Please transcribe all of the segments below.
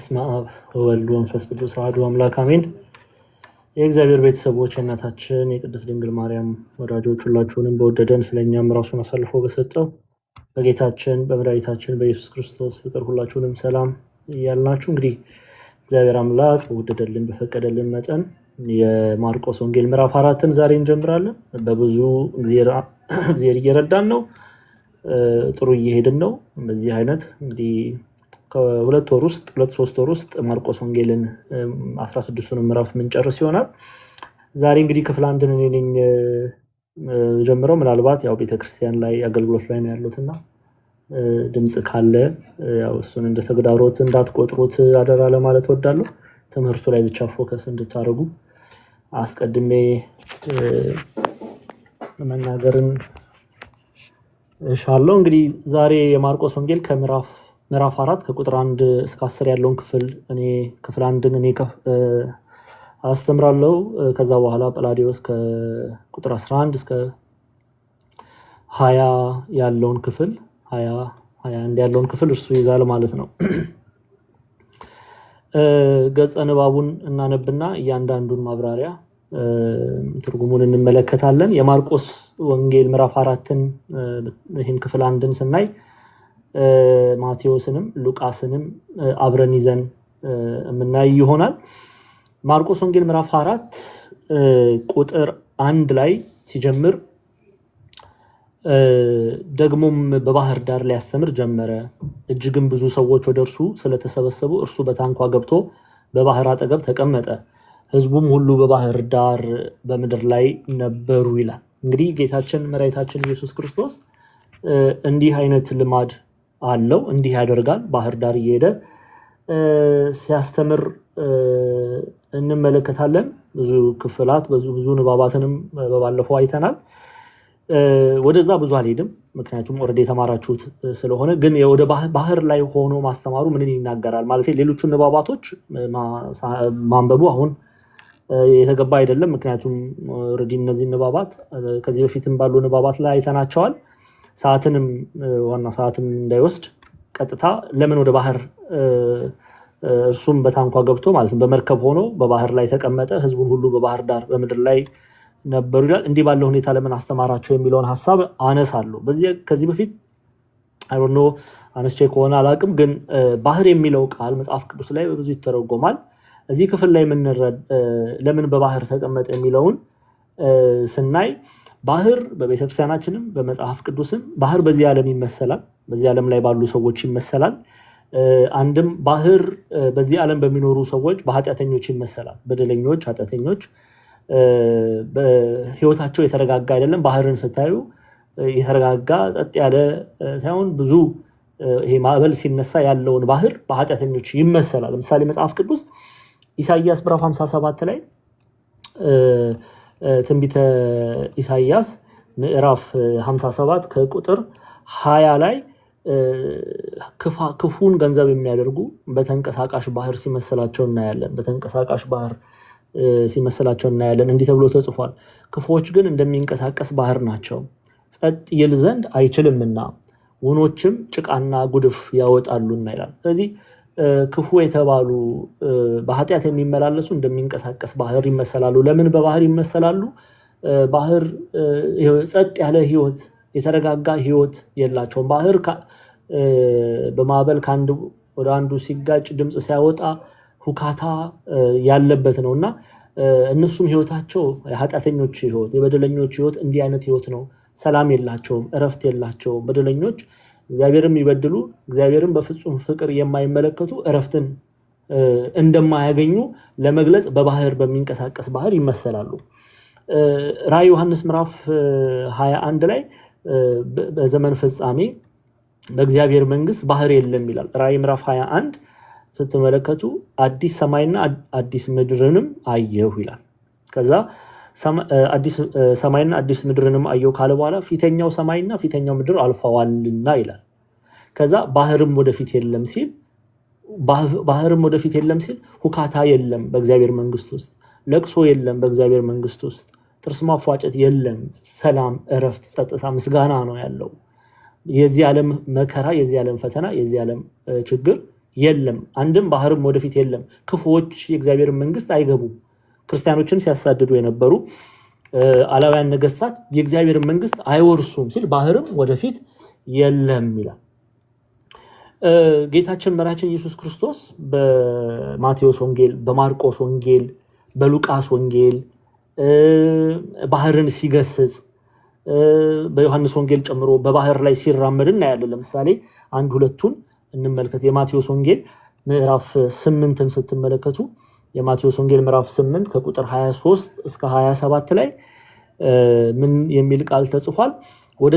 በስመ አብ ወወልድ ወመንፈስ ቅዱስ አሐዱ አምላክ አሜን። የእግዚአብሔር ቤተሰቦች እናታችን የቅድስት ድንግል ማርያም ወዳጆች ሁላችሁንም በወደደን ስለኛም ራሱን አሳልፎ በሰጠው በጌታችን በመድኃኒታችን በኢየሱስ ክርስቶስ ፍቅር ሁላችሁንም ሰላም እያልናችሁ እንግዲህ እግዚአብሔር አምላክ በወደደልን በፈቀደልን መጠን የማርቆስ ወንጌል ምዕራፍ 4ን ዛሬ እንጀምራለን። በብዙ እግዚአብሔር እየረዳን ነው። ጥሩ እየሄድን ነው። በዚህ አይነት እንግዲህ ከሁለት ወር ውስጥ 2-3 ወር ውስጥ ማርቆስ ወንጌልን 16ቱን ምዕራፍ ምንጨርስ ይሆናል። ዛሬ እንግዲህ ክፍል 1 ነኝ ጀምረው ምናልባት ያው ቤተክርስቲያን ላይ አገልግሎት ላይ ነው ያሉትና ድምጽ ካለ ያው እሱን እንደ ተግዳሮት እንዳትቆጥሩት አደራ ለማለት ወዳለሁ። ትምህርቱ ላይ ብቻ ፎከስ እንድታደርጉ አስቀድሜ መናገርን እሻለሁ። እንግዲህ ዛሬ የማርቆስ ወንጌል ከምዕራፍ 4 ከቁጥር 1 እስከ 10 ያለውን ክፍል 1ን እኔ አስተምራለሁ። ከዛ በኋላ ጵላዲዮስ ከቁጥር 11 እስከ 20 ያለውን ክፍል 21 ያለውን ክፍል እርሱ ይዛል ማለት ነው። ገጸ ንባቡን እናነብና እያንዳንዱን ማብራሪያ ትርጉሙን እንመለከታለን። የማርቆስ ወንጌል ምዕራፍ 4ን ይህን ክፍል 1ን ስናይ ማቴዎስንም ሉቃስንም አብረን ይዘን የምናይ ይሆናል። ማርቆስ ወንጌል ምዕራፍ 4 ቁጥር 1 ላይ ሲጀምር ደግሞም በባህር ዳር ሊያስተምር ጀመረ። እጅግም ብዙ ሰዎች ወደ እርሱ ስለተሰበሰቡ እርሱ በታንኳ ገብቶ በባህር አጠገብ ተቀመጠ። ሕዝቡም ሁሉ በባህር ዳር በምድር ላይ ነበሩ ይላል። እንግዲህ ጌታችን መድኃኒታችን ኢየሱስ ክርስቶስ እንዲህ አይነት ልማድ አለው። እንዲህ ያደርጋል። ባህር ዳር እየሄደ ሲያስተምር እንመለከታለን። ብዙ ክፍላት ብዙ ንባባትንም በባለፈው አይተናል። ወደዛ ብዙ አልሄድም፣ ምክንያቱም ኦልሬዲ የተማራችሁት ስለሆነ። ግን ወደ ባህር ላይ ሆኖ ማስተማሩ ምንን ይናገራል ማለት ሌሎቹን ንባባቶች ማንበቡ አሁን የተገባ አይደለም። ምክንያቱም ኦልሬዲ እነዚህ ንባባት ከዚህ በፊትም ባሉ ንባባት ላይ አይተናቸዋል። ዋና ሰዓትም እንዳይወስድ ቀጥታ ለምን ወደ ባህር እርሱም በታንኳ ገብቶ ማለት በመርከብ ሆኖ በባህር ላይ ተቀመጠ፣ ህዝቡን ሁሉ በባህር ዳር በምድር ላይ ነበሩ ይላል። እንዲህ ባለው ሁኔታ ለምን አስተማራቸው የሚለውን ሐሳብ አነሳለሁ። ከዚህ በፊት አይዶኖ አነስቼ ከሆነ አላቅም፣ ግን ባህር የሚለው ቃል መጽሐፍ ቅዱስ ላይ በብዙ ይተረጎማል። እዚህ ክፍል ላይ ለምን በባህር ተቀመጠ የሚለውን ስናይ ባህር በቤተክርስቲያናችንም በመጽሐፍ ቅዱስም ባህር በዚህ ዓለም ይመሰላል፣ በዚህ ዓለም ላይ ባሉ ሰዎች ይመሰላል። አንድም ባህር በዚህ ዓለም በሚኖሩ ሰዎች በኃጢአተኞች ይመሰላል። በደለኞች ኃጢአተኞች በህይወታቸው የተረጋጋ አይደለም። ባህርን ስታዩ የተረጋጋ ጸጥ ያለ ሳይሆን ብዙ ይሄ ማዕበል ሲነሳ ያለውን ባህር በኃጢአተኞች ይመሰላል። ለምሳሌ መጽሐፍ ቅዱስ ኢሳይያስ ምዕራፍ 57 ላይ ትንቢተ ኢሳይያስ ምዕራፍ 57 ከቁጥር 20 ላይ ክፉን ገንዘብ የሚያደርጉ በተንቀሳቃሽ ባህር ሲመስላቸው እናያለን። በተንቀሳቃሽ ባህር ሲመስላቸው እናያለን። እንዲህ ተብሎ ተጽፏል፣ ክፉዎች ግን እንደሚንቀሳቀስ ባህር ናቸው፣ ጸጥ ይል ዘንድ አይችልምና ውኖችም ጭቃና ጉድፍ ያወጣሉና ይላል። ስለዚህ ክፉ የተባሉ በኃጢአት የሚመላለሱ እንደሚንቀሳቀስ ባህር ይመሰላሉ። ለምን በባህር ይመሰላሉ? ባህር ጸጥ ያለ ህይወት፣ የተረጋጋ ህይወት የላቸውም። ባህር በማዕበል ከአንድ ወደ አንዱ ሲጋጭ ድምፅ ሲያወጣ ሁካታ ያለበት ነውና እነሱም ህይወታቸው የኃጢአተኞች ህይወት፣ የበደለኞች ህይወት እንዲህ አይነት ህይወት ነው። ሰላም የላቸውም፣ እረፍት የላቸውም። በደለኞች እግዚአብሔርን የሚበድሉ እግዚአብሔርን በፍጹም ፍቅር የማይመለከቱ እረፍትን እንደማያገኙ ለመግለጽ በባህር በሚንቀሳቀስ ባህር ይመሰላሉ። ራዕይ ዮሐንስ ምዕራፍ 21 ላይ በዘመን ፍጻሜ በእግዚአብሔር መንግስት ባህር የለም ይላል። ራዕይ ምዕራፍ 21 ስትመለከቱ አዲስ ሰማይና አዲስ ምድርንም አየሁ ይላል። ከዛ አዲስ ሰማይና አዲስ ምድርንም አየሁ ካለ በኋላ ፊተኛው ሰማይና ፊተኛው ምድር አልፈዋልና ይላል። ከዛ ባህርም ወደፊት የለም ሲል ሁካታ የለም በእግዚአብሔር መንግስት ውስጥ፣ ለቅሶ የለም በእግዚአብሔር መንግስት ውስጥ፣ ጥርስ ማፏጨት የለም፣ ሰላም፣ እረፍት፣ ጸጥታ፣ ምስጋና ነው ያለው። የዚህ ዓለም መከራ፣ የዚህ ዓለም ፈተና፣ የዚህ ዓለም ችግር የለም። አንድም ባህርም ወደፊት የለም። ክፉዎች የእግዚአብሔር መንግስት አይገቡም። ክርስቲያኖችን ሲያሳድዱ የነበሩ አላውያን ነገስታት የእግዚአብሔር መንግስት አይወርሱም ሲል ባህርም ወደፊት የለም ይላል። ጌታችን መድኃኒታችን ኢየሱስ ክርስቶስ በማቴዎስ ወንጌል፣ በማርቆስ ወንጌል፣ በሉቃስ ወንጌል ባህርን ሲገስጽ በዮሐንስ ወንጌል ጨምሮ በባህር ላይ ሲራመድ እናያለን። ለምሳሌ አንድ ሁለቱን እንመልከት። የማቴዎስ ወንጌል ምዕራፍ 8ን ስትመለከቱ የማቴዎስ ወንጌል ምዕራፍ 8 ከቁጥር 23 እስከ 27 ላይ ምን የሚል ቃል ተጽፏል? ወደ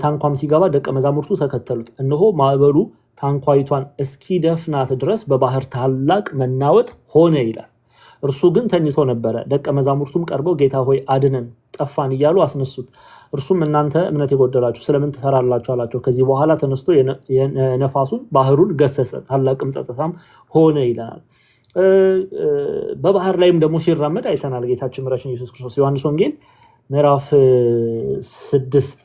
ታንኳም ሲገባ ደቀ መዛሙርቱ ተከተሉት። እነሆ ማዕበሉ ታንኳይቷን እስኪደፍናት ድረስ በባህር ታላቅ መናወጥ ሆነ ይላል። እርሱ ግን ተኝቶ ነበረ። ደቀ መዛሙርቱም ቀርበው ጌታ ሆይ አድነን፣ ጠፋን እያሉ አስነሱት። እርሱም እናንተ እምነት የጎደላችሁ ስለምን ትፈራላችሁ አላቸው። ከዚህ በኋላ ተነስቶ የነፋሱን ባህሩን ገሰጸ፣ ታላቅም ጸጥታም ሆነ ይላል። በባህር ላይም ደግሞ ሲራመድ አይተናል ጌታችን መድኃኒታችን ኢየሱስ ክርስቶስ። ዮሐንስ ወንጌል ምዕራፍ 6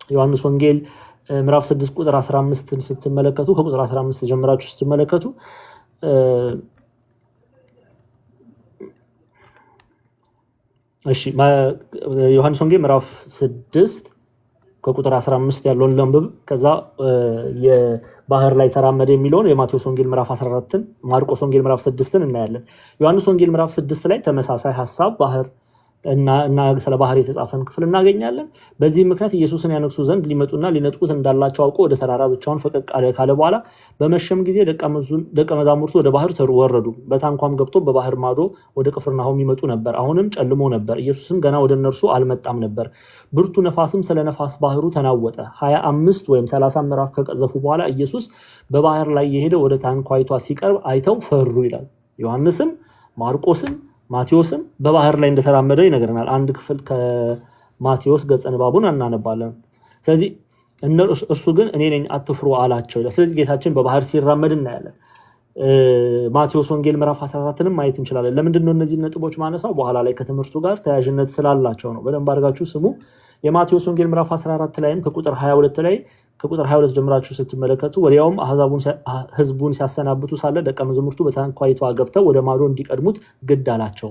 ዮሐንስ ወንጌል ምዕራፍ 6 ቁጥር 15 ስትመለከቱ ከቁጥር 15 ጀምራችሁ ስትመለከቱ እሺ ዮሐንስ ወንጌል ምዕራፍ 6 ከቁጥር 15 ያለውን ለምብ ከዛ የባህር ላይ ተራመደ የሚለውን የማቴዎስ ወንጌል ምዕራፍ 14ን ማርቆስ ወንጌል ምዕራፍ 6ን እናያለን። ዮሐንስ ወንጌል ምዕራፍ 6 ላይ ተመሳሳይ ሐሳብ ባህር እና ስለ ባህር የተጻፈን ክፍል እናገኛለን። በዚህ ምክንያት ኢየሱስን ያነግሱ ዘንድ ሊመጡና ሊነጥቁት እንዳላቸው አውቆ ወደ ተራራ ብቻውን ፈቀቅ ካለ በኋላ በመሸም ጊዜ ደቀ መዛሙርቱ ወደ ባህር ወረዱ። በታንኳም ገብቶ በባህር ማዶ ወደ ቅፍርናሆም ይመጡ ነበር። አሁንም ጨልሞ ነበር። ኢየሱስም ገና ወደ እነርሱ አልመጣም ነበር። ብርቱ ነፋስም ስለ ነፋስ ባህሩ ተናወጠ። 25 ወይም 30 ምዕራፍ ከቀዘፉ በኋላ ኢየሱስ በባህር ላይ የሄደ ወደ ታንኳይቷ ሲቀርብ አይተው ፈሩ ይላል። ዮሐንስም ማርቆስም ማቴዎስም በባህር ላይ እንደተራመደ ይነግረናል። አንድ ክፍል ከማቴዎስ ገጸ ንባቡን እናነባለን። ስለዚህ እርሱ ግን እኔ ነኝ አትፍሩ አላቸው ይላል። ስለዚህ ጌታችን በባህር ሲራመድ እናያለን። ማቴዎስ ወንጌል ምዕራፍ 14ንም ማየት እንችላለን። ለምንድን ነው እነዚህ ነጥቦች ማነሳው? በኋላ ላይ ከትምህርቱ ጋር ተያያዥነት ስላላቸው ነው። በደንብ አድርጋችሁ ስሙ። የማቴዎስ ወንጌል ምዕራፍ 14 ላይም ከቁጥር 22 ላይ ከቁጥር 22 ጀምራችሁ ስትመለከቱ ወዲያውም ህዝቡን ሲያሰናብቱ ሳለ ደቀ መዛሙርቱ በታንኳይቷ ገብተው ወደ ማዶ እንዲቀድሙት ግድ አላቸው።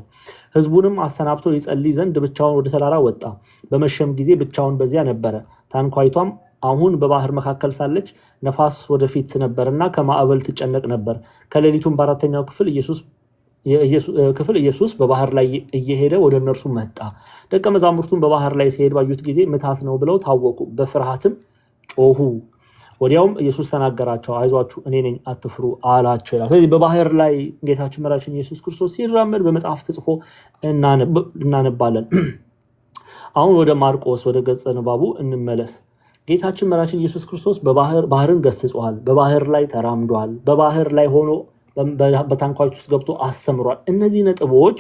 ህዝቡንም አሰናብቶ ይጸልይ ዘንድ ብቻውን ወደ ተራራ ወጣ። በመሸም ጊዜ ብቻውን በዚያ ነበረ። ታንኳይቷም አሁን በባህር መካከል ሳለች ነፋስ ወደፊት ነበርና ከማዕበል ትጨነቅ ነበር። ከሌሊቱም በአራተኛው ክፍል ኢየሱስ በባህር ላይ እየሄደ ወደ እነርሱ መጣ። ደቀ መዛሙርቱም በባህር ላይ ሲሄድ ባዩት ጊዜ ምታት ነው ብለው ታወቁ፣ በፍርሃትም ጮሁ። ወዲያውም ኢየሱስ ተናገራቸው፣ አይዟችሁ እኔ ነኝ አትፍሩ አላቸው ይላል። ስለዚህ በባህር ላይ ጌታችን መድኃኒታችን ኢየሱስ ክርስቶስ ሲራመድ በመጽሐፍ ተጽፎ እናነባለን። አሁን ወደ ማርቆስ ወደ ገጸ ንባቡ እንመለስ። ጌታችን መድኃኒታችን ኢየሱስ ክርስቶስ ባህርን ገስጿል፣ በባህር ላይ ተራምዷል፣ በባህር ላይ ሆኖ በታንኳይቱ ውስጥ ገብቶ አስተምሯል። እነዚህ ነጥቦች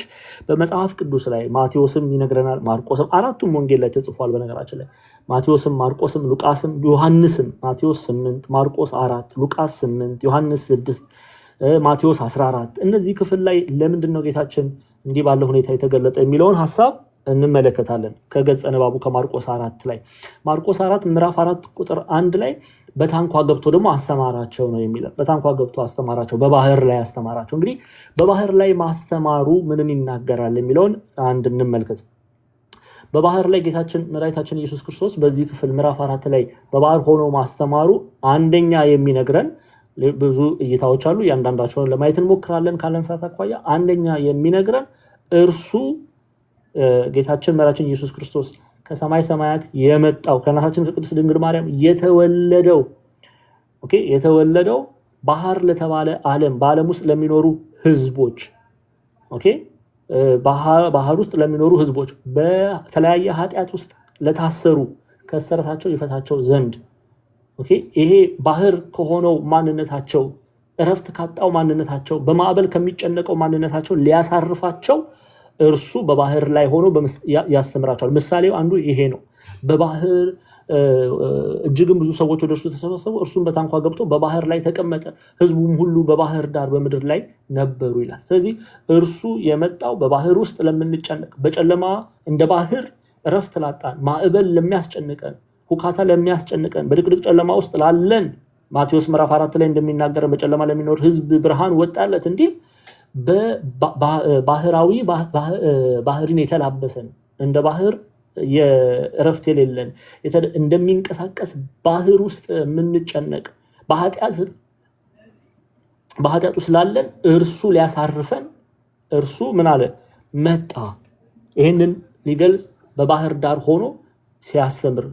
በመጽሐፍ ቅዱስ ላይ ማቴዎስም ይነግረናል፣ ማርቆስም አራቱም ወንጌል ላይ ተጽፏል። በነገራችን ላይ ማቴዎስም፣ ማርቆስም፣ ሉቃስም፣ ዮሐንስም ማቴዎስ 8፣ ማርቆስ 4፣ ሉቃስ 8፣ ዮሐንስ 6፣ ማቴዎስ 14 እነዚህ ክፍል ላይ ለምንድን ነው ጌታችን እንዲህ ባለ ሁኔታ የተገለጠ የሚለውን ሐሳብ እንመለከታለን። ከገጸ ንባቡ ከማርቆስ 4 ላይ ማርቆስ 4 ምዕራፍ 4 ቁጥር 1 ላይ በታንኳ ገብቶ ደግሞ አስተማራቸው ነው የሚለው። በታንኳ ገብቶ አስተማራቸው፣ በባህር ላይ አስተማራቸው። እንግዲህ በባህር ላይ ማስተማሩ ምንን ይናገራል የሚለውን አንድ እንመልከት። በባህር ላይ ጌታችን መድኃኒታችን ኢየሱስ ክርስቶስ በዚህ ክፍል ምዕራፍ 4 ላይ በባህር ሆኖ ማስተማሩ አንደኛ የሚነግረን ብዙ እይታዎች አሉ። ያንዳንዳቸውን ለማየት እንሞክራለን ካለን ሰዓት አኳያ። አንደኛ የሚነግረን እርሱ ጌታችን መድኃኒታችን ኢየሱስ ክርስቶስ ከሰማይ ሰማያት የመጣው ከእናታችን ከቅድስት ድንግል ማርያም የተወለደው ባህር ለተባለ ዓለም በዓለም ውስጥ ለሚኖሩ ህዝቦች ባህር ውስጥ ለሚኖሩ ህዝቦች በተለያየ ኃጢአት ውስጥ ለታሰሩ ከእስራታቸው ይፈታቸው ዘንድ ይሄ ባህር ከሆነው ማንነታቸው እረፍት ካጣው ማንነታቸው በማዕበል ከሚጨነቀው ማንነታቸው ሊያሳርፋቸው እርሱ በባህር ላይ ሆኖ ያስተምራቸዋል። ምሳሌው አንዱ ይሄ ነው። በባህር እጅግም ብዙ ሰዎች ወደ እርሱ ተሰበሰቡ፣ እርሱም በታንኳ ገብቶ በባህር ላይ ተቀመጠ፣ ህዝቡም ሁሉ በባህር ዳር በምድር ላይ ነበሩ ይላል። ስለዚህ እርሱ የመጣው በባህር ውስጥ ለምንጨነቅ፣ በጨለማ እንደ ባህር እረፍት ላጣን፣ ማዕበል ለሚያስጨንቀን፣ ሁካታ ለሚያስጨንቀን፣ በድቅድቅ ጨለማ ውስጥ ላለን ማቴዎስ ምዕራፍ 4 ላይ እንደሚናገር በጨለማ ለሚኖር ህዝብ ብርሃን ወጣለት እንዲህ ባህራዊ ባህርን የተላበሰን እንደ ባህር የእረፍት የሌለን እንደሚንቀሳቀስ ባህር ውስጥ የምንጨነቅ በኃጢአት ውስጥ ላለን እርሱ ሊያሳርፈን እርሱ ምን አለ መጣ። ይሄንን ሊገልጽ በባህር ዳር ሆኖ ሲያስተምር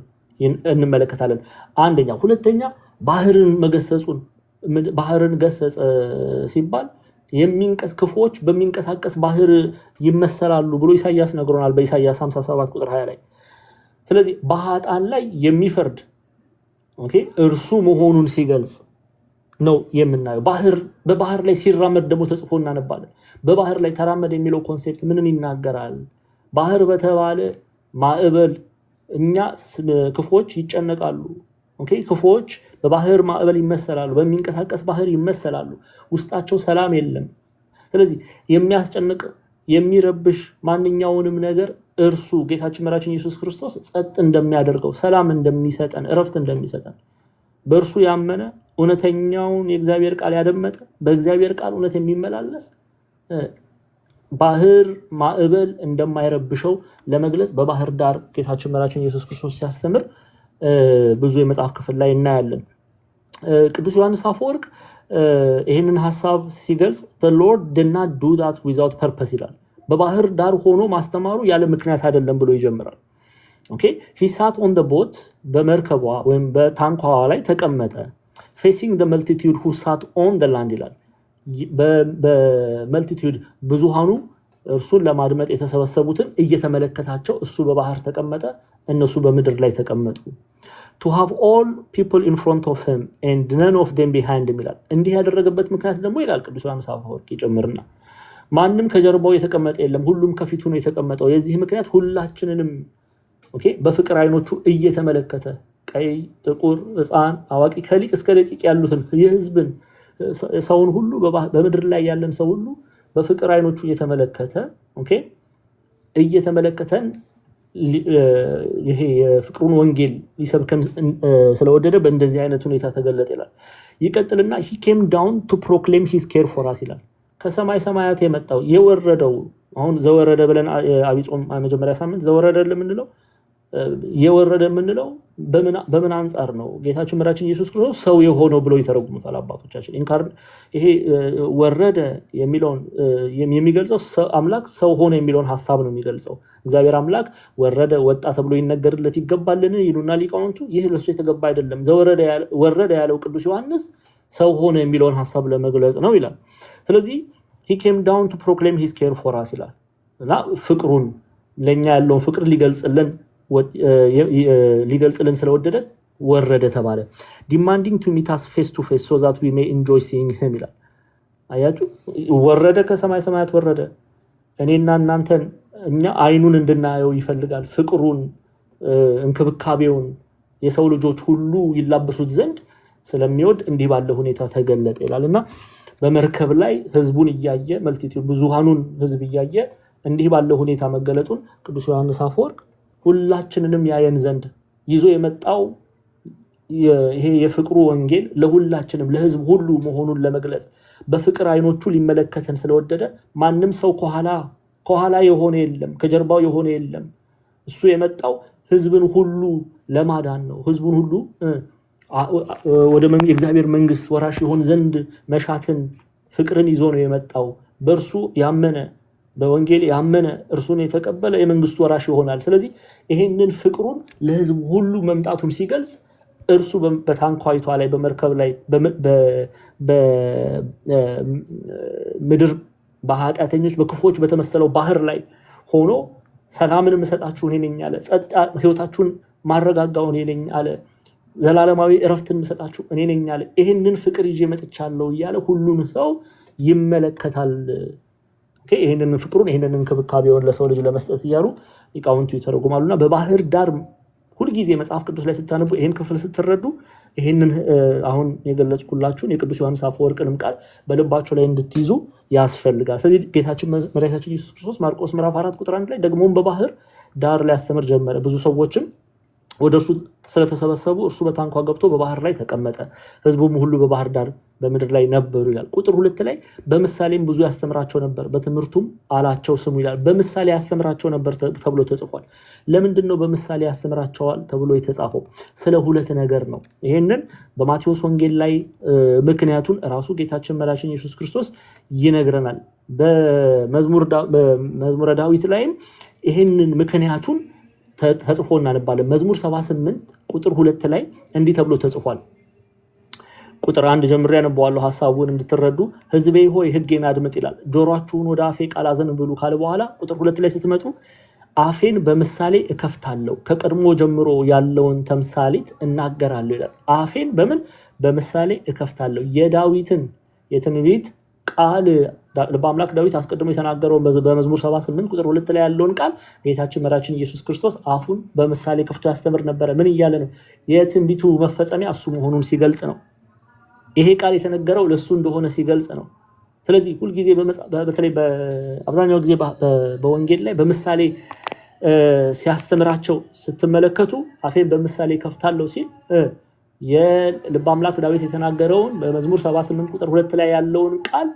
እንመለከታለን። አንደኛ። ሁለተኛ ባህርን መገሰጹን ባህርን ገሰጸ ሲባል ክፉዎች በሚንቀሳቀስ ባህር ይመሰላሉ ብሎ ኢሳይያስ ነግሮናል በኢሳይያስ 57 ቁጥር 20 ላይ። ስለዚህ በኃጥአን ላይ የሚፈርድ እርሱ መሆኑን ሲገልጽ ነው የምናየው። በባህር ላይ ሲራመድ ደግሞ ተጽፎ እናነባለን። በባህር ላይ ተራመደ የሚለው ኮንሴፕት ምንን ይናገራል? ባህር በተባለ ማዕበል እኛ ክፉዎች ይጨነቃሉ። ክፉዎች በባህር ማዕበል ይመሰላሉ፣ በሚንቀሳቀስ ባህር ይመሰላሉ። ውስጣቸው ሰላም የለም። ስለዚህ የሚያስጨንቅ የሚረብሽ ማንኛውንም ነገር እርሱ ጌታችን መድኃኒታችን ኢየሱስ ክርስቶስ ጸጥ እንደሚያደርገው፣ ሰላም እንደሚሰጠን፣ እረፍት እንደሚሰጠን በእርሱ ያመነ እውነተኛውን የእግዚአብሔር ቃል ያደመጠ በእግዚአብሔር ቃል እውነት የሚመላለስ ባህር ማዕበል እንደማይረብሸው ለመግለጽ በባህር ዳር ጌታችን መድኃኒታችን ኢየሱስ ክርስቶስ ሲያስተምር ብዙ የመጽሐፍ ክፍል ላይ እናያለን። ቅዱስ ዮሐንስ አፈወርቅ ይህንን ሐሳብ ሲገልጽ the Lord did not do that without purpose ይላል። በባህር ዳር ሆኖ ማስተማሩ ያለ ምክንያት አይደለም ብሎ ይጀምራል። he sat on the boat በመርከቧ ወይም በታንኳዋ ላይ ተቀመጠ facing the multitude who sat on the land ይላል። በመልቲቲዩድ ብዙሃኑ እርሱን ለማድመጥ የተሰበሰቡትን እየተመለከታቸው እሱ በባህር ተቀመጠ፣ እነሱ በምድር ላይ ተቀመጡ። to have all people in front of him and none of them behind him ይላል። እንዲህ ያደረገበት ምክንያት ደግሞ ይላል ቅዱስ ዮሐንስ አፈወርቅ ይጨምርና ማንም ከጀርባው የተቀመጠ የለም፣ ሁሉም ከፊቱ ነው የተቀመጠው። የዚህ ምክንያት ሁላችንንም በፍቅር አይኖቹ እየተመለከተ ቀይ፣ ጥቁር፣ ሕፃን፣ አዋቂ ከሊቅ እስከ ደቂቅ ያሉትን የህዝብን ሰውን ሁሉ በምድር ላይ ያለን ሰው ሁሉ በፍቅር አይኖቹ እየተመለከተን ይሄ የፍቅሩን ወንጌል ሊሰብከን ስለወደደ በእንደዚህ አይነት ሁኔታ ተገለጠ ይላል። ይቀጥልና he came down to proclaim his care for us ይላል። ከሰማይ ሰማያት የመጣው የወረደው አሁን ዘወረደ ብለን አቢጾም መጀመሪያ ሳምንት ዘወረደ ለምንለው የወረደ የምንለው በምን አንፃር ነው? ጌታችን መድኃኒታችን ኢየሱስ ክርስቶስ ሰው የሆነው ብለው ይተረጉሙታል አባቶቻችን። ይሄ ወረደ የሚለውን የሚገልጸው አምላክ ሰው ሆነ የሚለውን ሐሳብ ነው የሚገልጸው። እግዚአብሔር አምላክ ወረደ ወጣ ተብሎ ይነገርለት ይገባልን ይሉና ሊቃውንቱ ይህ ለሱ የተገባ አይደለም። ወረደ ያለው ቅዱስ ዮሐንስ ሰው ሆነ የሚለውን ሐሳብ ለመግለጽ ነው ይላል። ስለዚህ he came down to proclaim his care for us ይላል እና ፍቅሩን ለኛ ያለውን ፍቅር ሊገልጽልን ስለወደደ ወረደ ተባለ። demanding to meet us face to face so that we may enjoy seeing him ይላል። አያችሁ ወረደ፣ ከሰማይ ሰማያት ወረደ። እኔና እናንተን እኛ አይኑን እንድናየው ይፈልጋል። ፍቅሩን እንክብካቤውን የሰው ልጆች ሁሉ ይላበሱት ዘንድ ስለሚወድ እንዲህ ባለ ሁኔታ ተገለጠ ይላልና በመርከብ ላይ ህዝቡን እያየ መልቲቲዩድ ብዙሃኑን ህዝብ እያየ እንዲህ ባለ ሁኔታ መገለጡን ቅዱስ ዮሐንስ አፈወርቅ ሁላችንንም ያየን ዘንድ ይዞ የመጣው ይሄ የፍቅሩ ወንጌል ለሁላችንም ለህዝብ ሁሉ መሆኑን ለመግለጽ በፍቅር አይኖቹ ሊመለከተን ስለወደደ ማንም ሰው ከኋላ የሆነ የለም፣ ከጀርባው የሆነ የለም። እሱ የመጣው ህዝብን ሁሉ ለማዳን ነው። ህዝቡን ሁሉ ወደ የእግዚአብሔር መንግስት ወራሽ ይሆን ዘንድ መሻትን ፍቅርን ይዞ ነው የመጣው። በእርሱ ያመነ በወንጌል ያመነ እርሱን የተቀበለ የመንግስቱ ወራሽ ይሆናል። ስለዚህ ይሄንን ፍቅሩን ለህዝብ ሁሉ መምጣቱን ሲገልጽ እርሱ በታንኳይቷ ላይ በመርከብ ላይ በምድር በኃጢአተኞች በክፉዎች በተመሰለው ባህር ላይ ሆኖ ሰላምን መስጣችሁ እኔ ነኝ አለ። ጸጥ ህይወታችሁን ማረጋጋው እኔ ነኝ አለ። ዘላለማዊ እረፍትን መስጣችሁ እኔ ነኝ አለ። ይሄንን ፍቅር ይዤ መጥቻለሁ እያለ ሁሉን ሰው ይመለከታል። ይሄንን ፍቅሩን ይሄንን እንክብካቤውን ለሰው ልጅ ለመስጠት ይያሉ ሊቃውንቱ ይተረጉማሉና በባህር ዳር ሁሉ ጊዜ መጽሐፍ ቅዱስ ላይ ስታነቡ ይሄን ክፍል ስትረዱ ይሄንን አሁን የገለጽኩላችሁን የቅዱስ ዮሐንስ አፈወርቅንም ቃል በልባችሁ ላይ እንድትይዙ ያስፈልጋል። ስለዚህ ጌታችን መድኃኒታችን ኢየሱስ ክርስቶስ ማርቆስ ምዕራፍ 4 ቁጥር 1 ላይ ደግሞም በባህር ዳር ላይ ያስተምር ጀመረ። ብዙ ሰዎችም ወደ እርሱ ስለተሰበሰቡ እርሱ በታንኳ ገብቶ በባህር ላይ ተቀመጠ፣ ህዝቡም ሁሉ በባህር ዳር በምድር ላይ ነበሩ ይላል። ቁጥር 2 ላይ በምሳሌም ብዙ ያስተምራቸው ነበር፣ በትምህርቱም አላቸው ስሙ ይላል። በምሳሌ ያስተምራቸው ነበር ተብሎ ተጽፏል። ለምንድን ነው በምሳሌ ያስተምራቸዋል ተብሎ የተጻፈው? ስለ ሁለት ነገር ነው። ይሄንን በማቴዎስ ወንጌል ላይ ምክንያቱን ራሱ ጌታችን መድኃኒታችን ኢየሱስ ክርስቶስ ይነግረናል። በመዝሙረ ዳዊት ላይም ይሄንን ምክንያቱን ተጽፎ እናነባለን። መዝሙር 78 ቁጥር 2 ላይ እንዲህ ተብሎ ተጽፏል። ቁጥር 1 ጀምሬ ያነባዋለሁ ሐሳቡን እንድትረዱ። ሕዝቤ ሆይ ሕጌን አድምጥ ይላል። ጆሮአችሁን ወደ አፌ ቃል አዘንብሉ ካለ በኋላ ቁጥር 2 ላይ ስትመጡ አፌን በምሳሌ እከፍታለሁ፣ ከቀድሞ ጀምሮ ያለውን ተምሳሌት እናገራለሁ ይላል። አፌን በምን በምሳሌ እከፍታለሁ። የዳዊትን የትንቢት ቃል በአምላክ ዳዊት አስቀድሞ የተናገረው በመዝሙር 78 ቁጥር 2 ላይ ያለውን ቃል ጌታችን መድኃኒታችን ኢየሱስ ክርስቶስ አፉን በምሳሌ ከፍቶ ያስተምር ነበረ። ምን እያለ ነው? የትንቢቱ መፈጸሚያ እሱ መሆኑን ሲገልጽ ነው። ይሄ ቃል የተነገረው ለሱ እንደሆነ ሲገልጽ ነው። ስለዚህ ሁልጊዜ በተለይ በአብዛኛው ጊዜ በወንጌል ላይ በምሳሌ ሲያስተምራቸው ስትመለከቱ አፌን በምሳሌ ከፍታለሁ ሲል የልበ አምላክ ዳዊት የተናገረውን በመዝሙር 78 ቁጥር 2 ላይ ያለውን ቃል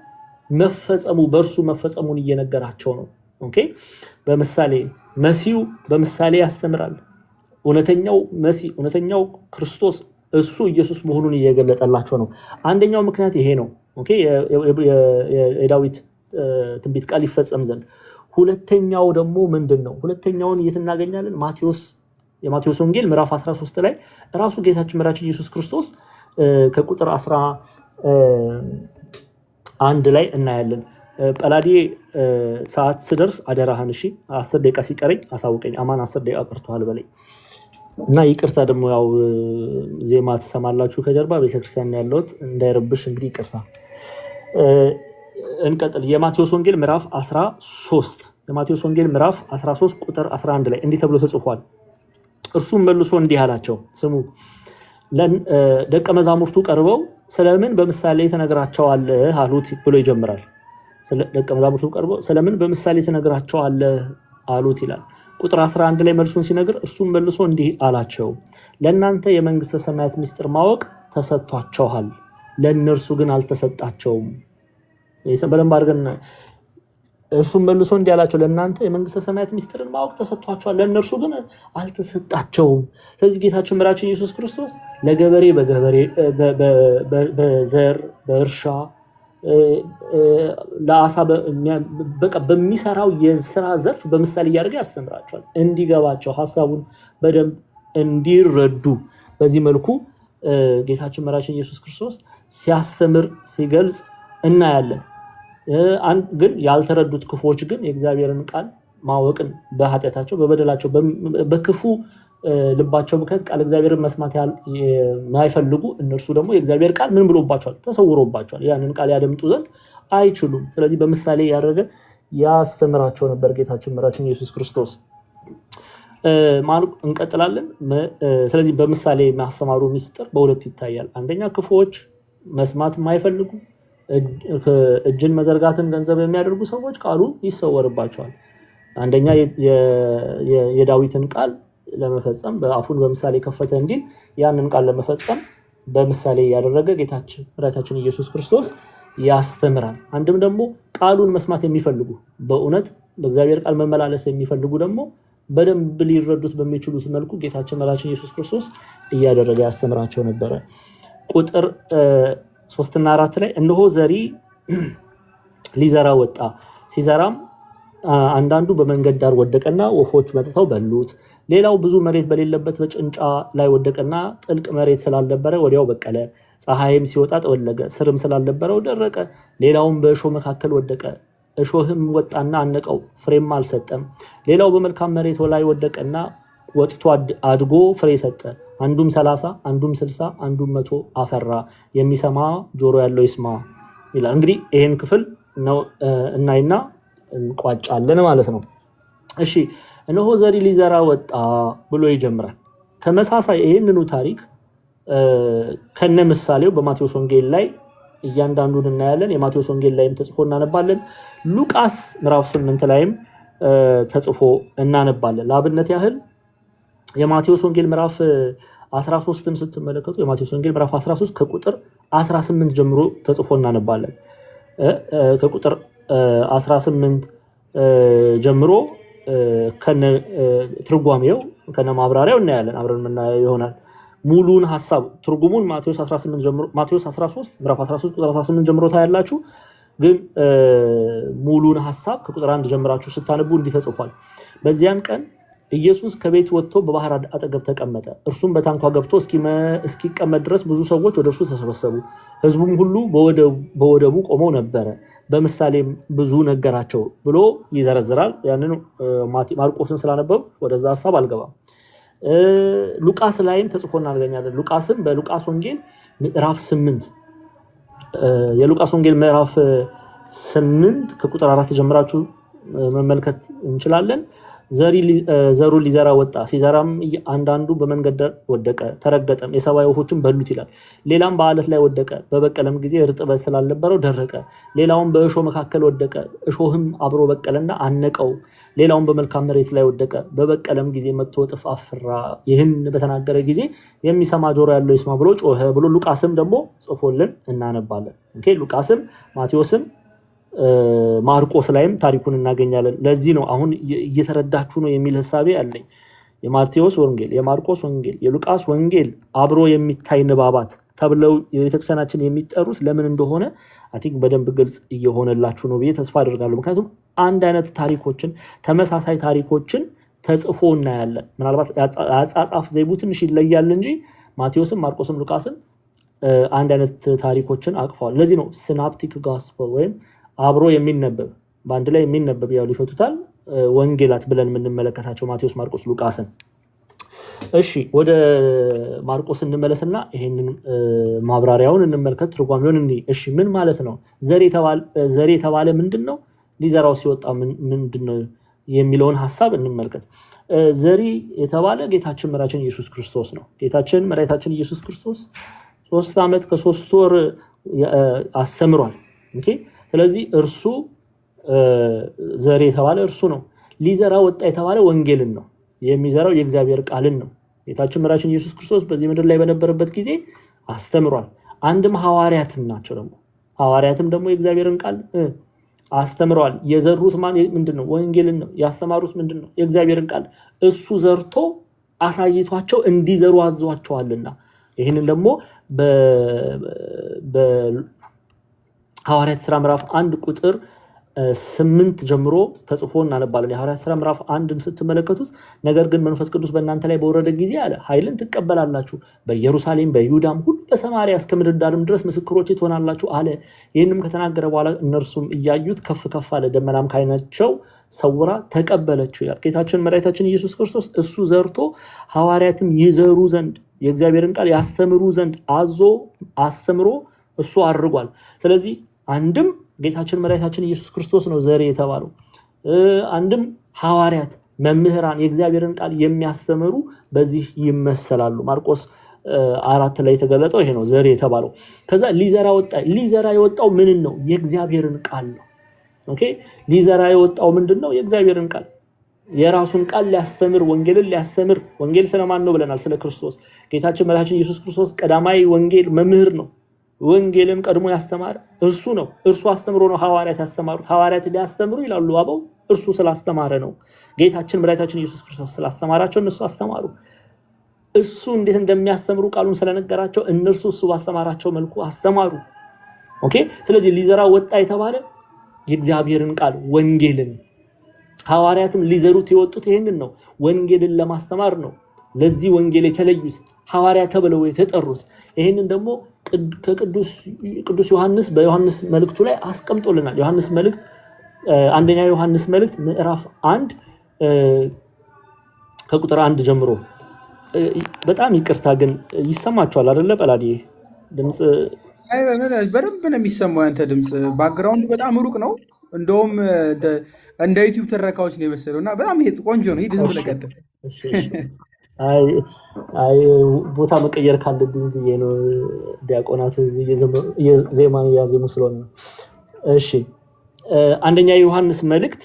መፈጸሙ በእርሱ መፈጸሙን እየነገራቸው ነው። ኦኬ በምሳሌ መሲሁ በምሳሌ ያስተምራል። እውነተኛው መሲህ እውነተኛው ክርስቶስ እሱ ኢየሱስ መሆኑን እየገለጠላቸው ነው። አንደኛው ምክንያት ይሄ ነው። ኦኬ የዳዊት ትንቢት ቃል ይፈጸም ዘንድ። ሁለተኛው ደግሞ ምንድነው? ሁለተኛውን እናገኛለን የማቴዎስ ወንጌል ምዕራፍ 13 ላይ ራሱ ጌታችን መድኃኒታችን ኢየሱስ ክርስቶስ ከቁጥር 11 ላይ እናያለን። ጳላዲ ሰዓት ስደርስ አደራህን 10 ደቂቃ ሲቀረኝ አሳውቀኝ፣ አማን 10 ደቂቃ ቀርቷል በላይ እና ይቅርታ ደግሞ ያው ዜማ ተሰማላችሁ ከጀርባ ቤተክርስቲያን ያለውት እንዳይረብሽ እንግዲህ ይቅርታ። እንቀጥል። የማቴዎስ ወንጌል ምዕራፍ 13 ቁጥር 11 ላይ እንዲህ ተብሎ ተጽፏል። እርሱም መልሶ እንዲህ አላቸው፣ ስሙ ደቀ መዛሙርቱ ቀርበው ስለምን በምሳሌ ትነግራቸዋለህ አሉት ብሎ ይጀምራል። ደቀ መዛሙርቱ ቀርበው ስለምን በምሳሌ ትነግራቸዋለህ አሉት ይላል። ቁጥር 11 ላይ መልሱን ሲነግር እርሱም መልሶ እንዲህ አላቸው፣ ለእናንተ የመንግስተ ሰማያት ምስጢር ማወቅ ተሰጥቷቸዋል፣ ለእነርሱ ግን አልተሰጣቸውም። በደንብ አድርገን እርሱም መልሶ እንዲህ አላቸው፣ ለእናንተ የመንግስተ ሰማያት ምስጢርን ማወቅ ተሰጥቷቸዋል፣ ለእነርሱ ግን አልተሰጣቸውም። ስለዚህ ጌታችን መድኃኒታችን ኢየሱስ ክርስቶስ ለገበሬ በዘር በእርሻ ለአሳ በሚሰራው የስራ ዘርፍ በምሳሌ እያደረገ ያስተምራቸዋል፣ እንዲገባቸው ሀሳቡን በደንብ እንዲረዱ። በዚህ መልኩ ጌታችን መድኃኒታችን ኢየሱስ ክርስቶስ ሲያስተምር ሲገልጽ እናያለን። ግን ያልተረዱት ክፉዎች ግን የእግዚአብሔርን ቃል ማወቅን በኃጢአታቸው በበደላቸው በክፉ ልባቸው ምክንያት ቃል እግዚአብሔርን መስማት የማይፈልጉ እነርሱ ደግሞ የእግዚአብሔር ቃል ምን ብሎባቸዋል? ተሰውሮባቸዋል። ያንን ቃል ያደምጡ ዘንድ አይችሉም። ስለዚህ በምሳሌ ያደረገ ያስተምራቸው ነበር ጌታችን መድኃኒታችን ኢየሱስ ክርስቶስ። እንቀጥላለን። ስለዚህ በምሳሌ ማስተማሩ ሚስጥር በሁለቱ ይታያል። አንደኛ ክፉዎች መስማት የማይፈልጉ እጅን መዘርጋትን ገንዘብ የሚያደርጉ ሰዎች ቃሉ ይሰወርባቸዋል። አንደኛ የዳዊትን ቃል ለመፈጸም በአፉን በምሳሌ ከፈተ እንዲል ያንን ቃል ለመፈጸም በምሳሌ ያደረገ ጌታችን መድኃኒታችን ኢየሱስ ክርስቶስ ያስተምራል። አንድም ደግሞ ቃሉን መስማት የሚፈልጉ በእውነት በእግዚአብሔር ቃል መመላለስ የሚፈልጉ ደግሞ በደንብ ሊረዱት በሚችሉት መልኩ ጌታችን መድኃኒታችን ኢየሱስ ክርስቶስ እያደረገ ያስተምራቸው ነበረ። ቁጥር 3 እና 4 ላይ እነሆ ዘሪ ሊዘራ ወጣ፣ ሲዘራም አንዳንዱ በመንገድ ዳር ወደቀና ወፎች መጥተው በሉት። ሌላው ብዙ መሬት በሌለበት በጭንጫ ላይ ወደቀና ጥልቅ መሬት ስላልነበረ ወዲያው በቀለ። ፀሐይም ሲወጣ ጠወለገ፣ ስርም ስላልነበረው ደረቀ። ሌላውም በእሾህ መካከል ወደቀ፣ እሾህም ወጣና አነቀው፣ ፍሬም አልሰጠም። ሌላው በመልካም መሬት ላይ ወደቀና ወጥቶ አድጎ ፍሬ ሰጠ። አንዱም 30 አንዱም 60 አንዱም 100 አፈራ። የሚሰማ ጆሮ ያለው ይስማ ይላል። እንግዲህ ይሄን ክፍል ነው እናይና እንቋጫለን ማለት ነው። እሺ እነሆ ዘሪ ሊዘራ ወጣ ብሎ ይጀምራል። ተመሳሳይ ይሄንኑ ታሪክ ከነ ምሳሌው በማቴዎስ ወንጌል ላይ እያንዳንዱን እናያለን። የማቴዎስ ወንጌል ላይም ተጽፎ እናነባለን። ሉቃስ ምዕራፍ 8 ላይም ተጽፎ እናነባለን። ለአብነት ያህል የማቴዎስ ወንጌል ምዕራፍ 13ን ስትመለከቱ የማቴዎስ ወንጌል ምዕራፍ 13 ከቁጥር 18 ጀምሮ ተጽፎ እናነባለን። ከቁጥር 18 ጀምሮ ከነ ትርጓሜው ከነ ማብራሪያው እናያለን። አብረን የምናየው ይሆናል። ሙሉን ሐሳብ ትርጉሙን ማቴዎስ 18 ጀምሮ ማቴዎስ 13 ምዕራፍ 13 ቁጥር 18 ጀምሮ ታያላችሁ። ግን ሙሉን ሐሳብ ከቁጥር 1 ጀምራችሁ ስታነቡ እንዲህ ተጽፏል። በዚያን ቀን ኢየሱስ ከቤት ወጥቶ በባህር አጠገብ ተቀመጠ። እርሱም በታንኳ ገብቶ እስኪቀመጥ ድረስ ብዙ ሰዎች ወደ እርሱ ተሰበሰቡ። ሕዝቡም ሁሉ በወደቡ ቆመው ነበረ። በምሳሌም ብዙ ነገራቸው ብሎ ይዘረዝራል። ያንን ማርቆስን ስላነበብ ወደዛ ሐሳብ አልገባም። ሉቃስ ላይም ተጽፎ እናገኛለን። ሉቃስም በሉቃስ ወንጌል ምዕራፍ 8 የሉቃስ ወንጌል ምዕራፍ 8 ከቁጥር 4 ጀምራችሁ መመልከት እንችላለን። ዘሩ ሊዘራ ወጣ። ሲዘራም አንዳንዱ በመንገድ ዳር ወደቀ፣ ተረገጠም፣ የሰማይ ወፎችም በሉት ይላል። ሌላም በአለት ላይ ወደቀ፣ በበቀለም ጊዜ እርጥበት ስላልነበረው ደረቀ። ሌላውም በእሾህ መካከል ወደቀ፣ እሾህም አብሮ በቀለና አነቀው። ሌላውም በመልካም መሬት ላይ ወደቀ፣ በበቀለም ጊዜ መጥቶ እጥፍ አፈራ። ይህን በተናገረ ጊዜ የሚሰማ ጆሮ ያለው ይስማ ብሎ ጮኸ ብሎ ሉቃስም ደግሞ ጽፎልን እናነባለን። ሉቃስም ማቴዎስም ማርቆስ ላይም ታሪኩን እናገኛለን። ለዚህ ነው አሁን እየተረዳችሁ ነው የሚል ሐሳቤ አለኝ። የማቴዎስ ወንጌል፣ የማርቆስ ወንጌል፣ የሉቃስ ወንጌል አብሮ የሚታይ ንባባት ተብለው የቤተክርስቲያናችን የሚጠሩት ለምን እንደሆነ አቲክ በደንብ ግልጽ እየሆነላችሁ ነው ብዬ ተስፋ አደርጋለሁ። ምክንያቱም አንድ አይነት ታሪኮችን ተመሳሳይ ታሪኮችን ተጽፎ እናያለን። ምናልባት አጻጻፍ ዘይቡ ትንሽ ይለያል እንጂ ማቴዎስም ማርቆስም ሉቃስም አንድ አይነት ታሪኮችን አቅፈዋል። ለዚህ ነው ሲናፕቲክ ጋስፐል ወይም አብሮ የሚነበብ በአንድ ላይ የሚነበብ ያው ሊፈቱታል ወንጌላት ብለን የምንመለከታቸው ማቴዎስ፣ ማርቆስ፣ ሉቃስን። እሺ ወደ ማርቆስ እንመለስና ይሄንን ማብራሪያውን እንመልከት፣ ትርጓሜውን እንይ። እሺ ምን ማለት ነው ዘር የተባለ ምንድነው? ሊዘራው ሲወጣ ምንድነው የሚለውን ሐሳብ እንመልከት። ዘሪ የተባለ ጌታችን መድኃኒታችን ኢየሱስ ክርስቶስ ነው። ጌታችን መድኃኒታችን ኢየሱስ ክርስቶስ 3 ዓመት ከ3 ወር አስተምሯል። ኦኬ። ስለዚህ እርሱ ዘር የተባለ እርሱ ነው። ሊዘራ ወጣ የተባለ ወንጌልን ነው። የሚዘራው የእግዚአብሔር ቃልን ነው። ጌታችን መድኃኒታችን ኢየሱስ ክርስቶስ በዚህ ምድር ላይ በነበረበት ጊዜ አስተምሯል። አንድም ሐዋርያትም ናቸው። ሐዋርያትም ደግሞ የእግዚአብሔርን ቃል አስተምረዋል። የዘሩት ምንድነው? ወንጌልን ነው። ያስተማሩት ምንድነው? የእግዚአብሔርን ቃል። እሱ ዘርቶ አሳይቷቸው እንዲዘሩ አዟቸዋልና ይህንን ደግሞ ሐዋርያት ሥራ ምዕራፍ 1 ቁጥር 8 ጀምሮ ተጽፎ እናነባለን። የሐዋርያት ሥራ ምዕራፍ 1ን ስትመለከቱት ነገር ግን መንፈስ ቅዱስ በእናንተ ላይ በወረደ ጊዜ አለ ኃይልን ትቀበላላችሁ፣ በኢየሩሳሌም በይሁዳም ሁሉ በሰማርያ እስከ ምድር ዳርም ድረስ ምስክሮቼ ትሆናላችሁ አለ። ይህንም ከተናገረ በኋላ እነርሱም እያዩት ከፍ ከፍ አለ፣ ደመናም ከዓይናቸው ሰውራ ተቀበለችው ይላል። ጌታችን መድኃኒታችን ኢየሱስ ክርስቶስ እሱ ዘርቶ ሐዋርያትም ይዘሩ ዘንድ የእግዚአብሔርን ቃል ያስተምሩ ዘንድ አዞ አስተምሮ እሱ አድርጓል። ስለዚህ አንድም ጌታችን መድኃኒታችን ኢየሱስ ክርስቶስ ነው ዘር የተባለው፣ አንድም ሐዋርያት መምህራን የእግዚአብሔርን ቃል የሚያስተምሩ በዚህ ይመሰላሉ። ማርቆስ 4 ላይ የተገለጸው ይሄ ነው ዘር የተባለው። ከዛ ሊዘራ ወጣ። ሊዘራ የወጣው ምንን ነው? የእግዚአብሔርን ቃል ነው። ኦኬ። ሊዘራ የወጣው ምንድነው? የእግዚአብሔርን ቃል፣ የራሱን ቃል ሊያስተምር፣ ወንጌልን ሊያስተምር። ወንጌል ስለማን ነው ብለናል? ስለ ክርስቶስ። ጌታችን መድኃኒታችን ኢየሱስ ክርስቶስ ቀዳማዊ ወንጌል መምህር ነው። ወንጌልን ቀድሞ ያስተማረ እርሱ ነው። እርሱ አስተምሮ ነው ሐዋርያት ያስተማሩት። ሐዋርያት ሊያስተምሩ ይላሉ አበው፣ እርሱ ስላስተማረ ነው። ጌታችን መድኃኒታችን ኢየሱስ ክርስቶስ ስላስተማራቸው እነሱ አስተማሩ። እሱ እንዴት እንደሚያስተምሩ ቃሉን ስለነገራቸው እነርሱ እሱ ባስተማራቸው መልኩ አስተማሩ። ኦኬ። ስለዚህ ሊዘራ ወጣ የተባለ የእግዚአብሔርን ቃል ወንጌልን፣ ሐዋርያትም ሊዘሩት የወጡት ይሄንን ነው፣ ወንጌልን ለማስተማር ነው። ለዚህ ወንጌል የተለዩት ሐዋርያ ተብለው የተጠሩት። ይሄንን ደግሞ ቅዱስ ዮሐንስ በዮሐንስ መልእክቱ ላይ አስቀምጦልናል። ዮሐንስ መልእክት አንደኛ ዮሐንስ መልእክት ምዕራፍ 1 ከቁጥር 1 ጀምሮ። በጣም ይቅርታ ግን ይሰማችኋል አይደለ? ጳላዲ ድምጽ በደንብ ነው የሚሰማው። ያንተ ድምጽ ባክግራውንድ በጣም ሩቅ ነው። እንደውም እንደ ዩቲዩብ ትረካዎች ነው የመሰለውና በጣም ቆንጆ ነው። ሂድ ዝም ብለህ ቀጥል። አይ ቦታ መቀየር ካለብኝ ብዬ ነው። ዲያቆናት ዜማ ያዜሙ ስለሆነ። እሺ አንደኛ ዮሐንስ መልእክት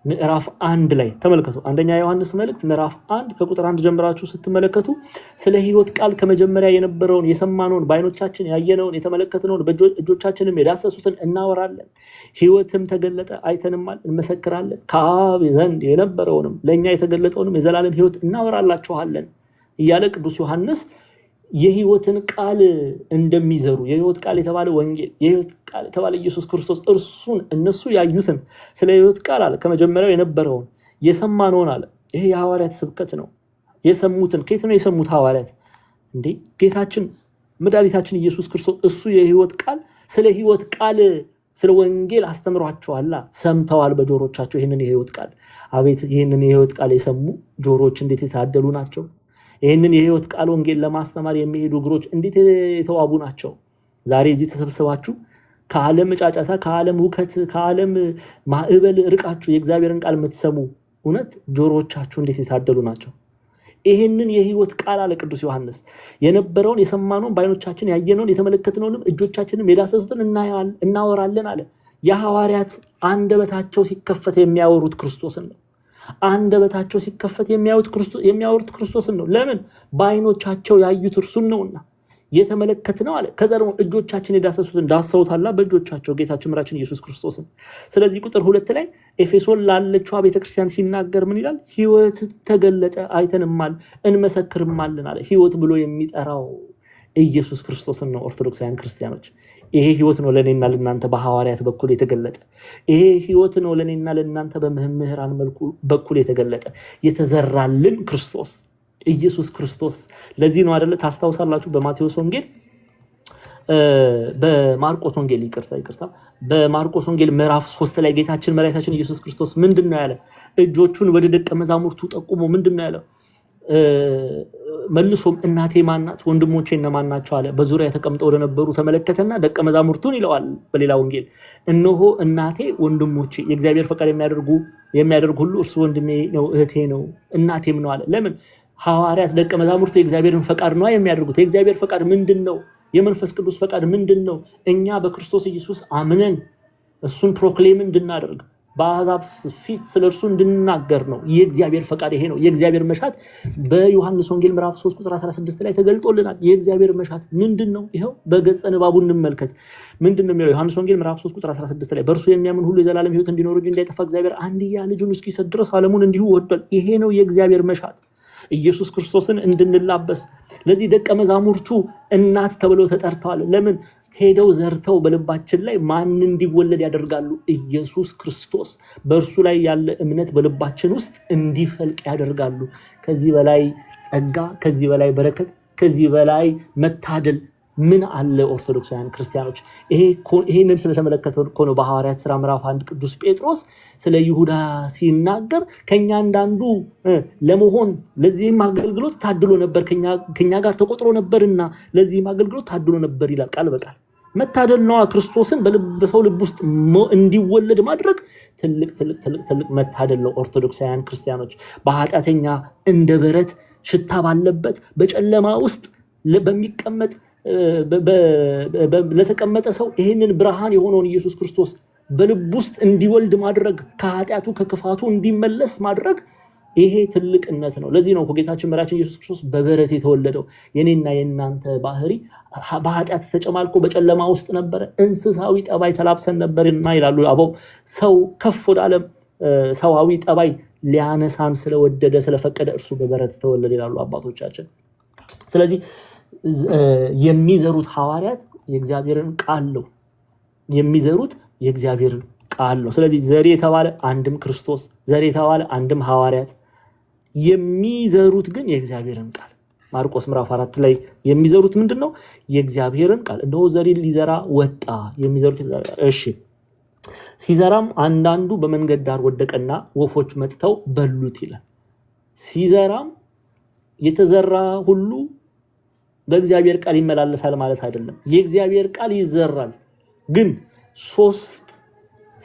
ምዕራፍ 1 ላይ ተመልከቱ። አንደኛ ዮሐንስ መልእክት ምዕራፍ 1 ከቁጥር 1 ጀምራችሁ ስትመለከቱ ስለ ሕይወት ቃል ከመጀመሪያ የነበረውን የሰማነውን በዓይኖቻችን ያየነውን የተመለከትነውን በእጆቻችንም የዳሰሱትን እናወራለን። ሕይወትም ተገለጠ አይተንማል እንመሰክራለን። ከአብ ዘንድ የነበረውንም ለእኛ የተገለጠውንም የዘላለም ሕይወት እናወራላችኋለን እያለ ቅዱስ ዮሐንስ የሕይወትን ቃል እንደሚዘሩ የሕይወት ቃል የተባለ ወንጌል የሕይወት ቃል የተባለ ኢየሱስ ክርስቶስ እርሱን እነሱ ያዩትን ስለ ሕይወት ቃል አለ ከመጀመሪያው የነበረውን የሰማነውን አለ። ይሄ የሐዋርያት ስብከት ነው። የሰሙትን ከየት ነው የሰሙት ሐዋርያት? እንዴ ጌታችን መድኃኒታችን ኢየሱስ ክርስቶስ እሱ የሕይወት ቃል ስለ ሕይወት ቃል ስለ ወንጌል አስተምሯቸዋል፣ ሰምተዋል በጆሮቻቸው ይህንን የሕይወት ቃል። አቤት ይህንን የሕይወት ቃል የሰሙ ጆሮዎች እንዴት የታደሉ ናቸው! ይህንን የሕይወት ቃል ወንጌል ለማስተማር የሚሄዱ እግሮች እንዴት የተዋቡ ናቸው! ዛሬ እዚህ ተሰብስባችሁ ከዓለም ጫጫታ፣ ከዓለም ውከት፣ ከዓለም ማዕበል ርቃችሁ የእግዚአብሔርን ቃል የምትሰሙ እውነት ጆሮዎቻችሁ እንዴት የታደሉ ናቸው! ይህንን የሕይወት ቃል አለ ቅዱስ ዮሐንስ የነበረውን የሰማነውን በዓይኖቻችን ያየነውን የተመለከትነውንም እጆቻችንም የዳሰሱትን እናወራለን አለ። የሐዋርያት አንደበታቸው ሲከፈት የሚያወሩት ክርስቶስን ነው። አንደበታቸው ሲከፈት የሚያወሩት ክርስቶስን ነው። ለምን? በዓይኖቻቸው ያዩት እርሱን ነውና የተመለከትነው አለ። ከዛ ደግሞ እጆቻችን የዳሰሱትን ዳሰውታላ በእጆቻቸው ጌታችን መድኃኒታችን ኢየሱስ ክርስቶስን። ስለዚህ ቁጥር 2 ላይ ኤፌሶን ላለችዋ ቤተክርስቲያን ሲናገር ምን ይላል? ሕይወት ተገለጠ አይተንማል እንመሰክርማለን አለ። ሕይወት ብሎ የሚጠራው ኢየሱስ ክርስቶስን ነው። ኦርቶዶክሳውያን ክርስቲያኖች ይሄ ሕይወት ነው ለኔና ለናንተ በሐዋርያት በኩል የተገለጠ። ይሄ ሕይወት ነው ለኔና ለናንተ በመምህራን በኩል የተገለጠ የተዘራልን ክርስቶስ ኢየሱስ ክርስቶስ። ለዚህ ነው አይደለ? ታስታውሳላችሁ በማቴዎስ ወንጌል በማርቆስ ወንጌል ይቅርታ በማርቆስ ወንጌል ምዕራፍ 3 ላይ ጌታችን መድኃኒታችን ኢየሱስ ክርስቶስ ምንድነው ያለ? እጆቹን ወደ ደቀ መዛሙርቱ ጠቁሞ ምንድነው ያለው? መልሶም እናቴ ማናት ወንድሞቼ እነማን ናቸው አለ። በዙሪያ ተቀምጠው ወደ ነበሩ ተመለከተና ደቀ መዛሙርቱን ይለዋል በሌላ ወንጌል፣ እነሆ እናቴ ወንድሞቼ የእግዚአብሔር ፈቃድ የሚያደርግ ሁሉ እርሱ ወንድሜ ነው እህቴ ነው እናቴም ነው አለ። ለምን? ሐዋርያት ደቀ መዛሙርቱ የእግዚአብሔርን ፈቃድ ነው የሚያደርጉት። የእግዚአብሔር ፈቃድ ምንድነው? የመንፈስ ቅዱስ ፈቃድ ምንድነው? እኛ በክርስቶስ ኢየሱስ አምነን እሱን ፕሮክሌም እንድናደርግ በአሕዛብ ፊት ስለ እርሱ እንድናገር ነው። የእግዚአብሔር ፈቃድ ይሄ ነው። የእግዚአብሔር መሻት በዮሐንስ ወንጌል ምዕራፍ 3 ቁጥር 16 ላይ ተገልጦልናል። የእግዚአብሔር መሻት ምንድነው? ይሄው በገጸ ንባቡ እንመልከት። ምንድነው የሚለው? ዮሐንስ ወንጌል ምዕራፍ 3 ቁጥር 16 ላይ በእርሱ የሚያምን ሁሉ የዘላለም ሕይወት እንዲኖር እንጂ እንዳይጠፋ እግዚአብሔር አንድያ ልጁን እስኪሰጥ ድረስ ዓለሙን እንዲሁ ወዷል። ይሄ ነው የእግዚአብሔር መሻት፣ ኢየሱስ ክርስቶስን እንድንላበስ። ለዚህ ደቀ መዛሙርቱ እናት ተብለው ተጠርተዋል። ለምን? ሄደው ዘርተው በልባችን ላይ ማን እንዲወለድ ያደርጋሉ? ኢየሱስ ክርስቶስ። በእርሱ ላይ ያለ እምነት በልባችን ውስጥ እንዲፈልቅ ያደርጋሉ። ከዚህ በላይ ጸጋ፣ ከዚህ በላይ በረከት፣ ከዚህ በላይ መታደል ምን አለ? ኦርቶዶክሳውያን ክርስቲያኖች ይሄንን ስለተመለከተ እኮ ነው በሐዋርያት ሥራ ምዕራፍ 1 ቅዱስ ጴጥሮስ ስለ ይሁዳ ሲናገር ከኛ አንዳንዱ ለመሆን ለዚህም አገልግሎት ታድሎ ነበር፣ ከኛ ጋር ተቆጥሮ ነበርና ለዚህም አገልግሎት ታድሎ ነበር ይላል ቃል በቃል። መታደል ነው። ክርስቶስን በሰው ልብ ውስጥ እንዲወለድ ማድረግ ትልቅ መታደል ነው። ኦርቶዶክሳውያን ክርስቲያኖች በኃጢአተኛ እንደ በረት ሽታ ባለበት በጨለማ ውስጥ በሚቀመጥ ለተቀመጠ ሰው ይህንን ብርሃን የሆነውን ኢየሱስ ክርስቶስ በልብ ውስጥ እንዲወልድ ማድረግ፣ ከኃጢአቱ ከክፋቱ እንዲመለስ ማድረግ ይሄ ትልቅነት ነው። ለዚህ ነው ጌታችን መድኃኒታችን ኢየሱስ ክርስቶስ በበረት የተወለደው። የኔና የናንተ ባህሪ በኃጢአት ተጨማልቆ በጨለማ ውስጥ ነበረ፣ እንስሳዊ ጠባይ ተላብሰን ነበርና ይላሉ አበው። ሰው ከፍ ወዳለ ሰዋዊ ጠባይ ሊያነሳን ስለወደደ ስለፈቀደ እርሱ በበረት ተወለደ ይላሉ አባቶቻችን። ስለዚህ የሚዘሩት ሐዋርያት የእግዚአብሔርን ቃል ነው የሚዘሩት የእግዚአብሔርን ቃል ነው። ስለዚህ ዘሪ የተባለ አንድም ክርስቶስ፣ ዘሪ የተባለ አንድም ሐዋርያት፣ የሚዘሩት ግን የእግዚአብሔርን ቃል። ማርቆስ ምዕራፍ 4 ላይ የሚዘሩት ምንድነው? የእግዚአብሔርን ቃል። እንደው ዘሪን ሊዘራ ወጣ። የሚዘሩት እሺ፣ ሲዘራም አንዳንዱ በመንገድ ዳር ወደቀና ወፎች መጥተው በሉት ይላል። ሲዘራም የተዘራ ሁሉ በእግዚአብሔር ቃል ይመላለሳል ማለት አይደለም። የእግዚአብሔር ቃል ይዘራል፣ ግን 3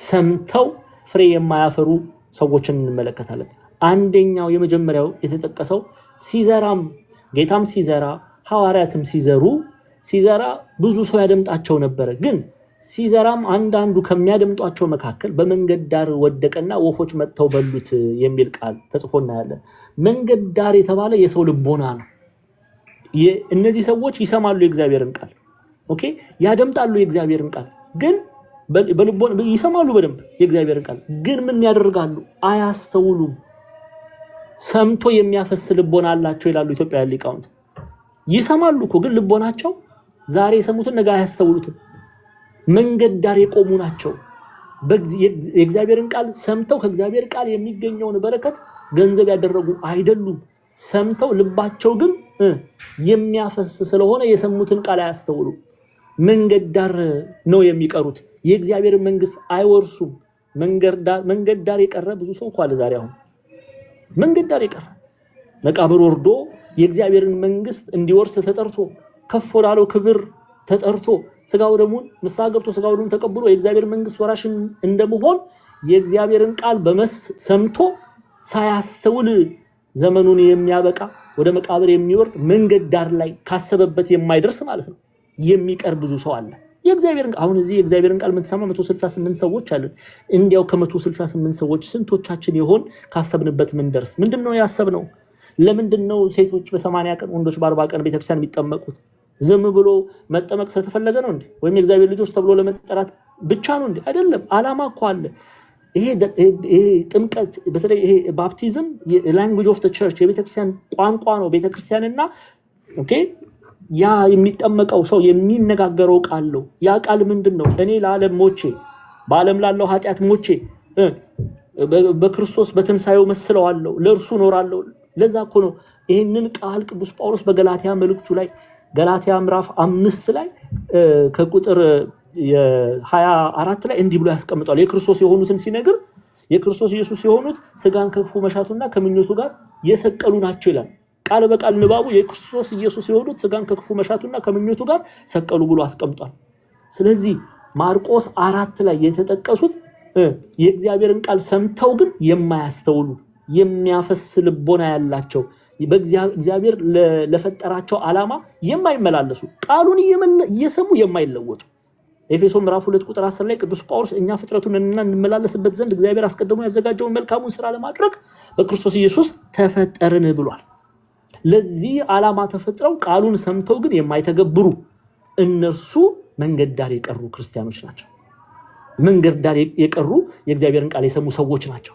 ሰምተው ፍሬ የማያፈሩ ሰዎችን እንመለከታለን። አንደኛው የመጀመሪያው የተጠቀሰው ሲዘራም ጌታም ሲዘራ ሐዋርያትም ሲዘራ ብዙ ሰው ያደምጣቸው ነበረ፣ ግን ሲዘራም አንዳንዱ ከሚያደምጧቸው መካከል በመንገድ ዳር ወደቀና ወፎች መጥተው በሉት የሚል ቃል ተጽፎ እናያለን። መንገድ ዳር የተባለ የሰው ልቦና ነው። እነዚህ ሰዎች ይሰማሉ የእግዚአብሔርን ቃል፣ ኦኬ፣ ያደምጣሉ የእግዚአብሔርን ቃል፣ ግን በልቦና ይሰማሉ በደንብ የእግዚአብሔርን ቃል፣ ግን ምን ያደርጋሉ? አያስተውሉም። ሰምቶ የሚያፈስ ልቦና አላቸው ይላሉ ኢትዮጵያውያን ሊቃውንት። ይሰማሉ እኮ ግን ልቦናቸው ዛሬ የሰሙትን ነገ አያስተውሉትም። መንገድ ዳር የቆሙ ናቸው። የእግዚአብሔርን ቃል ሰምተው ከእግዚአብሔር ቃል የሚገኘውን በረከት ገንዘብ ያደረጉ አይደሉም። ሰምተው ልባቸው ግን የሚያፈስ ስለሆነ የሰሙትን ቃል አያስተውሉም። መንገድ ዳር ነው የሚቀሩት። የእግዚአብሔር መንግስት አይወርሱም። መንገድ ዳር የቀረ ብዙ ሰው እኮ አለ ዛሬ። አሁን መንገድ ዳር የቀረ መቃብር ወርዶ የእግዚአብሔርን መንግስት እንዲወርስ ተጠርቶ ከፍ ወዳለው ክብር ተጠርቶ ስጋው ደሙን ንስሐ ገብቶ ስጋው ደሙን ተቀብሎ የእግዚአብሔር መንግስት ወራሽ እንደመሆን የእግዚአብሔርን ቃል ሰምቶ ሳያስተውል ዘመኑን የሚያበቃ ወደ መቃብር የሚወርድ መንገድ ዳር ላይ ካሰበበት የማይደርስ ማለት ነው የሚቀር ብዙ ሰው አለ። አሁን እዚህ የእግዚአብሔርን ቃል የምትሰማ 168 ሰዎች አለን። እንዲያው ከ168 ሰዎች ስንቶቻችን ይሆን ካሰብንበት ምን ደርስ? ምንድነው ያሰብነው? ለምንድነው ሴቶች በ80 ቀን ወንዶች በ40 ቀን ቤተክርስቲያን የሚጠመቁት? ዝም ብሎ መጠመቅ ስለተፈለገ ነው እንዴ? ወይም የእግዚአብሔር ልጆች ተብሎ ለመጠራት ብቻ ነው እንዴ? አይደለም። ዓላማ እኮ አለ። ይሄ ጥምቀት በተለይ ይሄ ባፕቲዝም ላንጉዌጅ ኦፍ ዘ ቸርች የቤተክርስቲያን ቋንቋ ነው። ቤተክርስቲያንና ኦኬ ያ የሚጠመቀው ሰው የሚነጋገረው ቃል ነው። ያ ቃል ምንድነው? እኔ ለዓለም ሞቼ በዓለም ላለው ኃጢአት ሞቼ በክርስቶስ በትንሳኤው መስለዋለሁ፣ ለእርሱ ኖራለሁ። ለዛ እኮ ነው ይሄንን ቃል ቅዱስ ጳውሎስ በገላትያ መልእክቱ ላይ ገላትያ ምዕራፍ 5 ላይ ከቁጥር 24 ላይ እንዲህ ብሎ ያስቀምጣል። የክርስቶስ የሆኑትን ሲነግር የክርስቶስ ኢየሱስ የሆኑት ስጋን ከክፉ መሻቱና ከምኞቱ ጋር የሰቀሉ ናቸው ይላል። ቃል በቃል ንባቡ የክርስቶስ ኢየሱስ የሆኑት ስጋን ከክፉ መሻቱና ከምኞቱ ጋር ሰቀሉ ብሎ አስቀምጧል። ስለዚህ ማርቆስ 4 ላይ የተጠቀሱት የእግዚአብሔርን ቃል ሰምተው ግን የማያስተውሉ የሚያፈስ ልቦና ያላቸው በእግዚአብሔር ለፈጠራቸው ዓላማ የማይመላለሱ ቃሉን እየሰሙ የማይለወጡ። ኤፌሶን ምዕራፍ 2 ቁጥር 10 ላይ ቅዱስ ጳውሎስ እኛ ፍጥረቱን እንመላለስበት ዘንድ እግዚአብሔር አስቀድሞ ያዘጋጀውን መልካሙን ሥራ ለማድረግ በክርስቶስ ኢየሱስ ተፈጠርን ብሏል። ለዚህ ዓላማ ተፈጥረው ቃሉን ሰምተው ግን የማይተገብሩ እነርሱ መንገድ ዳር የቀሩ ክርስቲያኖች ናቸው። መንገድ ዳር የቀሩ የእግዚአብሔርን ቃል የሰሙ ሰዎች ናቸው።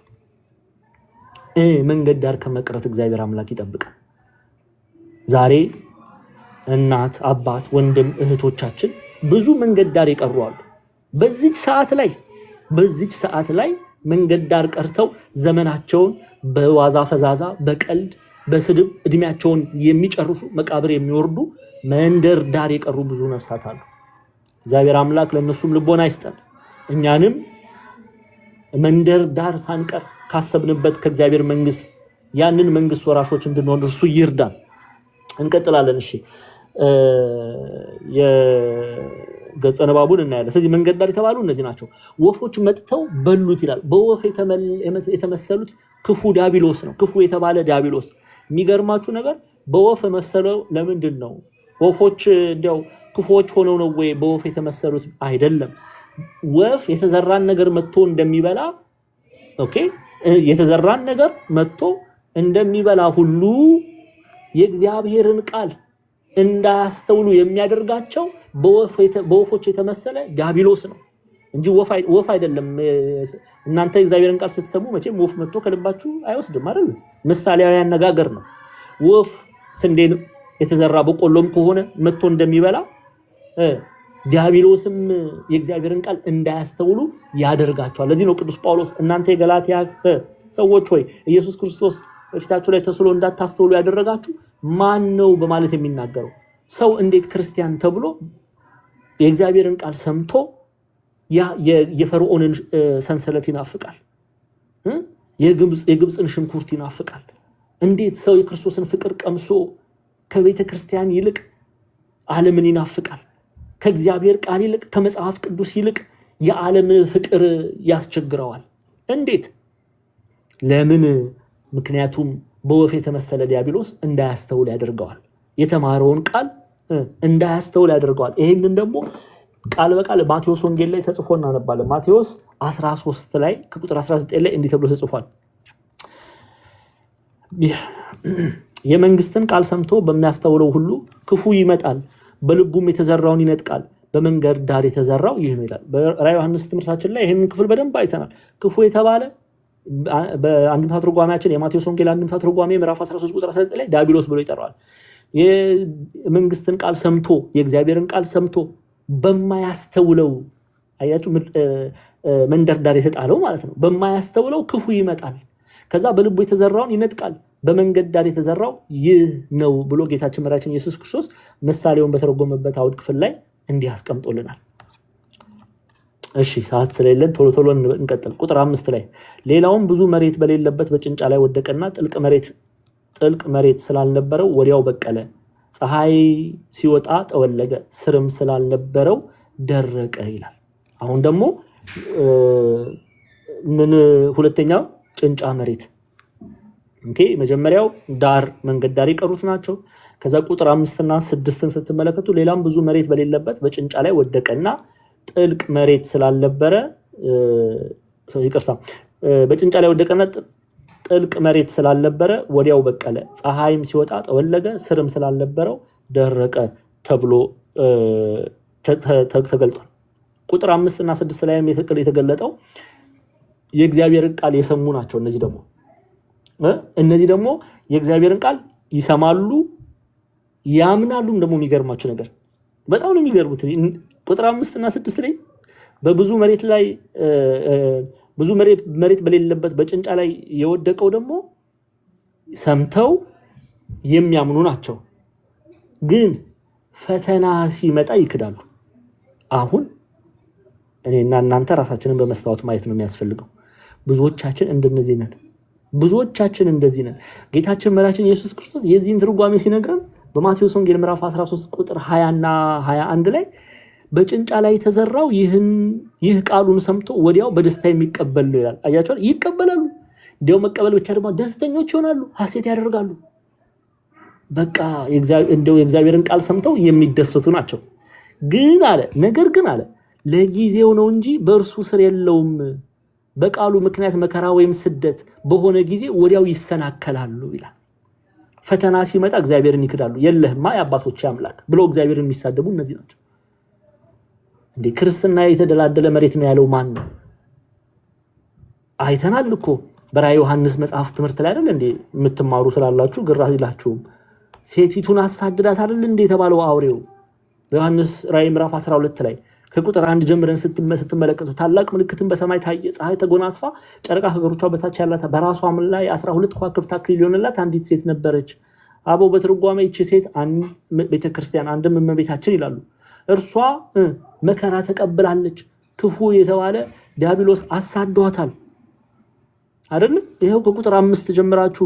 መንገድ ዳር ከመቅረት እግዚአብሔር አምላክ ይጠብቃል። ዛሬ እናት፣ አባት፣ ወንድም፣ እህቶቻችን ብዙ መንገድ ዳር የቀሩ አሉ። በዚች ሰዓት ላይ መንገድ ዳር ቀርተው ዘመናቸውን በዋዛ ፈዛዛ፣ በቀልድ፣ በስድብ እድሜያቸውን የሚጨርሱ መቃብር የሚወርዱ መንደር ዳር የቀሩ ብዙ ነፍሳት አሉ። እግዚአብሔር አምላክ ለነሱም ልቦና ይስጠን። እኛንም መንደር ዳር ሳንቀር ካሰብንበት ከእግዚአብሔር መንግስት ያንን መንግስት ወራሾች እንድንሆን እርሱ ይርዳን። እንቀጥላለን። እሺ የገጸ ንባቡን እናያለን። ስለዚህ መንገድ ዳር የተባሉ እነዚህ ናቸው። ወፎች መጥተው በሉት ይላል። በወፍ የተመሰሉት ክፉ ዲያብሎስ ነው። ክፉ የተባለ ዲያብሎስ። የሚገርማችሁ ነገር በወፍ መሰለው ለምንድን ነው? ወፎች እንዲያው ክፉዎች ሆነው ነው ወይ በወፍ የተመሰሉት? አይደለም። ወፍ የተዘራን ነገር መጥቶ እንደሚበላ ኦኬ የተዘራን ነገር መጥቶ እንደሚበላ ሁሉ የእግዚአብሔርን ቃል እንዳያስተውሉ የሚያደርጋቸው በወፎች የተመሰለ ዲያብሎስ ነው እንጂ ወፍ አይደለም። እናንተ የእግዚአብሔርን ቃል ስትሰሙ መቼም ወፍ መጥቶ ከልባችሁ አይወስድም አይደል? ምሳሌያዊ አነጋገር ነው። ወፍ ስንዴን የተዘራ በቆሎም ከሆነ መጥቶ እንደሚበላ ዲያብሎስም የእግዚአብሔርን ቃል እንዳያስተውሉ ያደርጋቸዋል። ለዚህ ነው ቅዱስ ጳውሎስ እናንተ የገላትያ ሰዎች ሆይ ኢየሱስ ክርስቶስ በፊታችሁ ላይ ተስሎ እንዳታስተውሉ ያደረጋችሁ ማን ነው በማለት የሚናገረው። ሰው እንዴት ክርስቲያን ተብሎ የእግዚአብሔርን ቃል ሰምቶ የፈርዖንን ሰንሰለት ይናፍቃል፣ የግብፅን ሽንኩርት ይናፍቃል? እንዴት ሰው የክርስቶስን ፍቅር ቀምሶ ከቤተ ክርስቲያን ይልቅ ዓለምን ይናፍቃል? ከእግዚአብሔር ቃል ይልቅ ከመጽሐፍ ቅዱስ ይልቅ የዓለም ፍቅር ያስቸግረዋል። እንዴት? ለምን? ምክንያቱም በወፍ የተመሰለ ዲያብሎስ እንዳያስተውል ያደርገዋል። የተማረውን ቃል እንዳያስተውል ያደርገዋል። ይሄንን ደግሞ ቃል በቃል ማቴዎስ ወንጌል ላይ ተጽፎ እናነባለን። ማቴዎስ 13 ላይ ከቁጥር 19 ላይ እንዲህ ተብሎ ተጽፏል። የመንግስትን ቃል ሰምቶ በሚያስተውለው ሁሉ ክፉ ይመጣል፣ በልቡም የተዘራውን ይነጥቃል። በመንገድ ዳር የተዘራው ይህ ነው ይላል። በራዕየ ዮሐንስ ትምህርታችን ላይ ይሄንን ክፍል በደንብ አይተናል። ክፉ የተባለ በአንድምታ ትርጓሜያችን የማቴዎስ ወንጌል አንድምታ ትርጓሜ ምዕራፍ 13 ቁጥር 19 ላይ ዲያብሎስ ብሎ ይጠራዋል። የመንግስትን ቃል ሰምቶ የእግዚአብሔርን ቃል ሰምቶ በማያስተውለው አያችሁ መንደር ዳር የተጣለው ማለት ነው። በማያስተውለው ክፉ ይመጣል፣ ከዛ በልቡ የተዘራውን ይነጥቃል። በመንገድ ዳር የተዘራው ይህ ነው ብሎ ጌታችን መድኃኒታችን ኢየሱስ ክርስቶስ ምሳሌውን በተረጎመበት አውድ ክፍል ላይ እንዲህ አስቀምጦልናል። እሺ ሰዓት ስለሌለን ቶሎ ቶሎ እንቀጥል። ቁጥር 5 ላይ ሌላውም ብዙ መሬት በሌለበት በጭንጫ ላይ ወደቀና ጥልቅ መሬት ስላልነበረው ወዲያው በቀለ፣ ፀሐይ ሲወጣ ጠወለገ፣ ስርም ስላልነበረው ደረቀ ይላል። አሁን ደግሞ ሁለተኛው ጭንጫ መሬት መጀመሪያው መንገድ ዳር የቀሩት ናቸው። ከዛ ቁጥር 5 እና 6ን ስትመለከቱ ሌላም ብዙ መሬት በሌለበት በጭንጫ ላይ ወደቀና ጥልቅ መሬት ስላልነበረ በጭንጫ ላይ ወደቀና ጥልቅ መሬት ስላልነበረ ወዲያው በቀለ፣ ፀሐይም ሲወጣ ጠወለገ፣ ስርም ስላልነበረው ደረቀ ተብሎ ተገልጧል። ቁጥር 5 እና 6 ላይም የተገለጠው የእግዚአብሔርን ቃል የሰሙ ናቸው። እነዚህ ደግሞ የእግዚአብሔርን ቃል ይሰማሉ ያምናሉም። ደግሞ የሚገርማቸው ነገር በጣም ነው የሚገርሙት። ቁጥር 5 እና 6 ላይ በብዙ መሬት ላይ ብዙ መሬት በሌለበት በጭንጫ ላይ የወደቀው ደግሞ ሰምተው የሚያምኑ ናቸው፣ ግን ፈተና ሲመጣ ይክዳሉ። አሁን እኔና እናንተ ራሳችንን በመስታወት ማየት ነው የሚያስፈልገው። ብዙዎቻችን እንደነዚህ ነን። ጌታችን መድኃኒታችን ኢየሱስ ክርስቶስ የዚህን ትርጓሜ ሲነግረን በማቴዎስ ወንጌል ምዕራፍ 13 ቁጥር 20 እና 21 ላይ በጭንጫ ላይ የተዘራው ይህ ቃሉን ሰምቶ ወዲያው በደስታ የሚቀበል ነው ይላል። አያችሁ፣ ይቀበላሉ። እንዲያው መቀበል ብቻ ደግሞ ደስተኞች ይሆናሉ፣ ሐሴት ያደርጋሉ። በቃ የእግዚአብሔርን ቃል ሰምተው የሚደሰቱ ናቸው። ነገር ግን አለ ለጊዜው ነው እንጂ በእርሱ ስር የለውም። በቃሉ ምክንያት መከራ ወይም ስደት በሆነ ጊዜ ወዲያው ይሰናከላሉ ይላል። ፈተና ሲመጣ እግዚአብሔርን ይክዳሉ። የለህማ የአባቶች አምላክ ብለው እግዚአብሔርን የሚሳደቡ እነዚህ ናቸው። ክርስትና የተደላደለ መሬት ነው ያለው ማን ነው? አይተናል እኮ በራዕየ ዮሐንስ መጽሐፍ ትምህርት ላይ አይደል የምትማሩ ስላላችሁ ግራ ይላችሁም። ሴቲቱን አሳድዳት አይደል የተባለው አውሬው በዮሐንስ ራዕይ ምዕራፍ 12 ላይ ከቁጥር 1 ጀምረን ስትመለከቱ ታላቅ ምልክትን በሰማይ ታየ፣ ፀሐይ ተጎናጽፋ ጨረቃ ከእግሮቿ በታች ያላት በራሷም ላይ 12 ከዋክብት አክሊል የሆነላት አንዲት ሴት ነበረች። አበው በትርጓሜ ይህች ሴት ቤተክርስቲያን አንድም እመቤታችን ይላሉ። እርሷ መከራ ተቀብላለች፣ ክፉ የተባለ ዲያብሎስ አሳዷታል አይደል? ይሄው ከቁጥር 5 ጀምራችሁ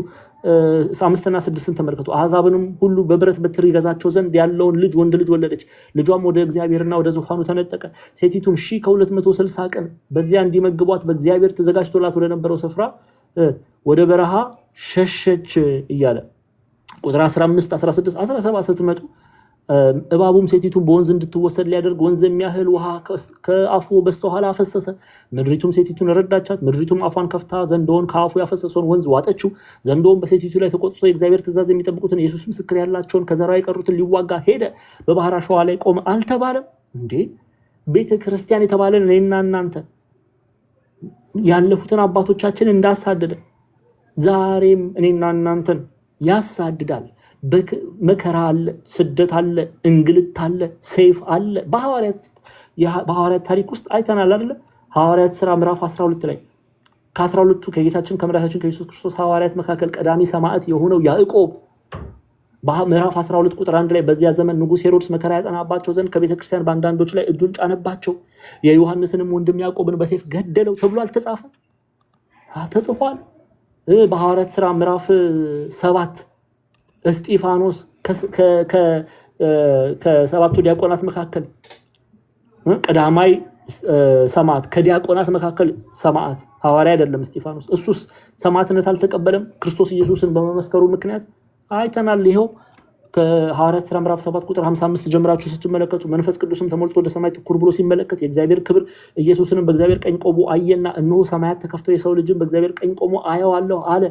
5 እና 6ን ተመልከቱ። አሕዛብንም ሁሉ በብረት በትር ይገዛቸው ዘንድ ያለውን ወንድ ልጅ ወለደች። ልጇም ወደ እግዚአብሔርና ወደ ዙፋኑ ተነጠቀ። ሴቲቱም 1260 ቀን በዚያ እንዲመግቧት በእግዚአብሔር ተዘጋጅቶላት ወደ ነበረው ስፍራ ወደ በረሃ ሸሸች እያለ ቁጥር 15 16 17 ስትመጡ እባቡም ሴቲቱን በወንዝ እንድትወሰድ ሊያደርግ ወንዝ የሚያህል ውሃ ከአፉ በስተኋላ አፈሰሰ። ምድሪቱም ሴቲቱን ረዳቻት። ምድሪቱም አፏን ከፍታ ዘንዶውን ከአፉ ያፈሰሰውን ወንዝ ዋጠችው። ዘንዶውን በሴቲቱ ላይ ተቆጥቶ የእግዚአብሔር ትእዛዝ የሚጠብቁትን ኢየሱስ ምስክር ያላቸውን ከዘራ የቀሩትን ሊዋጋ ሄደ። በባህር አሸዋ ላይ ቆመ አልተባለም እንዴ? ቤተ ክርስቲያን የተባለን እኔና እናንተ ያለፉትን አባቶቻችን እንዳሳደደ ዛሬም እኔና እናንተን ያሳድዳል። መከራ አለ፣ ስደት አለ፣ እንግልት አለ፣ ሰይፍ አለ። በሐዋርያት ታሪክ ውስጥ አይተናል አይደል? ሐዋርያት ሥራ ምዕራፍ 12 ላይ ከ12ቱ ከጌታችን ከመድኃኒታችን ከኢየሱስ ክርስቶስ ሐዋርያት መካከል ቀዳሚ ሰማዕት የሆነው ያዕቆብ ምዕራፍ 12 ቁጥር 1 ላይ በዚያ ዘመን ንጉሥ ሄሮድስ መከራ ያጸናባቸው ዘንድ ከቤተክርስቲያን በአንዳንዶች ላይ እጁን ጫነባቸው፣ የዮሐንስንም ወንድም ያዕቆብን በሰይፍ ገደለው ተብሎ አልተጻፈ? ተጽፏል። በሐዋርያት ሥራ ምዕራፍ 7 እስጢፋኖስ ከሰባቱ ዲያቆናት መካከል ቀዳማይ ሰማዕት፣ ከዲያቆናት መካከል ሰማዕት ሐዋርያ አይደለም እስጢፋኖስ። እሱስ ሰማዕትነት አልተቀበለም ክርስቶስ ኢየሱስን በመመስከሩ ምክንያት አይተናል። ይሄው ከሐዋርያት ሥራ ምዕራፍ 7 ቁጥር 55 ጀምራችሁ ስትመለከቱ መንፈስ ቅዱስም ተሞልቶ ወደ ሰማይ ትኩር ብሎ ሲመለከት የእግዚአብሔር ክብር ኢየሱስንም በእግዚአብሔር ቀኝ ቆሞ አየና እነሆ ሰማያት ተከፍተው የሰው ልጅም በእግዚአብሔር ቀኝ ቆሞ አየዋለሁ አለ።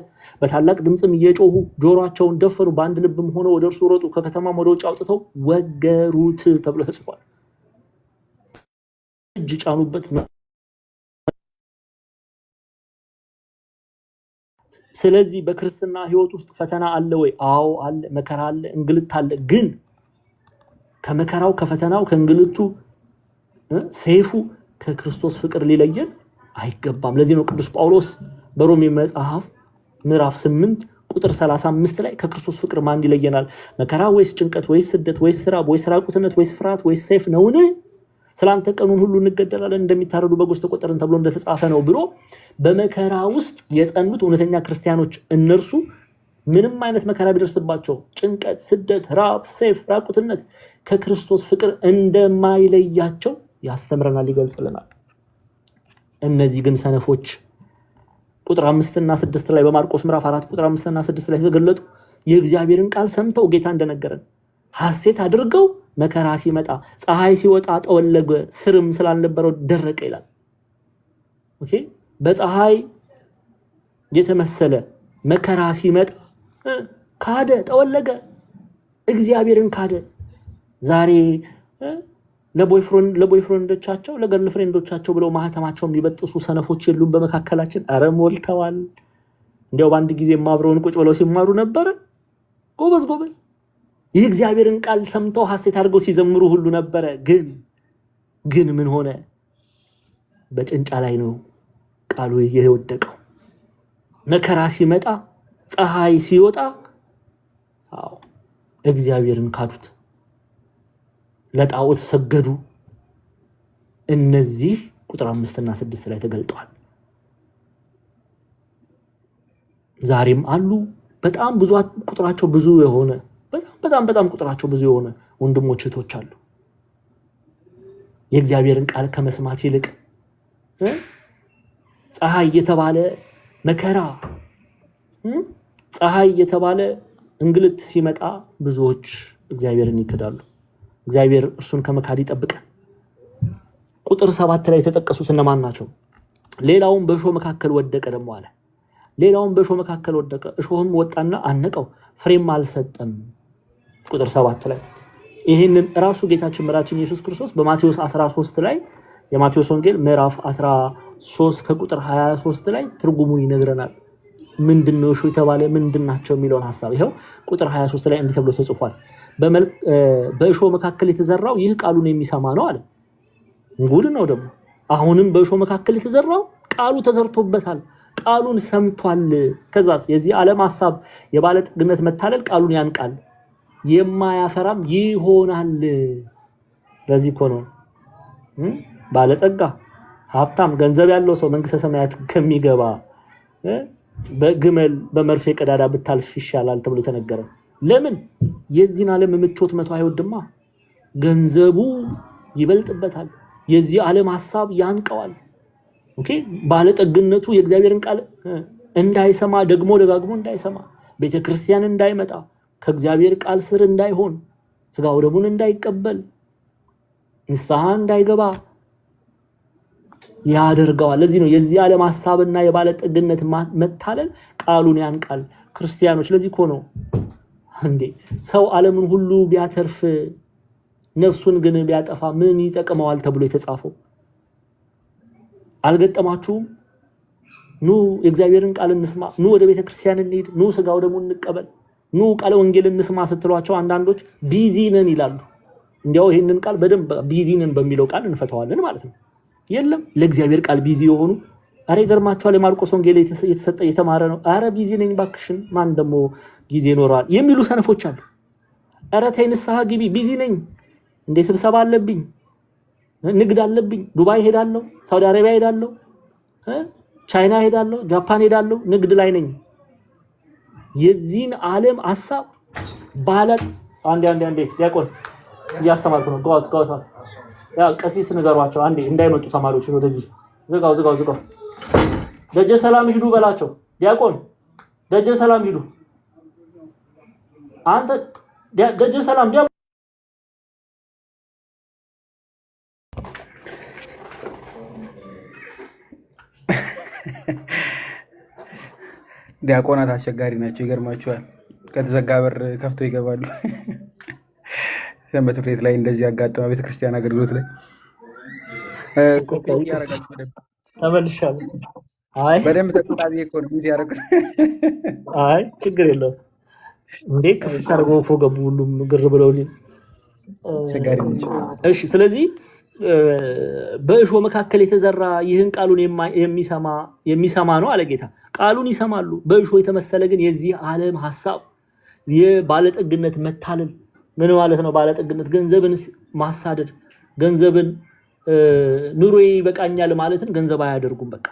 በታላቅ ድምፅም እየጮሁ ጆሮአቸውን ደፈኑ፣ በአንድ ልብም ሆነው ወደ እርሱ ሮጡ፣ ከከተማም ወደ ውጭ አውጥተው ወገሩት ተብሎ ተጽፏል። እጅ ጫኑበት። ስለዚህ በክርስትና ህይወት ውስጥ ፈተና አለ ወይ? አዎ አለ። መከራ አለ፣ እንግልት አለ። ግን ከመከራው ከፈተናው ከእንግልቱ ሰይፉ ከክርስቶስ ፍቅር ሊለየን አይገባም። ለዚህ ነው ቅዱስ ጳውሎስ በሮሜ መጽሐፍ ምዕራፍ 8 ቁጥር 35 ላይ ከክርስቶስ ፍቅር ማን ይለየናል? መከራ ወይስ ጭንቀት ወይስ ስደት ወይስ ራብ ወይስ ራቁትነት ወይስ ፍርሃት ወይስ ሰይፍ ነውን? ስላንተ ቀኑን ሁሉ እንገደላለን፣ እንደሚታረዱ በጎች ተቆጠርን ተብሎ እንደተጻፈ ነው ብሎ በመከራ ውስጥ የጸኑት እውነተኛ ክርስቲያኖች እነርሱ ምንም አይነት መከራ ቢደርስባቸው ጭንቀት፣ ስደት፣ ራብ፣ ሰይፍ፣ ራቁትነት ከክርስቶስ ፍቅር እንደማይለያቸው ያስተምረናል፣ ይገልጽልናል። እነዚህ ግን ሰነፎች ቁጥር 5 እና 6 ላይ በማርቆስ ምዕራፍ 4 ቁጥር 5 እና 6 ላይ ተገለጡ። የእግዚአብሔርን ቃል ሰምተው ጌታ እንደነገረን ሐሴት አድርገው መከራ ሲመጣ ፀሐይ ሲወጣ ጠወለገ፣ ስርም ስላልነበረው ደረቀ ይላል። ኦኬ፣ በፀሐይ የተመሰለ መከራ ሲመጣ ካደ፣ ጠወለገ፣ እግዚአብሔርን ካደ። ዛሬ ለቦይፍሬንዶቻቸው ለገርል ፍሬንዶቻቸው ብለው ማህተማቸውን የሚበጥሱ ሰነፎች የሉም በመካከላችን? አረ ሞልተዋል። እንዲያው በአንድ ጊዜ አብረውን ቁጭ ብለው ሲማሩ ነበር። ጎበዝ ጎበዝ የእግዚአብሔርን ቃል ሰምተው ሐሴት አድርገው ሲዘምሩ ሁሉ ነበረ። ግን ምን ሆነ? በጭንጫ ላይ ነው ቃሉ የወደቀው። መከራ ሲመጣ ፀሐይ ሲወጣ እግዚአብሔርን ካዱት፣ ለጣዖት ሰገዱ። እነዚህ ቁጥር 5 እና 6 ላይ ተገልጠዋል። ዛሬም አሉ በጣም ብዙ ቁጥራቸው ብዙ የሆነ በጣም ቁጥራቸው ብዙ የሆነ ወንድሞች እህቶች አሉ። የእግዚአብሔርን ቃል ከመስማት ይልቅ ፀሐይ የተባለ መከራ፣ ፀሐይ የተባለ እንግልት ሲመጣ ብዙዎች እግዚአብሔርን ይክዳሉ። እግዚአብሔር እርሱን ከመካድ ይጠብቀን። ቁጥር 7 ላይ የተጠቀሱት እነማን ናቸው? ሌላውም በእሾህ መካከል ወደቀ ደግሞ አለ። ሌላውም በእሾህ መካከል ወደቀ፣ እሾህም ወጣና አነቀው፣ ፍሬም አልሰጠም። ቁጥር 7 ላይ ይህንን ራሱ ጌታችን መድኃኒታችን ኢየሱስ ክርስቶስ በማቴዎስ 13 ላይ የማቴዎስ ወንጌል ምዕራፍ 13 ከቁጥር 23 ላይ ትርጉሙ ይነግረናል። ምንድነው እሾህ የተባለ ምንድናቸው የሚለውን ሐሳብ ይሄው ቁጥር 23 ላይ እንዲህ ተብሎ ተጽፏል። በእሾህ መካከል የተዘራው ይህ ቃሉን የሚሰማ ነው አለ። ጉድ ነው ደግሞ። አሁንም በእሾህ መካከል የተዘራው ቃሉ ተዘርቶበታል፣ ቃሉን ሰምቷል። ከዛስ የዚህ ዓለም ሐሳብ የባለጠግነት መታለል ቃሉን ያንቃል፣ የማያፈራም ይሆናል። ለዚህ እኮ ነው ባለጸጋ ሀብታም ገንዘብ ያለው ሰው መንግስተ ሰማያት ከሚገባ በግመል በመርፌ ቀዳዳ ብታልፍ ይሻላል ተብሎ ተነገረ። ለምን? የዚህን ዓለም ምቾት መቶ አይወድማ። ገንዘቡ ይበልጥበታል። የዚህ ዓለም ሐሳብ ያንቀዋል። ኦኬ፣ ባለጠግነቱ የእግዚአብሔርን ቃል እንዳይሰማ ደግሞ ደጋግሞ እንዳይሰማ፣ ቤተክርስቲያን እንዳይመጣ፣ ከእግዚአብሔር ቃል ስር እንዳይሆን፣ ስጋው ደሙን እንዳይቀበል፣ ንስሐ እንዳይገባ ያደርገዋል። ለዚህ ነው የዚህ ዓለም ሐሳብና የባለጠግነት መታለል ቃሉን ያንቃል። ክርስቲያኖች ለዚህ እኮ ነው እንዴ ሰው ዓለምን ሁሉ ቢያተርፍ ነፍሱን ግን ቢያጠፋ ምን ይጠቅመዋል ተብሎ የተጻፈው? አልገጠማችሁም? ኑ የእግዚአብሔርን ቃል እንስማ፣ ኑ ወደ ቤተክርስቲያን እንሂድ፣ ኑ ስጋው ደሙን እንቀበል፣ ኑ ቃለ ወንጌል እንስማ ስትሏቸው አንዳንዶች ቢዚ ነን ይላሉ። እንዲያው ይሄንን ቃል በደንብ ቢዚ ነን በሚለው ቃል እንፈታዋለን ማለት ነው። የለም ለእግዚአብሔር ቃል ቢዚ የሆኑ አሬ ገርማቸዋል። የማርቆስ ወንጌል የተሰጠ የተማረ ነው። አረ ቢዚ ነኝ ባክሽን፣ ማን ደግሞ ጊዜ ይኖራል የሚሉ ሰነፎች አሉ። አረ ተይ ንስሐ ግቢ፣ ቢዚ ነኝ እንደ ስብሰባ አለብኝ፣ ንግድ አለብኝ፣ ዱባይ ሄዳለሁ፣ ሳውዲ አረቢያ ሄዳለሁ፣ ቻይና ሄዳለሁ፣ ጃፓን ሄዳለሁ፣ ንግድ ላይ ነኝ። የዚህን ዓለም ሐሳብ ባለ አንዴ ዲያቆን እያስተማርኩ ነው። ጋውስ ያ ቀሲስ ንገሯቸው አንዴ እንዳይመጡ ተማሪዎች ወደዚህ። ዝጋው ደጀ ሰላም ሂዱ በላቸው። ዲያቆን ደጀ ሰላም ሂዱ። አንተ ደጀ ሰላም ዲያቆናት አስቸጋሪ ናቸው፣ ይገርማቸዋል። ከተዘጋ በር ከፍተው ይገባሉ። ሰንበት ትምህርት ቤት ላይ እንደዚህ ያጋጠመ ቤተክርስቲያን አገልግሎት ላይ ተመልሻለሁ። በደንብ ተጣጣቢ እኮ ነው ያደረጉት። አይ ችግር የለውም እንዴ ክፍት አድርገው እኮ ገቡ ሁሉም ግር ብለውልኝ። አስቸጋሪ ናቸው። እሺ ስለዚህ በእሾህ መካከል የተዘራ ይህን ቃሉን የሚሰማ ነው አለ ጌታ። ቃሉን ይሰማሉ። በእሾህ የተመሰለ ግን የዚህ ዓለም ሐሳብ፣ የባለጠግነት መታለል ምን ማለት ነው? ባለጠግነት ገንዘብን ማሳደድ፣ ገንዘብን ኑሮዬ ይበቃኛል ማለትን ገንዘብ አያደርጉም። በቃ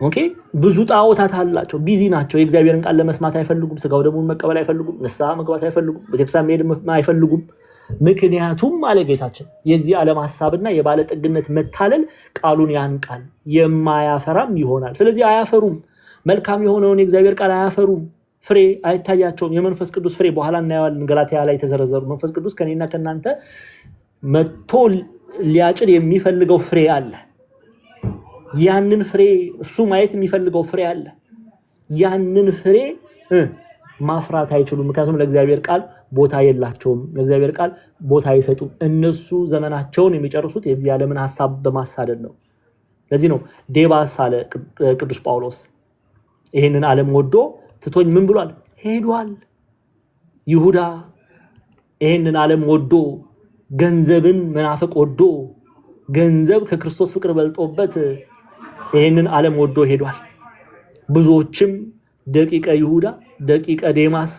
ኦኬ። ብዙ ጣዖታት አላቸው፣ ቢዚ ናቸው። የእግዚአብሔርን ቃል ለመስማት አይፈልጉም። ስጋው ደሙን መቀበል አይፈልጉም። ንስሐ መግባት አይፈልጉም። ቤተክርስቲያን መሄድ አይፈልጉም። ምክንያቱም አለ ጌታችን የዚህ ዓለም ሐሳብና የባለጠግነት መታለል ቃሉን ያንቃል፣ የማያፈራም ይሆናል። ስለዚህ አያፈሩም። መልካም የሆነውን የእግዚአብሔር ቃል አያፈሩም። ፍሬ አይታያቸውም። የመንፈስ ቅዱስ ፍሬ በኋላ እናየዋለን። ገላትያ ላይ የተዘረዘሩ መንፈስ ቅዱስ ከኔና ከናንተ መጥቶ ሊያጭድ የሚፈልገው ፍሬ አለ። ያንን ፍሬ እሱ ማየት የሚፈልገው ፍሬ አለ። ያንን ፍሬ ማፍራት አይችሉም። ምክንያቱም ለእግዚአብሔር ቃል ቦታ የላቸውም። ለእግዚአብሔር ቃል ቦታ አይሰጡም። እነሱ ዘመናቸውን የሚጨርሱት የዚህ ዓለምን ሐሳብ በማሳደድ ነው። ለዚህ ነው ዴባስ አለ ቅዱስ ጳውሎስ ይህንን ዓለም ወዶ ትቶኝ ምን ብሏል? ሄዷል። ይሁዳ ይህንን ዓለም ወዶ ገንዘብን መናፈቅ ወዶ ገንዘብ ከክርስቶስ ፍቅር በልጦበት ይህንን ዓለም ወዶ ሄዷል። ብዙዎችም ደቂቀ ይሁዳ ደቂቀ ዴማስ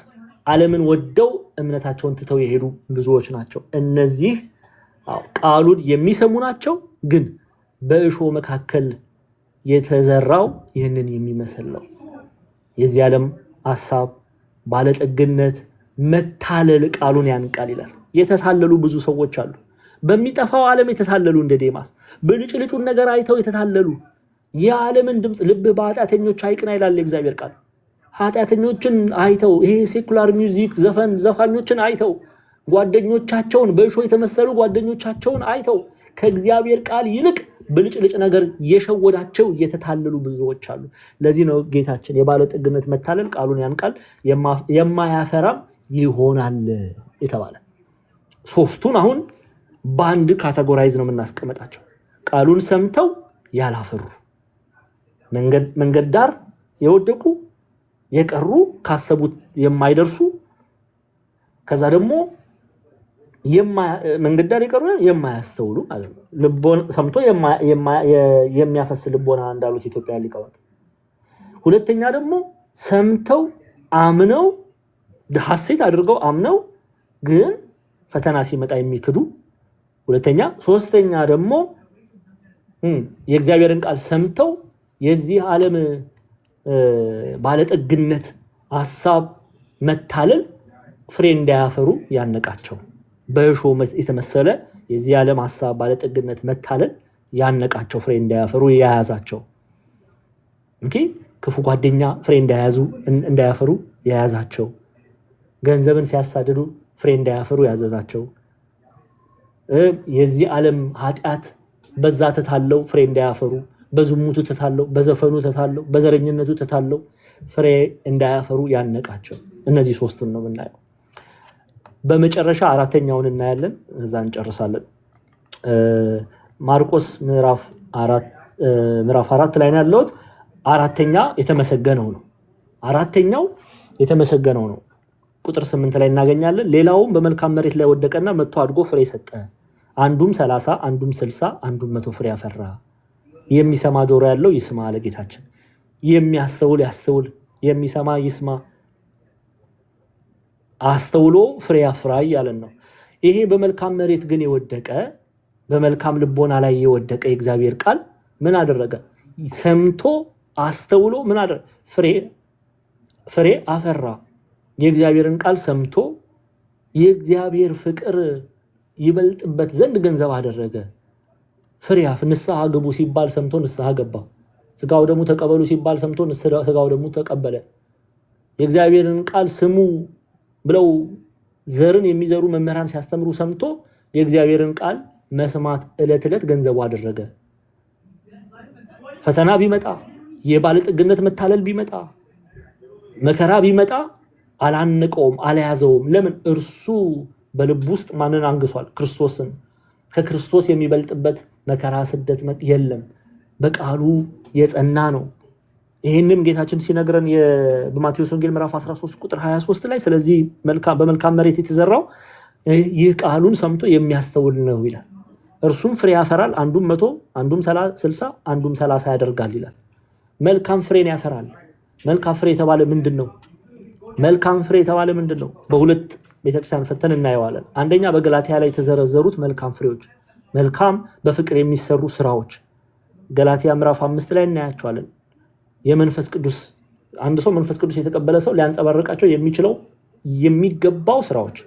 ዓለምን ወደው እምነታቸውን ትተው የሄዱ ብዙዎች ናቸው። እነዚህ ቃሉን የሚሰሙ ናቸው፣ ግን በእሾህ መካከል የተዘራው ይህንን የሚመስል ነው። የዚህ ዓለም ሐሳብ፣ ባለጠግነት፣ መታለል ቃሉን ያንቃል ይላል። የተታለሉ ብዙ ሰዎች አሉ። በሚጠፋው ዓለም የተታለሉ እንደ ዴማስ ብልጭልጩን ነገር አይተው የተታለሉ የዓለምን ድምፅ ልብ በኃጢአተኞች አይቅና ይላል የእግዚአብሔር ቃል። ኃጢአተኞችን አይተው ይሄ ሴኩላር ሚውዚክ ዘፋኞችን አይተው ጓደኞቻቸውን በእሾህ የተመሰሉ ጓደኞቻቸውን አይተው ከእግዚአብሔር ቃል ይልቅ ብልጭልጭ ነገር የሸወዳቸው የተታለሉ ብዙዎች አሉ። ለዚህ ነው ጌታችን የባለጠግነት መታለል ቃሉን ያንቃል የማያፈራም ይሆናል የተባለ። ሶስቱን አሁን በአንድ ካቴጎራይዝ ነው የምናስቀምጣቸው። ቃሉን ሰምተው ያላፈሩ፣ መንገድ ዳር የወደቁ የቀሩ፣ ካሰቡት የማይደርሱ፣ ከዛ ደግሞ መንገድ ዳር የቀሩ የማያስተውሉ ማለት ነው። ልቦና ሰምቶ የሚያፈስ ልቦና እንዳሉት ኢትዮጵያ ሊቃውንት። ሁለተኛ ደግሞ ሰምተው አምነው ሐሴት አድርገው አምነው ግን ፈተና ሲመጣ የሚክዱ። ሁለተኛ ሶስተኛ ደግሞ የእግዚአብሔርን ቃል ሰምተው የዚህ ዓለም ባለጠግነት ሐሳብ መታለል ፍሬ እንዳያፈሩ ያነቃቸው። በእሾህ የተመሰለ የዚህ ዓለም ሐሳብ ባለጠግነት መታለል ያነቃቸው፣ ፍሬ እንዳያፈሩ የያዛቸው። ክፉ ጓደኛ ፍሬ እንዳያፈሩ የያዛቸው፣ ገንዘብን ሲያሳድዱ ፍሬ እንዳያፈሩ ያዘዛቸው፣ የዚህ ዓለም ኃጢአት በዛ ተታለው ፍሬ እንዳያፈሩ፣ በዝሙቱ ተታለው፣ በዘፈኑ ተታለው፣ በዘረኝነቱ ተታለው ፍሬ እንዳያፈሩ ያነቃቸው። እነዚህ ሶስቱን ነው የምናየው። በመጨረሻ አራተኛውን እናያለን፣ እዛ እንጨርሳለን። ማርቆስ ምዕራፍ 4 ላይ ነው ያለውት። አራተኛ የተመሰገነው ነው። አራተኛው የተመሰገነው ነው። ቁጥር 8 ላይ እናገኛለን። ሌላውም በመልካም መሬት ላይ ወደቀና መጥቶ አድጎ ፍሬ ሰጠ። አንዱም 30 አንዱም 60 አንዱም 100 ፍሬ አፈራ። የሚሰማ ጆሮ ያለው ይስማ አለ ጌታችን። የሚያስተውል ያስተውል፣ የሚሰማ ይስማ፣ አስተውሎ ፍሬ ያፍራ እያለን ነው። ይሄ በመልካም መሬት ግን የወደቀ በመልካም ልቦና ላይ የወደቀ የእግዚአብሔር ቃል ምን አደረገ? ሰምቶ አስተውሎ ምን አደረገ? ፍሬ አፈራ። የእግዚአብሔርን ቃል ሰምቶ የእግዚአብሔር ፍቅር ይበልጥበት ዘንድ ገንዘብ አደረገ። ፍሬ ንስሐ ግቡ ሲባል ሰምቶ ንስሐ ገባ። ስጋው ደግሞ ተቀበሉ ሲባል ሰምቶ ስጋው ደግሞ ተቀበለ። የእግዚአብሔርን ቃል ስሙ ብለው ዘርን የሚዘሩ መምህራን ሲያስተምሩ ሰምቶ የእግዚአብሔርን ቃል መስማት ዕለት ዕለት ገንዘቡ አደረገ። ፈተና ቢመጣ፣ የባለጥግነት መታለል ቢመጣ፣ መከራ ቢመጣ አላነቀውም፣ አልያዘውም። ለምን? እርሱ በልብ ውስጥ ማንን አንግሷል? ክርስቶስን። ከክርስቶስ የሚበልጥበት መከራ ስደት የለም። በቃሉ የጸና ነው። ይህንን ጌታችን ሲነግረን በማቴዎስ ወንጌል ምዕራፍ 13 ቁጥር 23 ላይ ስለዚህ በመልካም መሬት የተዘራው ይህ ቃሉን ሰምቶ የሚያስተውል ነው ይላል። እርሱም ፍሬ ያፈራል፣ አንዱም 100 አንዱም 60 አንዱም 30 ያደርጋል ይላል። መልካም ፍሬን ያፈራል። መልካም ፍሬ የተባለ ምንድነው? መልካም ፍሬ የተባለ ምንድነው? በሁለት ቤተክርስቲያን ፈተን እናየዋለን። አንደኛ በገላትያ ላይ የተዘረዘሩት መልካም ፍሬዎች፣ መልካም በፍቅር የሚሰሩ ስራዎች ገላትያ ምዕራፍ 5 ላይ እናያቸዋለን። የመንፈስ ቅዱስ አንድ ሰው መንፈስ ቅዱስ የተቀበለ ሰው ሊያንጸባርቃቸው የሚገባው ስራዎች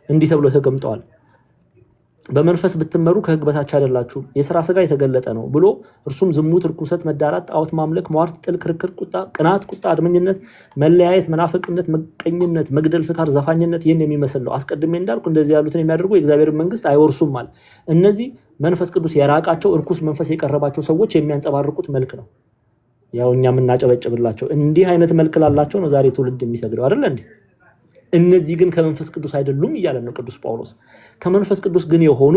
እንዲህ ተብሎ ተቀምጠዋል። በመንፈስ ብትመሩ ከሕግ በታች አይደላችሁም፣ የሥራ ሥጋ የተገለጠ ነው ብሎ እርሱም ዝሙት፣ ርኩሰት፣ መዳራት፣ ጣዖት ማምለክ፣ ሟርት፣ ጥል፣ ክርክር፣ ቁጣ፣ ቅናት፣ ቁጣ፣ አድመኝነት፣ መለያየት፣ መናፍቅነት፣ መቀኝነት፣ መግደል፣ ስካር፣ ዘፋኝነት ይህን የሚመስል ነው። አስቀድሜ እንዳልኩ እንደዚህ ያሉትን የሚያደርጉ የእግዚአብሔርን መንግስት አይወርሱም አለ። እነዚህ መንፈስ ቅዱስ የራቃቸው እርኩስ መንፈስ የቀረባቸው ሰዎች የሚያንጸባርቁት መልክ ነው። ያው እኛ የምናጨበጭብላቸው እንዲህ አይነት መልክ ላላቸው ነው ዛሬ ትውልድ የሚሰግደው አይደል እንዴ? እነዚህ ግን ከመንፈስ ቅዱስ አይደሉም እያለ ነው ቅዱስ ጳውሎስ። ከመንፈስ ቅዱስ ግን የሆኑ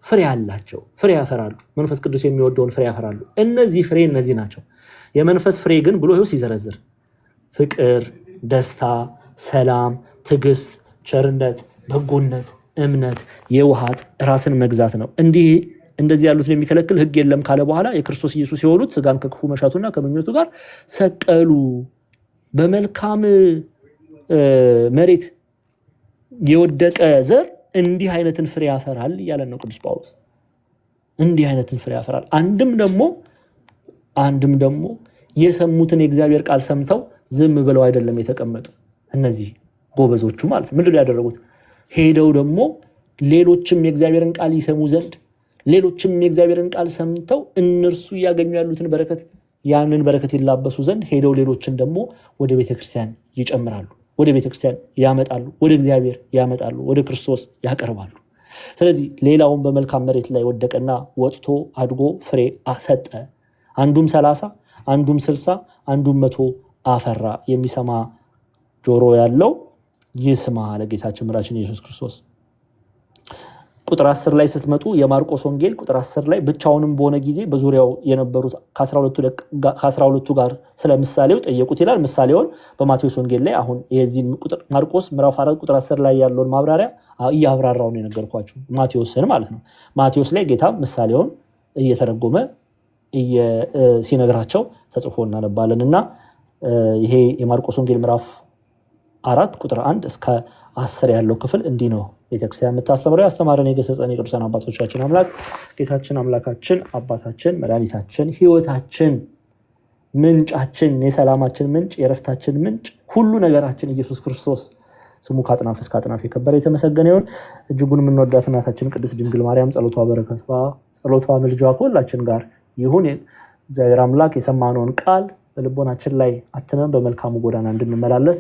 ፍሬ አላቸው፣ ፍሬ ያፈራሉ። መንፈስ ቅዱስ የሚወደውን ፍሬ ያፈራሉ። እነዚህ ፍሬ እነዚህ ናቸው። የመንፈስ ፍሬ ግን ብሎ ይኸው ሲዘረዝር ፍቅር፣ ደስታ፣ ሰላም፣ ትዕግስት፣ ቸርነት፣ በጎነት፣ እምነት፣ የውሃት፣ ራስን መግዛት ነው። እንደዚህ ያሉትን የሚከለክል ሕግ የለም ካለ በኋላ የክርስቶስ ኢየሱስ የሆኑት ስጋን ከክፉ መሻቱና ከምኞቱ ጋር ሰቀሉ። በመልካም መሬት የወደቀ ዘር እንዲህ አይነትን ፍሬ ያፈራል እያለን ነው ቅዱስ ጳውሎስ። እንዲህ አይነትን ፍሬ ያፈራል። አንድም ደግሞ የሰሙትን የእግዚአብሔር ቃል ሰምተው ዝም ብለው አይደለም የተቀመጡ እነዚህ ጎበዞቹ ማለት ነው። ምንድነው ያደረጉት? ሄደው ደግሞ ሌሎችም የእግዚአብሔርን ቃል ይሰሙ ዘንድ ሌሎችም የእግዚአብሔርን ቃል ሰምተው እነርሱ ያገኙ ያሉትን በረከት ያንን በረከት ይላበሱ ዘንድ ሄደው ሌሎችን ደግሞ ወደ ቤተክርስቲያን ይጨምራሉ፣ ወደ ቤተክርስቲያን ያመጣሉ፣ ወደ እግዚአብሔር ያመጣሉ፣ ወደ ክርስቶስ ያቀርባሉ። ስለዚህ ሌላውን በመልካም መሬት ላይ ወደቀና ወጥቶ አድጎ ፍሬ አሰጠ። አንዱም 30 አንዱም 60 አንዱም 100 አፈራ። የሚሰማ ጆሮ ያለው ይስማ ለጌታችን መድኃኒታችን ኢየሱስ ክርስቶስ። ቁጥር 10 ላይ ስትመጡ የማርቆስ ወንጌል ቁጥር 10 ላይ ብቻውንም በሆነ ጊዜ በዙሪያው የነበሩት ከ12ቱ ጋር ስለ ምሳሌው ጠየቁት ይላል። ምሳሌውን በማቴዎስ ወንጌል ላይ አሁን የዚህን ቁጥር ማርቆስ ምዕራፍ 4 ቁጥር 10 ላይ ያለውን ማብራሪያ እያብራራው ነው የነገርኳችሁ፣ ማቴዎስን ማለት ነው። ማቴዎስ ላይ ጌታ ምሳሌውን እየተረጎመ ሲነግራቸው ተጽፎ እናነባለን እና ይሄ የማርቆስ ወንጌል ምዕራፍ 4 ቁጥር 1 እስከ 10 ያለው ክፍል እንዲህ ነው ቤተክርስቲያን የምታስተምረው። ያስተማረን የገሰጸን የቅዱሳን አባቶቻችን አምላክ ጌታችን አምላካችን አባታችን መድኃኒታችን ሕይወታችን ምንጫችን የሰላማችን ምንጭ የረፍታችን ምንጭ ሁሉ ነገራችን ኢየሱስ ክርስቶስ ስሙ ከአጥናፍ እስከ አጥናፍ የከበረ የተመሰገነ ይሁን። እጅጉን የምንወዳት እናታችን ቅድስት ድንግል ማርያም ጸሎቷ በረከቷ ጸሎቷ ምልጃዋ ከሁላችን ጋር ይሁን። እግዚአብሔር አምላክ የሰማነውን ቃል በልቦናችን ላይ አትመን በመልካሙ ጎዳና እንድንመላለስ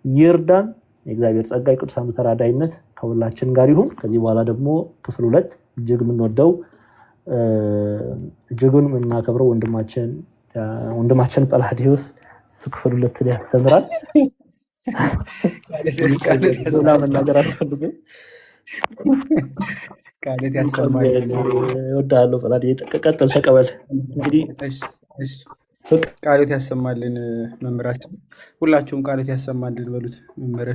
ይርዳን። የእግዚአብሔር ጸጋ የቅዱሳኑ ተራዳይነት ከሁላችን ጋር ይሁን። ከዚህ በኋላ ደግሞ ክፍል 2 እጅግ የምንወደው እጅጉን የምናከብረው ወንድማችን ጳላዲዮስ ክፍል 2 ላይ ያስተምራል። መናገር አልፈልግም። ቃልት ያሰማል። እወድሃለሁ ጳላዲዮስ፣ ቀጥል ተቀበል። እንግዲህ ቃልት ያሰማልን መምህራችን። ሁላችሁም ቃልት ያሰማልን በሉት መምህር።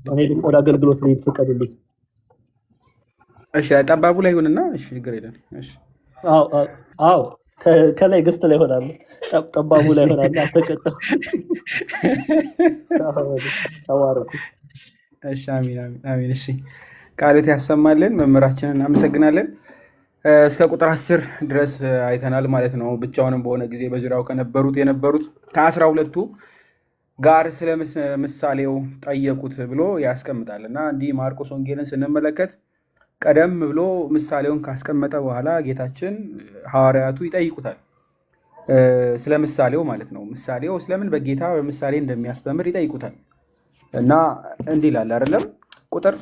እኔ ደግሞ ወደ አገልግሎት ላይ ተቀበሉት። እሺ ጠባቡ ላይ ሆነና እሺ ችግር የለም። እሺ አዎ ከላይ ገስት ላይ ሆናለሁ፣ ጠባቡ ላይ ሆናለሁ። አተቀጣው ተዋረኩ። እሺ አሜን አሜን። እሺ ቃልት ያሰማልን መምህራችንን አመሰግናለን። እስከ ቁጥር 10 ድረስ አይተናል ማለት ነው። ብቻውንም በሆነ ጊዜ በዙሪያው የነበሩት ከ12ቱ ጋር ስለ ምሳሌው ጠየቁት ብሎ ያስቀምጣል እና እንዲህ ማርቆስ ወንጌልን ስንመለከት ቀደም ብሎ ምሳሌውን ካስቀመጠ በኋላ ጌታችን ሐዋርያቱ ይጠይቁታል ስለ ምሳሌው ማለት ነው። ምሳሌው ስለምን በጌታ በምሳሌ እንደሚያስተምር ይጠይቁታል እና እንዲህ ይላል አይደለም? ቁጥር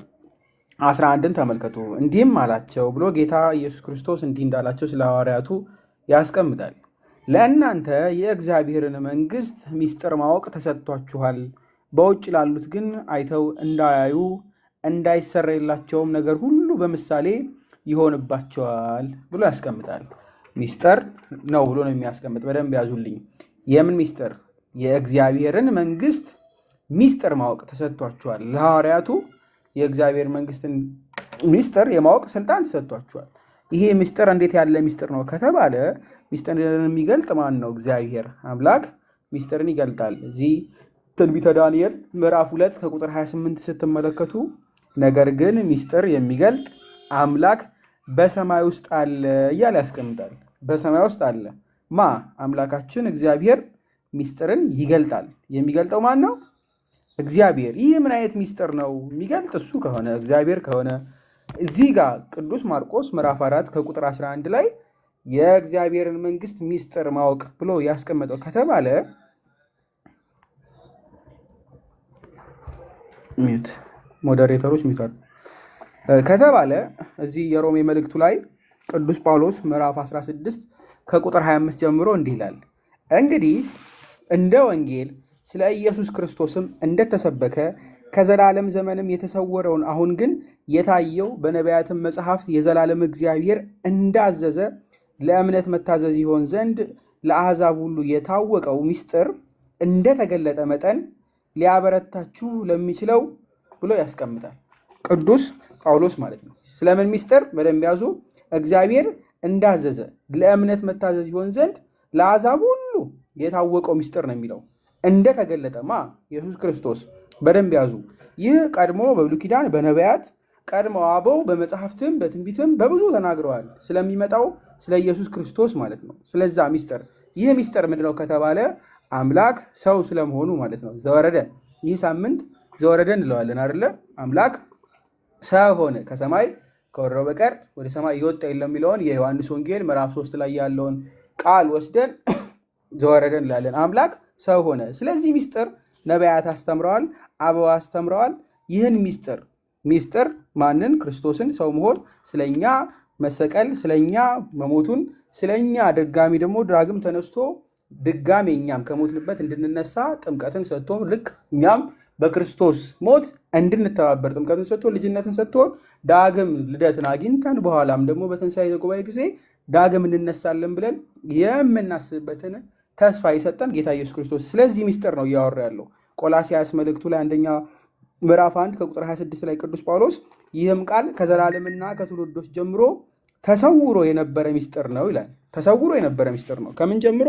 11ን ተመልከቱ። እንዲህም አላቸው ብሎ ጌታ ኢየሱስ ክርስቶስ እንዲህ እንዳላቸው ስለ ሐዋርያቱ ያስቀምጣል። ለእናንተ የእግዚአብሔርን መንግሥት ምስጢር ማወቅ ተሰጥቷችኋል፣ በውጭ ላሉት ግን አይተው እንዳያዩ እንዳይሰረይላቸውም ነገር ሁሉ በምሳሌ ይሆንባቸዋል ብሎ ያስቀምጣል። ምስጢር ነው ብሎ ነው የሚያስቀምጥ። በደንብ ያዙልኝ። የምን ምስጢር? የእግዚአብሔርን መንግሥት ምስጢር ማወቅ ተሰጥቷችኋል። ለሐዋርያቱ የእግዚአብሔር መንግሥትን ምስጢር የማወቅ ስልጣን ተሰጥቷችኋል። ይሄ ምስጢር እንዴት ያለ ምስጢር ነው ከተባለ ምስጢርን የሚገልጥ ማን ነው? እግዚአብሔር አምላክ ምስጢርን ይገልጣል። እዚህ ትንቢተ ዳንኤል ምዕራፍ 2 ከቁጥር 28 ስትመለከቱ ነገር ግን ምስጢር የሚገልጥ አምላክ በሰማይ ውስጥ አለ እያለ ያስቀምጣል። በሰማይ ውስጥ አለ ማ? አምላካችን እግዚአብሔር ምስጢርን ይገልጣል። የሚገልጠው ማን ነው? እግዚአብሔር። ይህ ምን አይነት ምስጢር ነው የሚገልጥ? እሱ ከሆነ እግዚአብሔር ከሆነ እዚህ ጋር ቅዱስ ማርቆስ ምዕራፍ 4 ከቁጥር 11 ላይ የእግዚአብሔርን መንግሥት ምስጢር ማወቅ ብሎ ያስቀመጠው ከተባለ ሞዴሬተሮች ከተባለ እዚህ የሮሜ መልእክቱ ላይ ቅዱስ ጳውሎስ ምዕራፍ 16 ከቁጥር 25 ጀምሮ እንዲህ ይላል። እንግዲህ እንደ ወንጌል ስለ ኢየሱስ ክርስቶስም እንደተሰበከ ከዘላለም ዘመንም የተሰወረውን አሁን ግን የታየው በነቢያትም መጽሐፍት የዘላለም እግዚአብሔር እንዳዘዘ ለእምነት መታዘዝ ይሆን ዘንድ ለአሕዛብ ሁሉ የታወቀው ምስጢር እንደተገለጠ መጠን ሊያበረታችሁ ለሚችለው ብሎ ያስቀምጣል። ቅዱስ ጳውሎስ ማለት ነው። ስለምን ምስጢር በደንብ ያዙ። እግዚአብሔር እንዳዘዘ ለእምነት መታዘዝ ይሆን ዘንድ ለአሕዛብ ሁሉ የታወቀው ምስጢር ነው የሚለው። እንደተገለጠ ማ? ኢየሱስ ክርስቶስ። በደንብ ያዙ። ይህ ቀድሞ በብሉይ ኪዳን በነቢያት ቀድሞ አበው በመጽሐፍትም በትንቢትም በብዙ ተናግረዋል። ስለሚመጣው ስለ ኢየሱስ ክርስቶስ ማለት ነው። ስለዛ ምስጢር። ይህ ምስጢር ምንድነው ከተባለ አምላክ ሰው ስለመሆኑ ማለት ነው። ዘወረደ። ይህ ሳምንት ዘወረደ እንለዋለን አይደለ? አምላክ ሰው ሆነ፣ ከሰማይ ከወረደው በቀር ወደ ሰማይ የወጣ የለም የሚለውን የዮሐንስ ወንጌል ምዕራፍ 3 ላይ ያለውን ቃል ወስደን ዘወረደ እንላለን። አምላክ ሰው ሆነ። ስለዚህ ምስጢር ነቢያት አስተምረዋል፣ አበው አስተምረዋል። ይህን ምስጢር ማንን? ክርስቶስን ሰው መሆን፣ ስለኛ መሰቀል፣ ስለኛ መሞቱን፣ ስለኛ ድጋሚ ደግሞ ዳግም ተነስቶ ድጋሚ እኛም ከሞትንበት እንድንነሳ ጥምቀትን ሰጥቶ ልክ እኛም በክርስቶስ ሞት እንድንተባበር ጥምቀትን ሰጥቶ ልጅነትን ሰጥቶ ዳግም ልደትን አግኝተን በኋላም ደግሞ በትንሣኤ ጉባኤ ጊዜ ዳግም እንነሳለን ብለን የምናስብበትን ተስፋ የሰጠን ጌታ ኢየሱስ ክርስቶስ። ስለዚህ ምስጢር ነው እያወራ ያለው። ቆላስይስ መልእክቱ ላይ አንደኛ ምዕራፍ 1 ከቁጥር 26 ላይ ቅዱስ ጳውሎስ ይህም ቃል ከዘላለምና ከትውልዶች ጀምሮ ተሰውሮ የነበረ ምስጢር ነው ይላል። ተሰውሮ የነበረ ምስጢር ነው። ከምን ጀምሮ?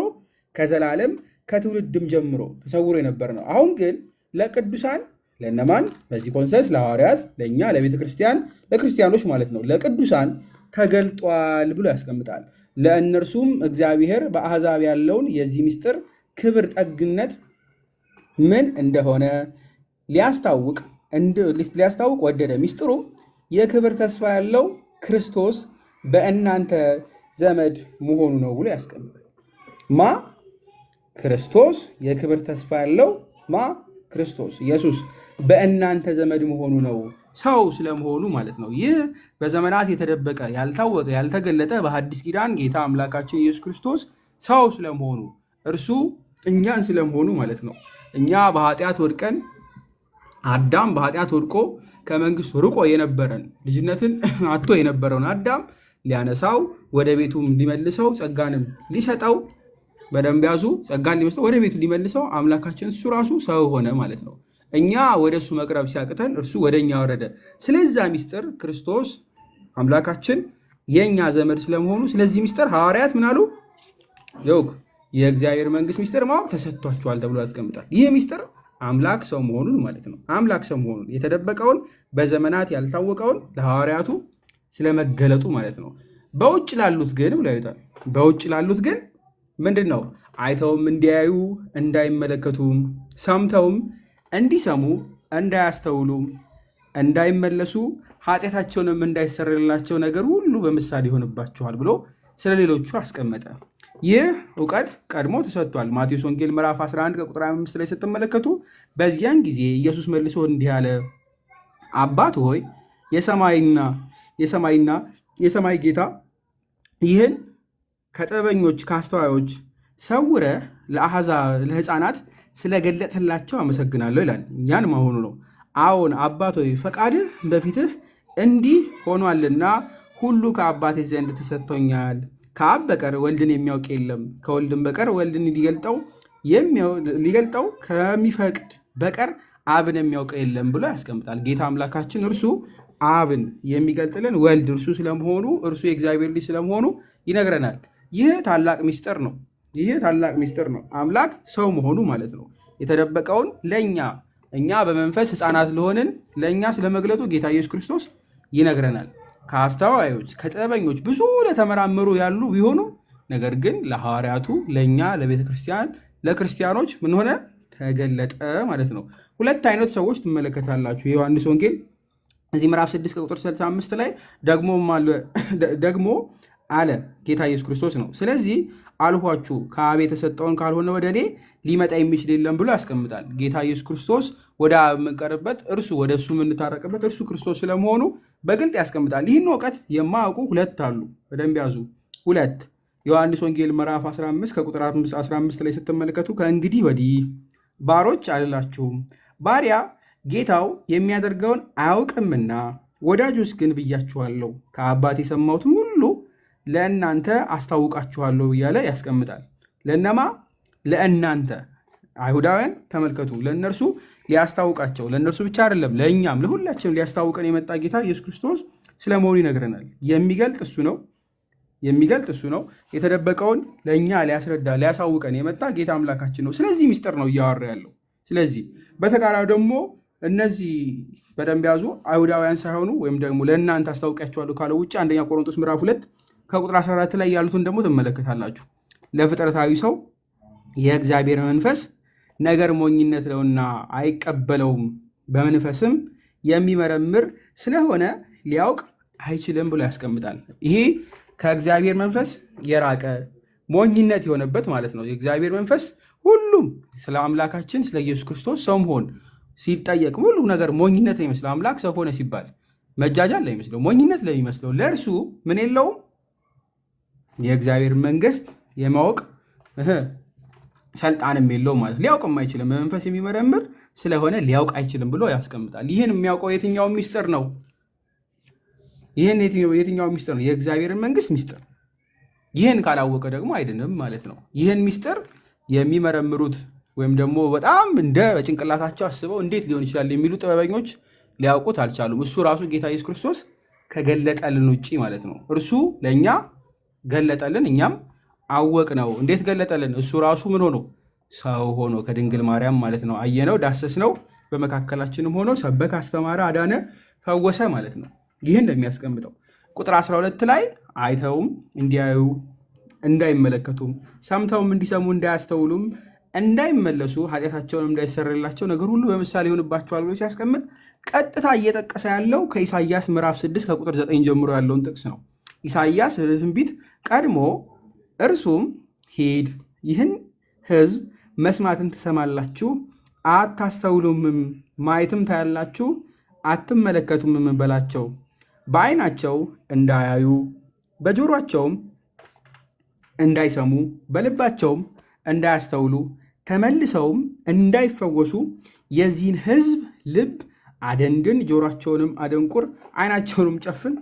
ከዘላለም ከትውልድም ጀምሮ ተሰውሮ የነበረ ነው። አሁን ግን ለቅዱሳን ለነማን? በዚህ ኮንሰንስ ለሐዋርያት፣ ለእኛ ለቤተ ክርስቲያን፣ ለክርስቲያኖች ማለት ነው። ለቅዱሳን ተገልጧል ብሎ ያስቀምጣል። ለእነርሱም እግዚአብሔር በአሕዛብ ያለውን የዚህ ምስጢር ክብር ጠግነት ምን እንደሆነ ሊያስታውቅ ወደደ። ምስጢሩም የክብር ተስፋ ያለው ክርስቶስ በእናንተ ዘመድ መሆኑ ነው ብሎ ያስቀምጣል። ማ? ክርስቶስ የክብር ተስፋ ያለው ማ? ክርስቶስ ኢየሱስ በእናንተ ዘመድ መሆኑ ነው። ሰው ስለመሆኑ ማለት ነው። ይህ በዘመናት የተደበቀ ያልታወቀ ያልተገለጠ በሐዲስ ኪዳን ጌታ አምላካችን ኢየሱስ ክርስቶስ ሰው ስለመሆኑ እርሱ እኛን ስለመሆኑ ማለት ነው። እኛ በኃጢአት ወድቀን አዳም በኃጢአት ወድቆ ከመንግስቱ ርቆ የነበረን ልጅነትን አጥቶ የነበረውን አዳም ሊያነሳው ወደ ቤቱም ሊመልሰው ጸጋንም ሊሰጠው በደንብ ያዙ። ጸጋን ሊመስጠው ወደ ቤቱ ሊመልሰው አምላካችን እሱ ራሱ ሰው ሆነ ማለት ነው። እኛ ወደ እሱ መቅረብ ሲያቅተን እርሱ ወደ እኛ ወረደ። ስለዛ ምስጢር ክርስቶስ አምላካችን የእኛ ዘመድ ስለመሆኑ ስለዚህ ምስጢር ሐዋርያት ምን አሉ? የእግዚአብሔር መንግሥት ምስጢር ማወቅ ተሰጥቷቸዋል ተብሎ ያስቀምጣል። ይህ ምስጢር አምላክ ሰው መሆኑን ማለት ነው። አምላክ ሰው መሆኑን የተደበቀውን በዘመናት ያልታወቀውን ለሐዋርያቱ ስለመገለጡ ማለት ነው። በውጭ ላሉት ግን ብሎ ያዩታል። በውጭ ላሉት ግን ምንድን ነው? አይተውም እንዲያዩ እንዳይመለከቱም፣ ሰምተውም እንዲሰሙ እንዳያስተውሉ፣ እንዳይመለሱ፣ ኃጢአታቸውንም እንዳይሰረይላቸው ነገር ሁሉ በምሳሌ ይሆንባቸዋል ብሎ ስለ ሌሎቹ አስቀመጠ። ይህ እውቀት ቀድሞ ተሰጥቷል። ማቴዎስ ወንጌል ምዕራፍ 11 ከቁጥር 5 ላይ ስትመለከቱ በዚያን ጊዜ ኢየሱስ መልሶ እንዲህ አለ፣ አባት ሆይ የሰማይ ጌታ ይህን ከጥበበኞች ከአስተዋዮች ሰውረ ለሕፃናት ስለገለጥህላቸው አመሰግናለሁ ይላል። ያን መሆኑ ነው። አዎን አባት ሆይ ፈቃድህ በፊትህ እንዲህ ሆኗልና ሁሉ ከአባቴ ዘንድ ተሰጥቶኛል። ከአብ በቀር ወልድን የሚያውቅ የለም፣ ከወልድም በቀር ወልድን ሊገልጠው ከሚፈቅድ በቀር አብን የሚያውቀው የለም ብሎ ያስቀምጣል። ጌታ አምላካችን እርሱ አብን የሚገልጥልን ወልድ እርሱ ስለመሆኑ እርሱ የእግዚአብሔር ልጅ ስለመሆኑ ይነግረናል። ይህ ታላቅ ሚስጥር ነው። አምላክ ሰው መሆኑ ማለት ነው። የተደበቀውን እኛ በመንፈስ ሕፃናት ለሆንን ለእኛ ስለመግለጡ ጌታ ኢየሱስ ክርስቶስ ይነግረናል። ከአስተዋዮች ከጥበበኞች ብዙ ለተመራመሩ ያሉ ቢሆኑ ነገር ግን ለሐዋርያቱ ለእኛ ለቤተ ክርስቲያን ለክርስቲያኖች ምን ሆነ? ተገለጠ ማለት ነው። ሁለት አይነት ሰዎች ትመለከታላችሁ። የዮሐንስ ወንጌል እዚህ ምዕራፍ 6 ቁጥር 65 ላይ ደግሞ አለ ጌታ ኢየሱስ ክርስቶስ ነው። ስለዚህ አልኋችሁ ከአብ የተሰጠውን ካልሆነ ወደ እኔ ሊመጣ የሚችል የለም ብሎ ያስቀምጣል። ጌታ ኢየሱስ ክርስቶስ ወደ አብ የምንቀርበት ወደ እሱ የምንታረቅበት እርሱ ክርስቶስ ስለመሆኑ በግልጥ ያስቀምጣል። ይህን እውቀት የማያውቁ ሁለት አሉ። በደንብ ያዙ። ሁለት ዮሐንስ ወንጌል ምዕራፍ 15 ከቁጥር 15 ላይ ስትመለከቱ ከእንግዲህ ወዲህ ባሮች አልላችሁም፣ ባሪያ ጌታው የሚያደርገውን አያውቅምና፣ ወዳጆች ግን ብያችኋለሁ፣ ከአባት የሰማሁትን ሁሉ ለእናንተ አስታውቃችኋለሁ እያለ ያስቀምጣል። ለእነማ? ለእናንተ አይሁዳውያን ተመልከቱ። ለእነርሱ ሊያስታውቃቸው፣ ለእነርሱ ብቻ አይደለም ለእኛም ለሁላችንም ሊያስታውቀን የመጣ ጌታ ኢየሱስ ክርስቶስ ስለመሆኑ ይነግረናል። የሚገልጥ እሱ ነው። የተደበቀውን ለእኛ ሊያስረዳ ሊያሳውቀን የመጣ ጌታ አምላካችን ነው። ስለዚህ ሚስጥር ነው እያወራ ያለው። ስለዚህ በተቃራኒው ደግሞ እነዚህ በደንብ ያዙ አይሁዳውያን ሳይሆኑ ወይም ደግሞ ለእናንተ አስታውቂያቸዋለሁ ካለው ውጭ አንደኛ ቆሮንቶስ ምዕራፍ 2 ከቁጥር 14 ላይ ያሉትን ደግሞ ትመለከታላችሁ። ለፍጥረታዊ ሰው የእግዚአብሔር መንፈስ ነገር ሞኝነት ነውና አይቀበለውም፣ በመንፈስም የሚመረምር ስለሆነ ሊያውቅ አይችልም ብሎ ያስቀምጣል። ይሄ ከእግዚአብሔር መንፈስ የራቀ ሞኝነት የሆነበት ማለት ነው። የእግዚአብሔር መንፈስ ሁሉም ስለ አምላካችን ስለ ኢየሱስ ክርስቶስ ሰው መሆን ሲጠየቅ ሁሉ ነገር ሞኝነት ነው የሚመስለው። አምላክ ሰው ሆነ ሲባል መጃጃል ላይ ይመስለው ሞኝነት ላይ የሚመስለው ለእርሱ ምን የለውም? የእግዚአብሔር መንግስት የማወቅ ሰልጣንም የለውም ማለት ሊያውቅም አይችልም። በመንፈስ የሚመረምር ስለሆነ ሊያውቅ አይችልም ብሎ ያስቀምጣል። ይህን የሚያውቀው የትኛው ሚስጥር ነው? የትኛው ሚስጥር ነው? የእግዚአብሔርን መንግስት ሚስጥር። ይህን ካላወቀ ደግሞ አይድንም ማለት ነው። ይህን ሚስጥር የሚመረምሩት ወይም ደግሞ በጣም እንደ በጭንቅላታቸው አስበው እንዴት ሊሆን ይችላል የሚሉ ጥበበኞች ሊያውቁት አልቻሉም። እሱ ራሱ ጌታ ኢየሱስ ክርስቶስ ከገለጠልን ውጭ ማለት ነው። እርሱ ለእኛ ገለጠልን፣ እኛም አወቅ ነው። እንዴት ገለጠልን? እሱ ራሱ ምን ሆኖ? ሰው ሆኖ ከድንግል ማርያም ማለት ነው። አየነው፣ ዳሰስነው፣ በመካከላችንም ሆኖ ሰበከ፣ አስተማረ፣ አዳነ፣ ፈወሰ ማለት ነው። ይህን እንደሚያስቀምጠው ቁጥር 12 ላይ አይተውም እንዲያዩ እንዳይመለከቱም፣ ሰምተውም እንዲሰሙ እንዳያስተውሉም፣ እንዳይመለሱ ኃጢአታቸውን እንዳይሰረላቸው ነገር ሁሉ በምሳሌ ይሆንባቸዋል ብሎ ሲያስቀምጥ ቀጥታ እየጠቀሰ ያለው ከኢሳይያስ ምዕራፍ 6 ከቁጥር 9 ጀምሮ ያለውን ጥቅስ ነው። ኢሳይያስ ትንቢት ቀድሞ እርሱም ሂድ፣ ይህን ሕዝብ መስማትን ትሰማላችሁ አታስተውሉምም፣ ማየትም ታያላችሁ አትመለከቱምም በላቸው። በዓይናቸው እንዳያዩ በጆሮአቸውም እንዳይሰሙ በልባቸውም እንዳያስተውሉ ተመልሰውም እንዳይፈወሱ የዚህን ሕዝብ ልብ አደንድን፣ ጆሮአቸውንም አደንቁር፣ ዓይናቸውንም ጨፍን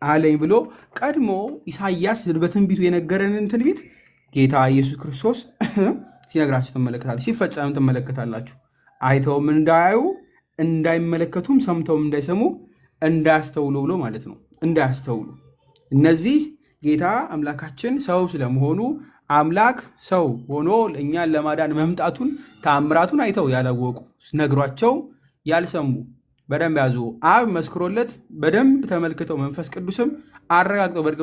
አለኝ ብሎ ቀድሞ ኢሳይያስ በትንቢቱ የነገረንን ትንቢት ጌታ ኢየሱስ ክርስቶስ ሲነግራችሁ ትመለከታላችሁ፣ ሲፈጸም ትመለከታላችሁ። አይተውም እንዳያዩ እንዳይመለከቱም ሰምተውም እንዳይሰሙ እንዳያስተውሉ ብሎ ማለት ነው። እንዳያስተውሉ እነዚህ ጌታ አምላካችን ሰው ስለመሆኑ አምላክ ሰው ሆኖ እኛን ለማዳን መምጣቱን ተአምራቱን አይተው ያላወቁ ነግሯቸው ያልሰሙ በደንብ ያዙ። አብ መስክሮለት በደንብ ተመልክተው መንፈስ ቅዱስም አረጋግጠው በእርግጥ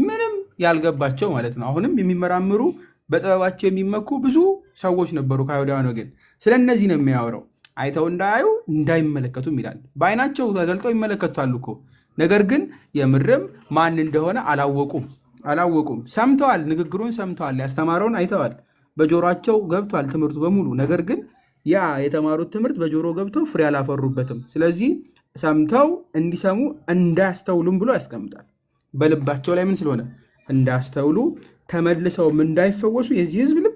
ምንም ያልገባቸው ማለት ነው። አሁንም የሚመራምሩ በጥበባቸው የሚመኩ ብዙ ሰዎች ነበሩ ከአይሁዳውያን ወገን። ስለ እነዚህ ነው የሚያወራው። አይተው እንዳያዩ እንዳይመለከቱም ይላል። በዓይናቸው ተገልጠው ይመለከታሉ እኮ ነገር ግን የምርም ማን እንደሆነ አላወቁም። አላወቁም። ሰምተዋል፣ ንግግሩን ሰምተዋል፣ ያስተማረውን አይተዋል፣ በጆሯቸው ገብቷል ትምህርቱ በሙሉ። ነገር ግን ያ የተማሩት ትምህርት በጆሮ ገብተው ፍሬ አላፈሩበትም። ስለዚህ ሰምተው እንዲሰሙ እንዳያስተውሉም ብሎ ያስቀምጣል። በልባቸው ላይ ምን ስለሆነ እንዳያስተውሉ ተመልሰውም እንዳይፈወሱ የዚህ ህዝብ ልብ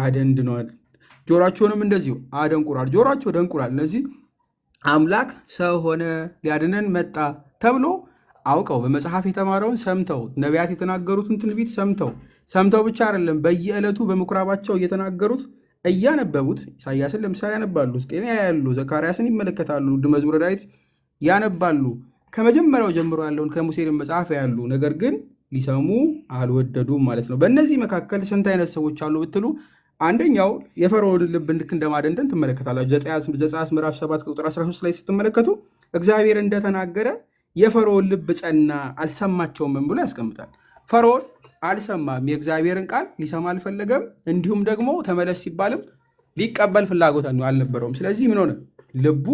አደንድነዋል፣ ጆሯቸውንም እንደዚሁ አደንቁራል። ጆሯቸው ደንቁራል። እነዚህ አምላክ ሰው ሆነ ሊያድነን መጣ ተብሎ አውቀው በመጽሐፍ የተማረውን ሰምተው ነቢያት የተናገሩትን ትንቢት ሰምተው ብቻ አይደለም በየዕለቱ በምኩራባቸው እየተናገሩት እያነበቡት ኢሳያስን ለምሳሌ ያነባሉ፣ ሕዝቅኤልን ያያሉ፣ ዘካርያስን ይመለከታሉ፣ መዝሙረ ዳዊት ያነባሉ፣ ከመጀመሪያው ጀምሮ ያለውን ከሙሴ መጽሐፍ ያሉ፣ ነገር ግን ሊሰሙ አልወደዱም ማለት ነው። በእነዚህ መካከል ስንት አይነት ሰዎች አሉ ብትሉ፣ አንደኛው የፈርዖንን ልብ ልክ እንደማደንደን ትመለከታላችሁ። ዘጸአት ምዕራፍ 7 ቁጥር 13 ላይ ስትመለከቱ እግዚአብሔር እንደተናገረ የፈርዖን ልብ ጸና አልሰማቸውም ብሎ ያስቀምጣል። ፈርዖን አልሰማም፣ የእግዚአብሔርን ቃል ሊሰማ አልፈለገም። እንዲሁም ደግሞ ተመለስ ሲባልም ሊቀበል ፍላጎት አልነበረውም። ስለዚህ ምን ሆነ? ልቡ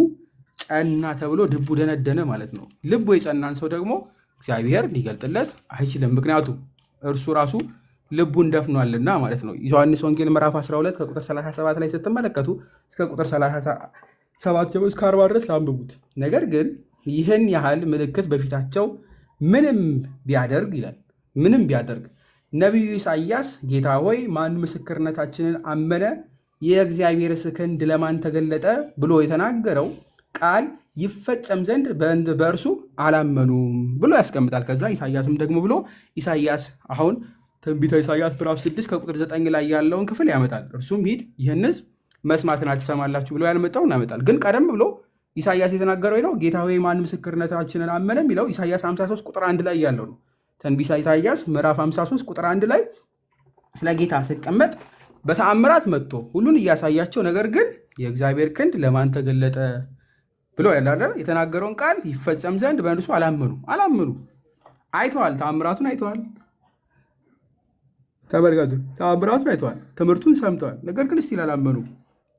ጸና ተብሎ ልቡ ደነደነ ማለት ነው። ልቡ የጸናን ሰው ደግሞ እግዚአብሔር ሊገልጥለት አይችልም። ምክንያቱም እርሱ ራሱ ልቡን ደፍኗልና ማለት ነው። ዮሐንስ ወንጌል ምዕራፍ 12 ከቁጥር 37 ላይ ስትመለከቱ እስከ ቁጥር 37 ጀምሮ እስከ 40 ድረስ አንብቡት። ነገር ግን ይህን ያህል ምልክት በፊታቸው ምንም ቢያደርግ ይላል፣ ምንም ቢያደርግ ነቢዩ ኢሳያስ ጌታ ሆይ ማን ምስክርነታችንን አመነ? የእግዚአብሔርስ ክንድ ለማን ተገለጠ? ብሎ የተናገረው ቃል ይፈጸም ዘንድ በእርሱ አላመኑም ብሎ ያስቀምጣል። ከዛ ኢሳያስም ደግሞ ብሎ ኢሳያስ አሁን ትንቢተ ኢሳያስ ምዕራፍ 6 ከቁጥር 9 ላይ ያለውን ክፍል ያመጣል። እርሱም ሂድ ይህን ሕዝብ መስማትን አትሰማላችሁ ብሎ ያልመጣውን ያመጣል። ግን ቀደም ብሎ ኢሳያስ የተናገረው ነው ጌታ ሆይ ማን ምስክርነታችንን አመነ የሚለው ኢሳያስ 53 ቁጥር 1 ላይ ያለው ነው። ትንቢተ ኢሳያስ ምዕራፍ 53 ቁጥር 1 ላይ ስለ ጌታ ሲቀመጥ በተአምራት መጥቶ ሁሉን እያሳያቸው፣ ነገር ግን የእግዚአብሔር ክንድ ለማን ተገለጠ ብሎ ያላለ የተናገረውን ቃል ይፈጸም ዘንድ በእርሱ አላመኑ። አይተዋል፣ ተአምራቱን አይተዋል፣ ተመልከቱ፣ ተአምራቱን አይተዋል፣ ትምህርቱን ሰምተዋል፣ ነገር ግን እስቲል አላመኑ፣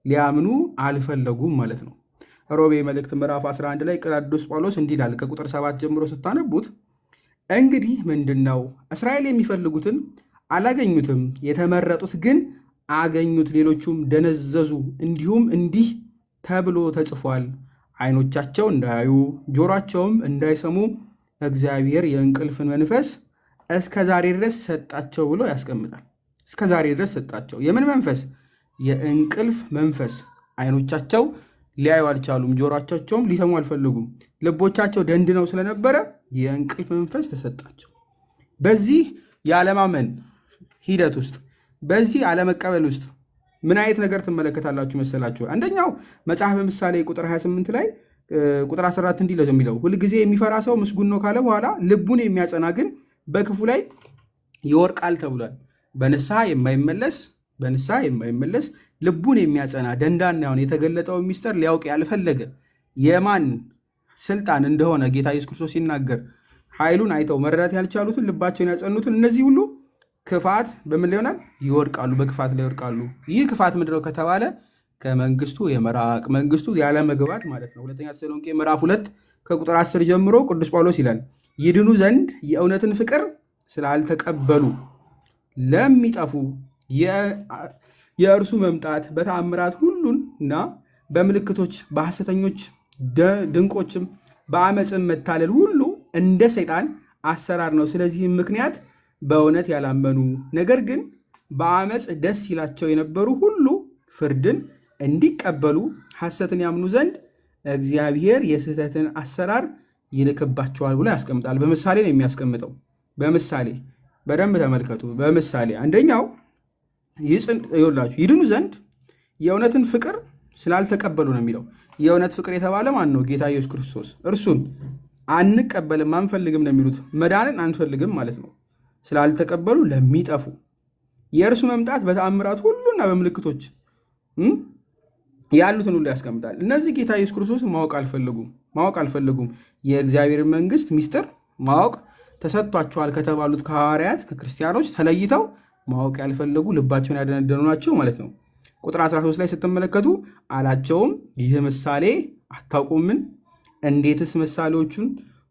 ሊያምኑ አልፈለጉም ማለት ነው። ሮሜ መልእክት ምዕራፍ 11 ላይ ቅዱስ ጳውሎስ እንዲህ ይላል፣ ከቁጥር 7 ጀምሮ ስታነቡት እንግዲህ ምንድን ነው? እስራኤል የሚፈልጉትን አላገኙትም፣ የተመረጡት ግን አገኙት፣ ሌሎቹም ደነዘዙ። እንዲሁም እንዲህ ተብሎ ተጽፏል፣ ዓይኖቻቸው እንዳያዩ ጆሯቸውም እንዳይሰሙ እግዚአብሔር የእንቅልፍን መንፈስ እስከ ዛሬ ድረስ ሰጣቸው ብሎ ያስቀምጣል። እስከ ዛሬ ድረስ ሰጣቸው። የምን መንፈስ? የእንቅልፍ መንፈስ። ዓይኖቻቸው ሊያዩ አልቻሉም፣ ጆሯቸውም ሊሰሙ አልፈለጉም። ልቦቻቸው ደንድነው ስለነበረ የእንቅልፍ መንፈስ ተሰጣቸው። በዚህ የአለማመን ሂደት ውስጥ፣ በዚህ አለመቀበል ውስጥ ምን አይነት ነገር ትመለከታላችሁ መሰላችሁ? አንደኛው መጽሐፈ ምሳሌ ቁጥር 28 ላይ ቁጥር 14 እንዲህ የሚለው ሁልጊዜ የሚፈራ ሰው ምስጉን ነው ካለ በኋላ ልቡን የሚያጸና ግን በክፉ ላይ ይወድቃል ተብሏል። በንስሐ የማይመለስ ልቡን የሚያጸና ደንዳና የሆነ የተገለጠውን ሚስጥር ሊያውቅ ያልፈለገ የማን ስልጣን እንደሆነ ጌታ ኢየሱስ ክርስቶስ ሲናገር ኃይሉን አይተው መረዳት ያልቻሉትን ልባቸውን ያጸኑትን እነዚህ ሁሉ ክፋት በምን ላይ ይሆናል? ይወድቃሉ፣ በክፋት ላይ ይወድቃሉ። ይህ ክፋት ምንድነው ከተባለ ከመንግስቱ የመራቅ መንግስቱ ያለመግባት ማለት ነው። ሁለተኛ ተሰሎንቄ ምዕራፍ 2 ከቁጥር 10 ጀምሮ ቅዱስ ጳውሎስ ይላል ይድኑ ዘንድ የእውነትን ፍቅር ስላልተቀበሉ ለሚጠፉ የእርሱ መምጣት በተአምራት ሁሉን እና በምልክቶች በሐሰተኞች ድንቆችም በአመፅም መታለል ሁሉ እንደ ሰይጣን አሰራር ነው። ስለዚህም ምክንያት በእውነት ያላመኑ ነገር ግን በአመፅ ደስ ይላቸው የነበሩ ሁሉ ፍርድን እንዲቀበሉ ሐሰትን ያምኑ ዘንድ እግዚአብሔር የስህተትን አሰራር ይልክባቸዋል ብሎ ያስቀምጣል። በምሳሌ ነው የሚያስቀምጠው። በምሳሌ በደንብ ተመልከቱ። በምሳሌ አንደኛው ይላችሁ ይድኑ ዘንድ የእውነትን ፍቅር ስላልተቀበሉ ነው የሚለው። የእውነት ፍቅር የተባለ ማን ነው? ጌታ ኢየሱስ ክርስቶስ። እርሱን አንቀበልም አንፈልግም ነው የሚሉት። መዳንን አንፈልግም ማለት ነው። ስላልተቀበሉ ለሚጠፉ የእርሱ መምጣት በተአምራት ሁሉና በምልክቶች ያሉትን ሁሉ ያስቀምጣል። እነዚህ ጌታ ኢየሱስ ክርስቶስ ማወቅ አልፈለጉም። የእግዚአብሔር መንግስት ሚስጥር ማወቅ ተሰጥቷቸዋል ከተባሉት ከሐዋርያት ከክርስቲያኖች ተለይተው ማወቅ ያልፈለጉ ልባቸውን ያደነደኑ ናቸው ማለት ነው። ቁጥር 13 ላይ ስትመለከቱ አላቸውም ይህ ምሳሌ አታውቁምን? እንዴትስ ምሳሌዎቹን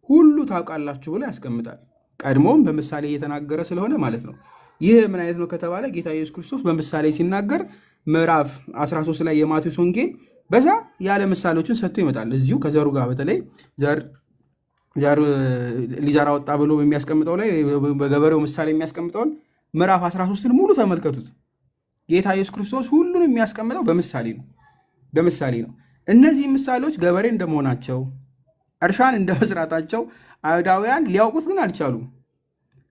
ሁሉ ታውቃላችሁ ብሎ ያስቀምጣል። ቀድሞም በምሳሌ እየተናገረ ስለሆነ ማለት ነው። ይህ ምን አይነት ነው ከተባለ ጌታ ኢየሱስ ክርስቶስ በምሳሌ ሲናገር ምዕራፍ 13 ላይ የማቴዎስ ወንጌል በዛ ያለ ምሳሌዎችን ሰጥቶ ይመጣል። እዚሁ ከዘሩ ጋር በተለይ ዘር ሊዘራ ወጣ ብሎ የሚያስቀምጠው ላይ በገበሬው ምሳሌ የሚያስቀምጠውን ምዕራፍ 13ን ሙሉ ተመልከቱት። ጌታ ኢየሱስ ክርስቶስ ሁሉን የሚያስቀምጠው በምሳሌ ነው። እነዚህ ምሳሌዎች ገበሬ እንደመሆናቸው እርሻን እንደመስራታቸው አይሁዳውያን ሊያውቁት ግን አልቻሉም።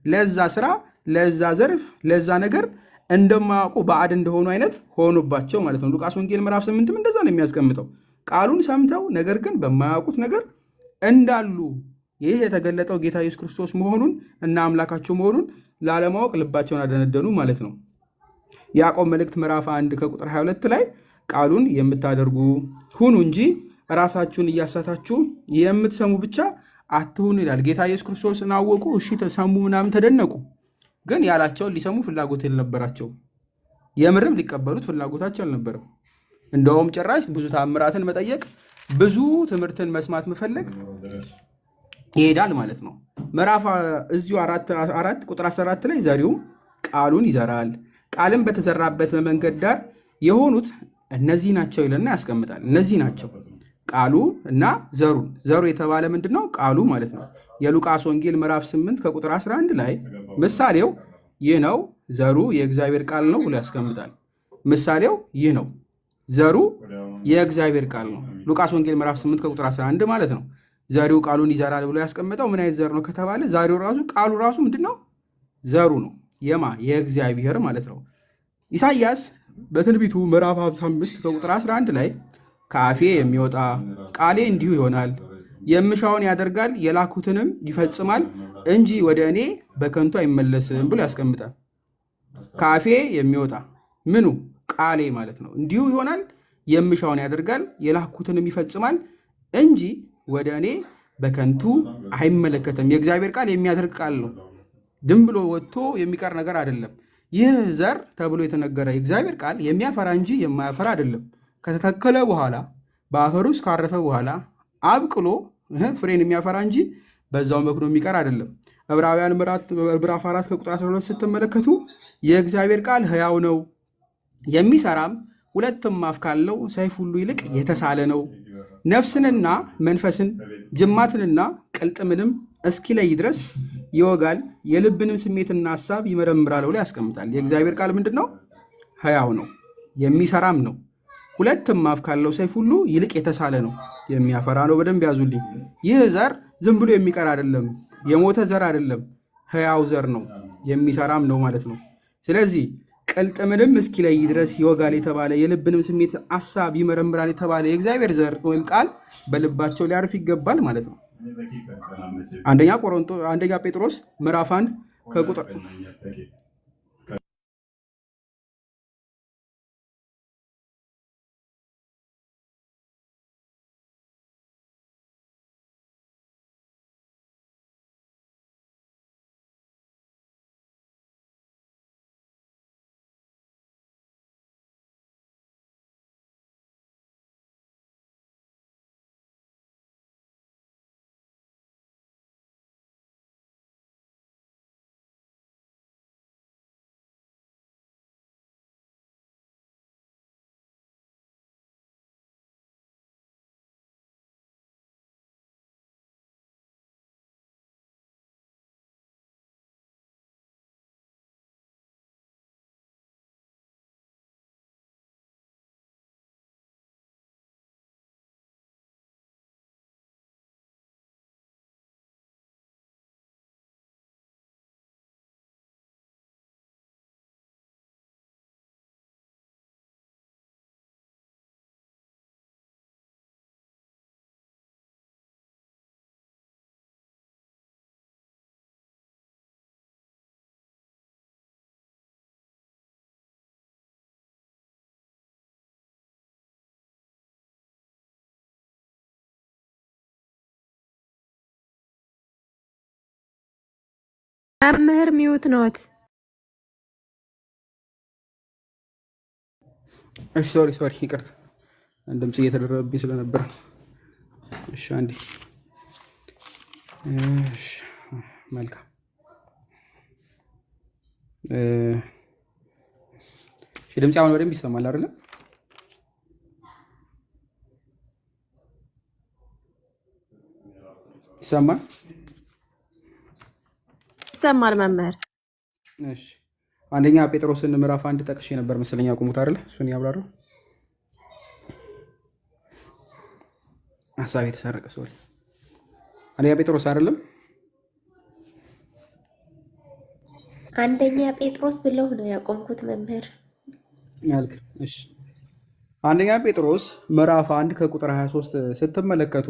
ለዛ ስራ፣ ለዛ ዘርፍ፣ ለዛ ነገር እንደማያውቁ ባዕድ እንደሆኑ አይነት ሆኑባቸው ማለት ነው። ሉቃስ ወንጌል ምዕራፍ 8ም እንደዛ ነው የሚያስቀምጠው። ቃሉን ሰምተው ነገር ግን በማያውቁት ነገር እንዳሉ ይህ የተገለጠው ጌታ ኢየሱስ ክርስቶስ መሆኑን እና አምላካቸው መሆኑን ላለማወቅ ልባቸውን አደነደኑ ማለት ነው። ያዕቆብ መልእክት ምዕራፍ 1 ከቁጥር 22 ላይ ቃሉን የምታደርጉ ሁኑ እንጂ ራሳችሁን እያሳታችሁ የምትሰሙ ብቻ አትሁኑ ይላል። ጌታ ኢየሱስ ክርስቶስን አወቁ፣ እሺ ተሰሙ፣ ምናምን ተደነቁ። ግን ያላቸውን ሊሰሙ ፍላጎት የልነበራቸው፣ የምርም ሊቀበሉት ፍላጎታቸው አልነበረም። እንደውም ጭራሽ ብዙ ታምራትን መጠየቅ፣ ብዙ ትምህርትን መስማት መፈለግ ይሄዳል ማለት ነው። ምዕራፍ እዚሁ 4 ቁጥር 14 ላይ ዘሪውም ቃሉን ይዘራል፣ ቃልም በተዘራበት በመንገድ ዳር የሆኑት እነዚህ ናቸው ይለና ያስቀምጣል። እነዚህ ናቸው ቃሉ እና ዘሩ የተባለ ምንድን ነው? ቃሉ ማለት ነው። የሉቃስ ወንጌል ምዕራፍ 8 ከቁጥር 11 ላይ ምሳሌው ይህ ነው፣ ዘሩ የእግዚአብሔር ቃል ነው ብሎ ያስቀምጣል። ምሳሌው ይህ ነው፣ ዘሩ የእግዚአብሔር ቃል ነው። ሉቃስ ወንጌል ምዕራፍ 8 ከቁጥር 11 ማለት ነው። ዘሪው ቃሉን ይዘራል ብሎ ያስቀምጠው ምን አይነት ዘር ነው ከተባለ ዛሬው ራሱ ቃሉ ራሱ ምንድን ነው? ዘሩ ነው። የእግዚአብሔር ማለት ነው። ኢሳይያስ በትንቢቱ ምዕራፍ 55 ከቁጥር 11 ላይ ከአፌ የሚወጣ ቃሌ እንዲሁ ይሆናል፣ የምሻውን ያደርጋል፣ የላኩትንም ይፈጽማል እንጂ ወደ እኔ በከንቱ አይመለስም ብሎ ያስቀምጣል። ከአፌ የሚወጣ ምኑ? ቃሌ ማለት ነው። እንዲሁ ይሆናል፣ የምሻውን ያደርጋል፣ የላኩትንም ይፈጽማል እንጂ ወደ እኔ በከንቱ አይመለከትም። የእግዚአብሔር ቃል የሚያደርግ ቃል ነው። ድም ብሎ ወጥቶ የሚቀር ነገር አይደለም። ይህ ዘር ተብሎ የተነገረ የእግዚአብሔር ቃል የሚያፈራ እንጂ የማያፈራ አይደለም። ከተተከለ በኋላ በአፈር ውስጥ ካረፈ በኋላ አብቅሎ ፍሬን የሚያፈራ እንጂ በዛው መክኖ የሚቀር አይደለም። ዕብራውያን ምዕራፍ 4 ከቁጥር 12 ስትመለከቱ የእግዚአብሔር ቃል ሕያው ነው፣ የሚሰራም ሁለትም አፍ ካለው ሰይፍ ሁሉ ይልቅ የተሳለ ነው፣ ነፍስንና መንፈስን ጅማትንና ቅልጥምንም እስኪለይ ድረስ ይወጋል፣ የልብንም ስሜትና ሐሳብ ይመረምራል ብሎ ያስቀምጣል። የእግዚአብሔር ቃል ምንድን ነው? ሕያው ነው፣ የሚሰራም ነው፣ ሁለትም አፍ ካለው ሰይፍ ሁሉ ይልቅ የተሳለ ነው፣ የሚያፈራ ነው። በደንብ ያዙልኝ። ይህ ዘር ዝም ብሎ የሚቀር አይደለም፣ የሞተ ዘር አይደለም፣ ሕያው ዘር ነው፣ የሚሰራም ነው ማለት ነው። ስለዚህ ቅልጥምንም እስኪለይ ድረስ ይወጋል የተባለ የልብንም ስሜት ሐሳብ ይመረምራል የተባለ የእግዚአብሔር ዘር ወይም ቃል በልባቸው ሊያርፍ ይገባል ማለት ነው። አንደኛ ጴጥሮስ ምዕራፍ 1 ከቁጥር መምህር ሚውት ነዎት? እሺ፣ ሶሪ ይቅርታ፣ ድምፅ እየተደረበብኝ ስለነበር። እሺ፣ አንዴ። እሺ፣ መልካም ድምፅ አሁን በደንብ ይሰማል አይደለ? ይሰማል? ይሰማል መምህር። እሺ አንደኛ ጴጥሮስን ምዕራፍ 1 ጠቅሼ ነበር መሰለኝ አቁሙት አይደለ? እሱን ያብራራው ሐሳብ የተሰረቀ ሶሪ አንደኛ ጴጥሮስ አይደለም አንደኛ ጴጥሮስ ብለው ነው ያቆምኩት መምህር። መልካም እሺ አንደኛ ጴጥሮስ ምዕራፍ 1 ከቁጥር 23 ስትመለከቱ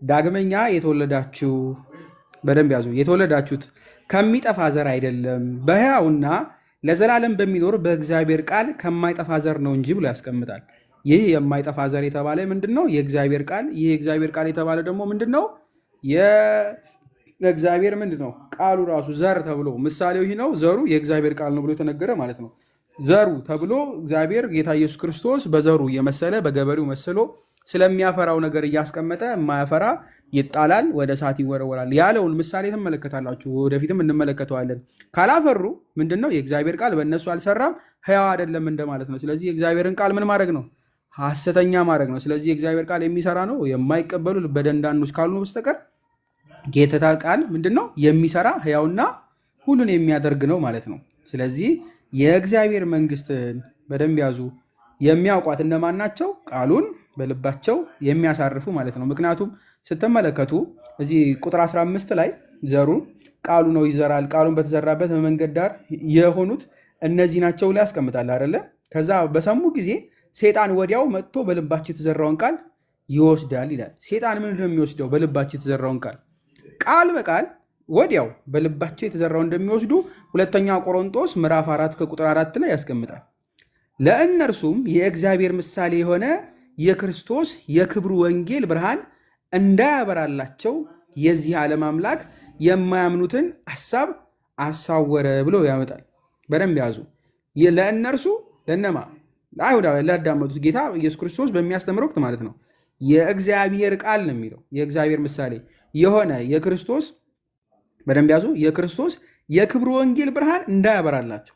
ዳግመኛ የተወለዳችሁ በደንብ ያዙ፣ የተወለዳችሁት ከሚጠፋ ዘር አይደለም በሕያውና ለዘላለም በሚኖር በእግዚአብሔር ቃል ከማይጠፋ ዘር ነው እንጂ ብሎ ያስቀምጣል። ይህ የማይጠፋ ዘር የተባለ ምንድነው? የእግዚአብሔር ቃል። ይህ የእግዚአብሔር ቃል የተባለ ደግሞ ምንድነው? የእግዚአብሔር ምንድነው? ቃሉ ራሱ ዘር ተብሎ ምሳሌው ይህ ነው። ዘሩ የእግዚአብሔር ቃል ነው ብሎ የተነገረ ማለት ነው። ዘሩ ተብሎ እግዚአብሔር ጌታ ኢየሱስ ክርስቶስ በዘሩ እየመሰለ በገበሬው መስሎ ስለሚያፈራው ነገር እያስቀመጠ የማያፈራ ይጣላል፣ ወደ እሳት ይወረወራል ያለውን ምሳሌ ትመለከታላችሁ። ወደፊትም እንመለከተዋለን። ካላፈሩ ምንድነው? የእግዚአብሔር ቃል በእነሱ አልሰራም፣ ሕያው አይደለም እንደማለት ነው። ስለዚህ የእግዚአብሔርን ቃል ምን ማድረግ ነው? ሐሰተኛ ማድረግ ነው። ስለዚህ የእግዚአብሔር ቃል የሚሰራ ነው። የማይቀበሉ ልበ ደንዳኖች ካልሆኑ በስተቀር ጌታ ቃል ምንድነው? የሚሰራ ሕያውና ሁሉን የሚያደርግ ነው ማለት ነው። ስለዚህ የእግዚአብሔር መንግስትን በደንብ ያዙ። የሚያውቋት እነማን ናቸው? ቃሉን በልባቸው የሚያሳርፉ ማለት ነው። ምክንያቱም ስትመለከቱ እዚህ ቁጥር 15 ላይ ዘሩን ቃሉ ነው ይዘራል፣ ቃሉን በተዘራበት በመንገድ ዳር የሆኑት እነዚህ ናቸው ላይ ያስቀምጣል አይደለ? ከዛ በሰሙ ጊዜ ሴጣን ወዲያው መጥቶ በልባቸው የተዘራውን ቃል ይወስዳል ይላል። ሴጣን ምንድን ነው የሚወስደው? በልባቸው የተዘራውን ቃል በቃል ወዲያው በልባቸው የተዘራው እንደሚወስዱ ሁለተኛ ቆሮንቶስ ምዕራፍ 4 ከቁጥር 4 ላይ ያስቀምጣል። ለእነርሱም የእግዚአብሔር ምሳሌ የሆነ የክርስቶስ የክብሩ ወንጌል ብርሃን እንዳያበራላቸው የዚህ ዓለም አምላክ የማያምኑትን ሐሳብ አሳወረ ብሎ ያመጣል። በደንብ ያዙ። ለእነርሱ ለነማ ለአይሁዳውያን ላዳመጡት ጌታ ኢየሱስ ክርስቶስ በሚያስተምር ወቅት ማለት ነው። የእግዚአብሔር ቃል ነው የሚለው የእግዚአብሔር ምሳሌ የሆነ የክርስቶስ በደንብ ያዙ። የክርስቶስ የክብሩ ወንጌል ብርሃን እንዳያበራላቸው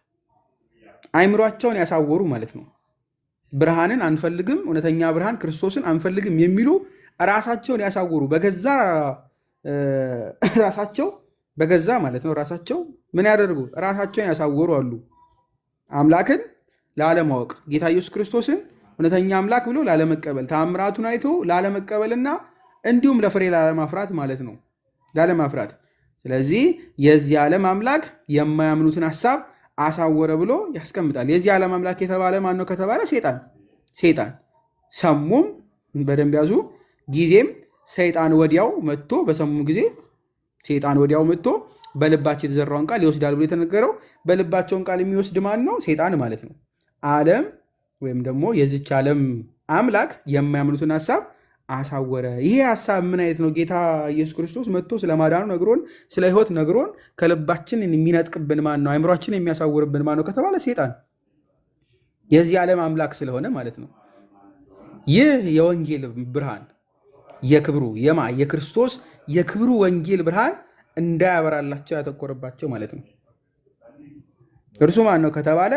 አይምሯቸውን ያሳወሩ ማለት ነው። ብርሃንን አንፈልግም፣ እውነተኛ ብርሃን ክርስቶስን አንፈልግም የሚሉ ራሳቸውን ያሳወሩ በገዛ ራሳቸው በገዛ ማለት ነው ራሳቸው ምን ያደርጉ ራሳቸውን ያሳወሩ አሉ። አምላክን ላለማወቅ ጌታ ኢየሱስ ክርስቶስን እውነተኛ አምላክ ብሎ ላለመቀበል ተአምራቱን አይቶ ላለመቀበልና እንዲሁም ለፍሬ ላለማፍራት ማለት ነው ላለማፍራት። ስለዚህ የዚህ ዓለም አምላክ የማያምኑትን ሐሳብ አሳወረ ብሎ ያስቀምጣል። የዚህ ዓለም አምላክ የተባለ ማን ነው ከተባለ ሰይጣን። ሰሙም በደንብ ያዙ። ጊዜም ሰይጣን ወዲያው መጥቶ በሰሙ ጊዜ ሰይጣን ወዲያው መጥቶ በልባቸው የተዘራውን ቃል ይወስዳል ብሎ የተነገረው በልባቸውን ቃል የሚወስድ ማን ነው? ሰይጣን ማለት ነው። ዓለም ወይም ደግሞ የዚች ዓለም አምላክ የማያምኑትን ሐሳብ አሳወረ። ይሄ ሐሳብ ምን አይነት ነው? ጌታ ኢየሱስ ክርስቶስ መጥቶ ስለ ማዳኑ ነግሮን፣ ስለ ሕይወት ነግሮን ከልባችን የሚነጥቅብን ማን ነው? አይምሯችን የሚያሳውርብን ማን ነው ከተባለ ሰይጣን፣ የዚህ ዓለም አምላክ ስለሆነ ማለት ነው። ይህ የወንጌል ብርሃን የክብሩ የክርስቶስ የክብሩ ወንጌል ብርሃን እንዳያበራላቸው ያተኮረባቸው ማለት ነው። እርሱ ማን ነው ከተባለ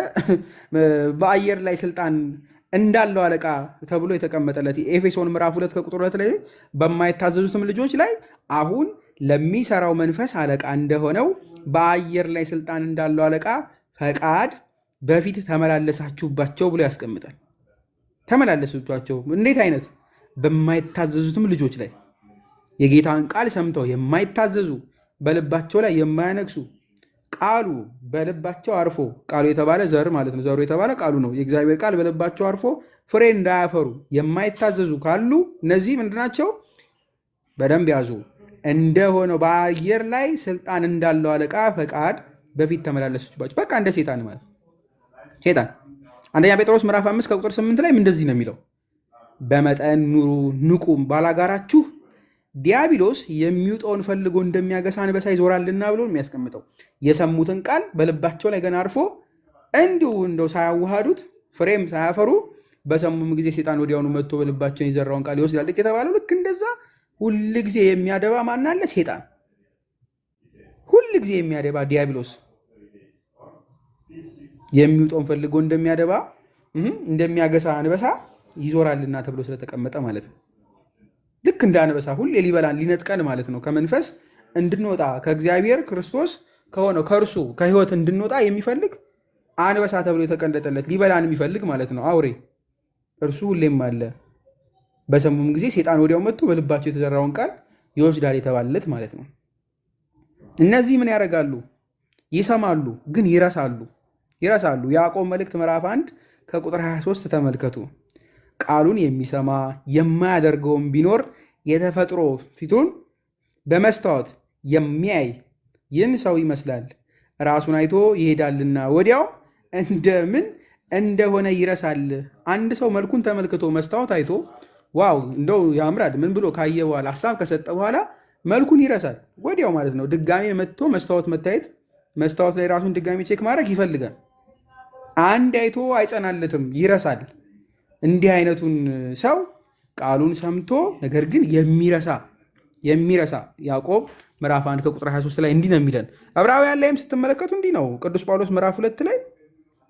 በአየር ላይ ስልጣን እንዳለው አለቃ ተብሎ የተቀመጠለት ኤፌሶን ምዕራፍ 2 ከቁጥር 2 ላይ በማይታዘዙትም ልጆች ላይ አሁን ለሚሰራው መንፈስ አለቃ እንደሆነው በአየር ላይ ስልጣን እንዳለው አለቃ ፈቃድ በፊት ተመላለሳችሁባቸው ብሎ ያስቀምጣል። ተመላለሱባቸው እንዴት አይነት? በማይታዘዙትም ልጆች ላይ የጌታን ቃል ሰምተው የማይታዘዙ በልባቸው ላይ የማያነግሱ ቃሉ በልባቸው አርፎ ቃሉ የተባለ ዘር ማለት ነው። ዘሩ የተባለ ቃሉ ነው። የእግዚአብሔር ቃል በልባቸው አርፎ ፍሬ እንዳያፈሩ የማይታዘዙ ካሉ እነዚህ ምንድናቸው? በደንብ ያዙ። እንደሆነው በአየር ላይ ስልጣን እንዳለው አለቃ ፈቃድ በፊት ተመላለሰችባቸው። በቃ እንደ ሴጣን ማለት ሴጣን። አንደኛ ጴጥሮስ ምዕራፍ 5 ከቁጥር 8 ላይ እንደዚህ ነው የሚለው፣ በመጠን ኑሩ ንቁም፣ ባላጋራችሁ ዲያብሎስ የሚውጠውን ፈልጎ እንደሚያገሳ አንበሳ ይዞራልና ብሎ የሚያስቀምጠው የሰሙትን ቃል በልባቸው ላይ ገና አርፎ እንዲሁ እንደው ሳያዋሃዱት ፍሬም ሳያፈሩ በሰሙም ጊዜ ሴጣን ወዲያውኑ መጥቶ በልባቸውን የዘራውን ቃል ይወስዳል። ልክ የተባለው ልክ እንደዛ ሁል ጊዜ የሚያደባ ማን አለ? ሴጣን። ሁል ጊዜ የሚያደባ ዲያብሎስ። የሚውጠውን ፈልጎ እንደሚያደባ እንደሚያገሳ አንበሳ ይዞራልና ተብሎ ስለተቀመጠ ማለት ነው። ልክ እንደ አንበሳ ሁሌ ሊበላን ሊነጥቀን ማለት ነው። ከመንፈስ እንድንወጣ ከእግዚአብሔር ክርስቶስ ከሆነው ከእርሱ ከህይወት እንድንወጣ የሚፈልግ አንበሳ ተብሎ የተቀለጠለት ሊበላን የሚፈልግ ማለት ነው አውሬ እርሱ ሁሌም አለ። በሰሙም ጊዜ ሴጣን ወዲያው መጥቶ በልባቸው የተዘራውን ቃል ይወስዳል የተባለለት ማለት ነው። እነዚህ ምን ያደርጋሉ? ይሰማሉ፣ ግን ይረሳሉ። ያዕቆብ መልእክት ምዕራፍ 1 ከቁጥር 23 ተመልከቱ። ቃሉን የሚሰማ የማያደርገውም ቢኖር የተፈጥሮ ፊቱን በመስታወት የሚያይ ይህን ሰው ይመስላል። ራሱን አይቶ ይሄዳልና ወዲያው እንደምን እንደሆነ ይረሳል። አንድ ሰው መልኩን ተመልክቶ መስታወት አይቶ ዋው እንደው ያምራል ምን ብሎ ካየ በኋላ ሀሳብ ከሰጠ በኋላ መልኩን ይረሳል ወዲያው ማለት ነው። ድጋሜ መጥቶ መስታወት መታየት፣ መስታወት ላይ ራሱን ድጋሜ ቼክ ማድረግ ይፈልጋል። አንድ አይቶ አይጸናለትም፣ ይረሳል። እንዲህ አይነቱን ሰው ቃሉን ሰምቶ ነገር ግን የሚረሳ ያዕቆብ ምዕራፍ 1 ከቁጥር 23 ላይ እንዲህ ነው የሚለን። ዕብራውያን ላይም ስትመለከቱ እንዲህ ነው ቅዱስ ጳውሎስ ምዕራፍ 2 ላይ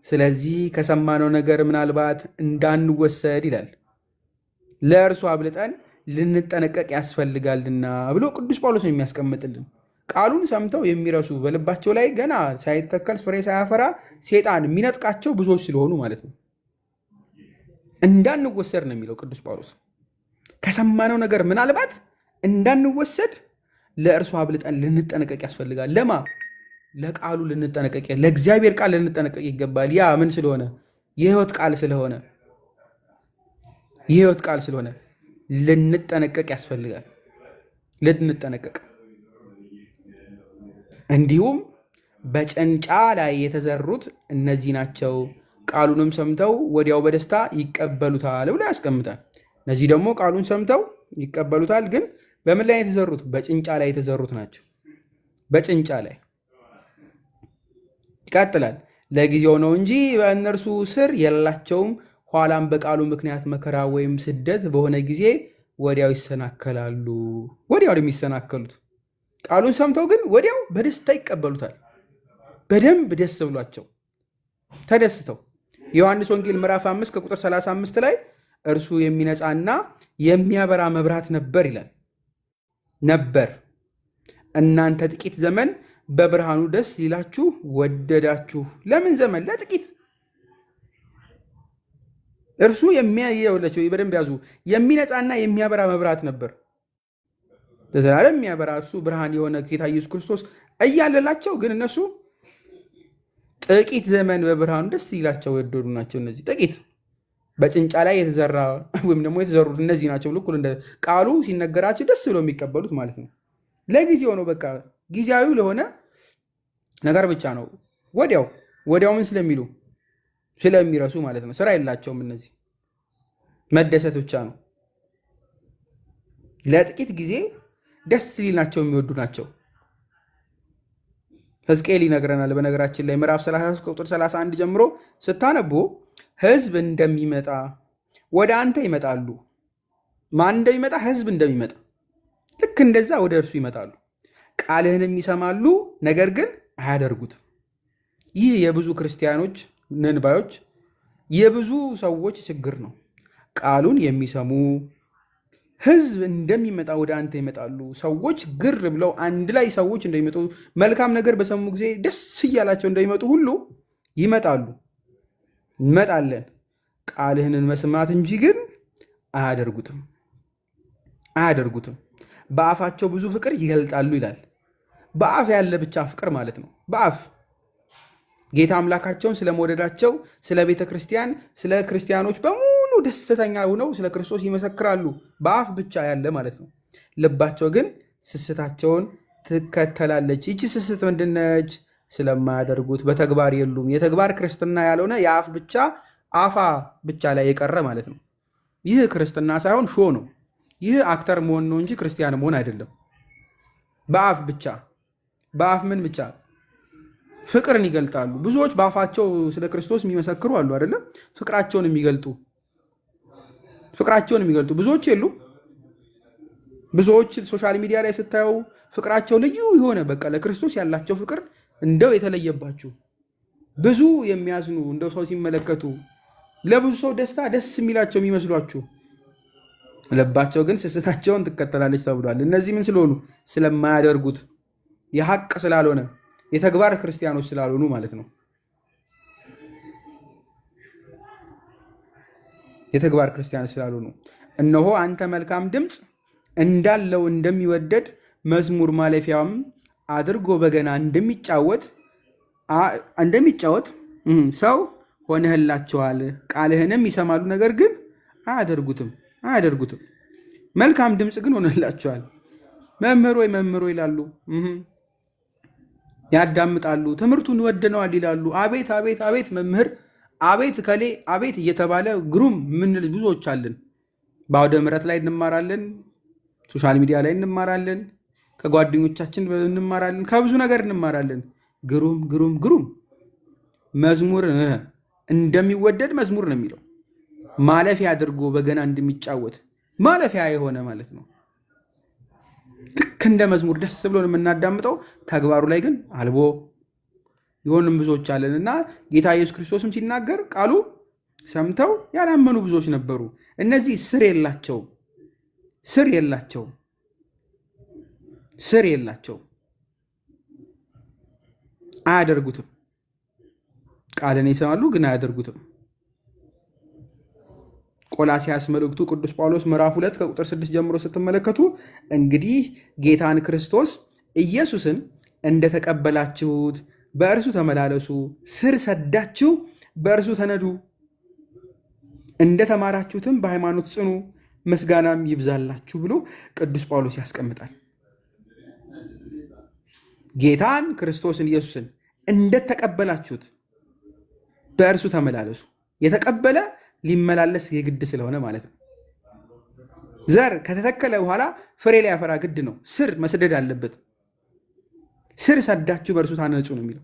ስለዚህ ከሰማነው ነገር ምናልባት እንዳንወሰድ ይላል ለእርሱ አብልጠን ልንጠነቀቅ ያስፈልጋልና ብሎ ቅዱስ ጳውሎስ ነው የሚያስቀምጥልን። ቃሉን ሰምተው የሚረሱ በልባቸው ላይ ገና ሳይተከል ፍሬ ሳያፈራ ሴጣን የሚነጥቃቸው ብዙዎች ስለሆኑ ማለት ነው እንዳንወሰድ ነው የሚለው ቅዱስ ጳውሎስ። ከሰማነው ነገር ምናልባት እንዳንወሰድ ለእርሱ አብልጠን ልንጠነቀቅ ያስፈልጋል። ለማ ለቃሉ ልንጠነቀቅ፣ ለእግዚአብሔር ቃል ልንጠነቀቅ ይገባል። ያ ምን ስለሆነ? የህይወት ቃል ስለሆነ ልንጠነቀቅ ያስፈልጋል። ልንጠነቀቅ እንዲሁም በጭንጫ ላይ የተዘሩት እነዚህ ናቸው፣ ቃሉንም ሰምተው ወዲያው በደስታ ይቀበሉታል ብሎ ያስቀምጣል። እነዚህ ደግሞ ቃሉን ሰምተው ይቀበሉታል፣ ግን በምን ላይ የተዘሩት? በጭንጫ ላይ የተዘሩት ናቸው። በጭንጫ ላይ ይቀጥላል። ለጊዜው ነው እንጂ በእነርሱ ስር የላቸውም፣ ኋላም በቃሉ ምክንያት መከራ ወይም ስደት በሆነ ጊዜ ወዲያው ይሰናከላሉ። ወዲያው የሚሰናከሉት ቃሉን ሰምተው ግን ወዲያው በደስታ ይቀበሉታል። በደንብ ደስ ብሏቸው ተደስተው ዮሐንስ ወንጌል ምዕራፍ 5 ከቁጥር 35 ላይ እርሱ የሚነጻና የሚያበራ መብራት ነበር ይላል። ነበር እናንተ ጥቂት ዘመን በብርሃኑ ደስ ሊላችሁ ወደዳችሁ። ለምን ዘመን? ለጥቂት። እርሱ የሚያየውላቸው በደንብ ያዙ። የሚነጻና የሚያበራ መብራት ነበር። ለዘላለም የሚያበራ እርሱ ብርሃን የሆነ ጌታ ኢየሱስ ክርስቶስ እያለላቸው ግን እነሱ ጥቂት ዘመን በብርሃኑ ደስ ይላቸው የወደዱ ናቸው። እነዚህ ጥቂት በጭንጫ ላይ የተዘራ ወይም ደግሞ የተዘሩት እነዚህ ናቸው። ልኩል እንደ ቃሉ ሲነገራቸው ደስ ብለው የሚቀበሉት ማለት ነው። ለጊዜው ነው፣ በቃ ጊዜያዊ ለሆነ ነገር ብቻ ነው። ወዲያው ምን ስለሚሉ ስለሚረሱ ማለት ነው። ስራ የላቸውም። እነዚህ መደሰት ብቻ ነው። ለጥቂት ጊዜ ደስ ሊላቸው የሚወዱ ናቸው። ሕዝቅኤል ይነግረናል። በነገራችን ላይ ምዕራፍ 33 ቁጥር 31 ጀምሮ ስታነቡ ሕዝብ እንደሚመጣ ወደ አንተ ይመጣሉ። ማን እንደሚመጣ? ሕዝብ እንደሚመጣ ልክ እንደዛ ወደ እርሱ ይመጣሉ። ቃልህንም ይሰማሉ፣ ነገር ግን አያደርጉትም። ይህ የብዙ ክርስቲያኖች ነንባዮች የብዙ ሰዎች ችግር ነው። ቃሉን የሚሰሙ ሕዝብ እንደሚመጣ ወደ አንተ ይመጣሉ። ሰዎች ግር ብለው አንድ ላይ ሰዎች እንደሚመጡ መልካም ነገር በሰሙ ጊዜ ደስ እያላቸው እንደሚመጡ ሁሉ ይመጣሉ። እንመጣለን ቃልህንን መስማት እንጂ ግን አያደርጉትም። በአፋቸው ብዙ ፍቅር ይገልጣሉ ይላል። በአፍ ያለ ብቻ ፍቅር ማለት ነው። በአፍ ጌታ አምላካቸውን ስለመወደዳቸው፣ ስለ ቤተ ክርስቲያን፣ ስለ ክርስቲያኖች በሙሉ ደስተኛ ሆነው ስለ ክርስቶስ ይመሰክራሉ። በአፍ ብቻ ያለ ማለት ነው። ልባቸው ግን ስስታቸውን ትከተላለች። ይቺ ስስት ምንድነች? ስለማያደርጉት በተግባር የሉም። የተግባር ክርስትና ያልሆነ የአፍ ብቻ አፋ ብቻ ላይ የቀረ ማለት ነው። ይህ ክርስትና ሳይሆን ሾ ነው። ይህ አክተር መሆን ነው እንጂ ክርስቲያን መሆን አይደለም። በአፍ ብቻ በአፍ ምን ብቻ ፍቅርን ይገልጣሉ። ብዙዎች በአፋቸው ስለ ክርስቶስ የሚመሰክሩ አሉ አይደለም። ፍቅራቸውን የሚገልጡ ብዙዎች የሉ። ብዙዎች ሶሻል ሚዲያ ላይ ስታየው ፍቅራቸው ልዩ የሆነ በቃ ለክርስቶስ ያላቸው ፍቅር እንደው የተለየባቸው ብዙ የሚያዝኑ እንደው ሰው ሲመለከቱ ለብዙ ሰው ደስታ ደስ የሚላቸው የሚመስሏችሁ ልባቸው ግን ስስታቸውን ትከተላለች ተብሏል። እነዚህ ምን ስለሆኑ? ስለማያደርጉት፣ የሐቅ ስላልሆነ፣ የተግባር ክርስቲያኖች ስላልሆኑ ማለት ነው። የተግባር ክርስቲያኖች ስላልሆኑ እነሆ አንተ መልካም ድምፅ እንዳለው እንደሚወደድ መዝሙር ማለፊያም አድርጎ በገና እንደሚጫወት ሰው ሆነህላቸዋል። ቃልህንም ይሰማሉ፣ ነገር ግን አያደርጉትም። መልካም ድምፅ ግን ሆነህላቸዋል። መምህር ወይ ይላሉ፣ ያዳምጣሉ፣ ትምህርቱን ወደነዋል ይላሉ። አቤት አቤት አቤት መምህር፣ አቤት ከሌ፣ አቤት እየተባለ ግሩም ምንል ብዙዎች አለን። በአውደ ምሕረት ላይ እንማራለን፣ ሶሻል ሚዲያ ላይ እንማራለን፣ ከጓደኞቻችን እንማራለን፣ ከብዙ ነገር እንማራለን። ግሩም መዝሙር እንደሚወደድ መዝሙር ነው የሚለው። ማለፊያ አድርጎ በገና እንደሚጫወት ማለፊያ የሆነ ማለት ነው። ልክ እንደ መዝሙር ደስ ብሎን የምናዳምጠው ተግባሩ ላይ ግን አልቦ የሆንም ብዙዎች አለን እና ጌታ ኢየሱስ ክርስቶስም ሲናገር ቃሉ ሰምተው ያላመኑ ብዙዎች ነበሩ። እነዚህ ስር የላቸው አያደርጉትም። ቃልን ይሰማሉ ግን አያደርጉትም። ቆላሲያስ መልእክቱ ቅዱስ ጳውሎስ ምዕራፍ 2 ከቁጥር 6 ጀምሮ ስትመለከቱ እንግዲህ ጌታን ክርስቶስ ኢየሱስን እንደተቀበላችሁት በእርሱ ተመላለሱ፣ ስር ሰዳችሁ በእርሱ ተነዱ፣ እንደተማራችሁትም በሃይማኖት ጽኑ፣ ምስጋናም ይብዛላችሁ ብሎ ቅዱስ ጳውሎስ ያስቀምጣል። ጌታን ክርስቶስን ኢየሱስን እንደተቀበላችሁት በእርሱ ተመላለሱ። የተቀበለ ሊመላለስ የግድ ስለሆነ ማለት ነው። ዘር ከተተከለ በኋላ ፍሬ ሊያፈራ ግድ ነው። ስር መስደድ አለበት። ስር ሰዳችሁ በእርሱ ታነጹ ነው የሚለው።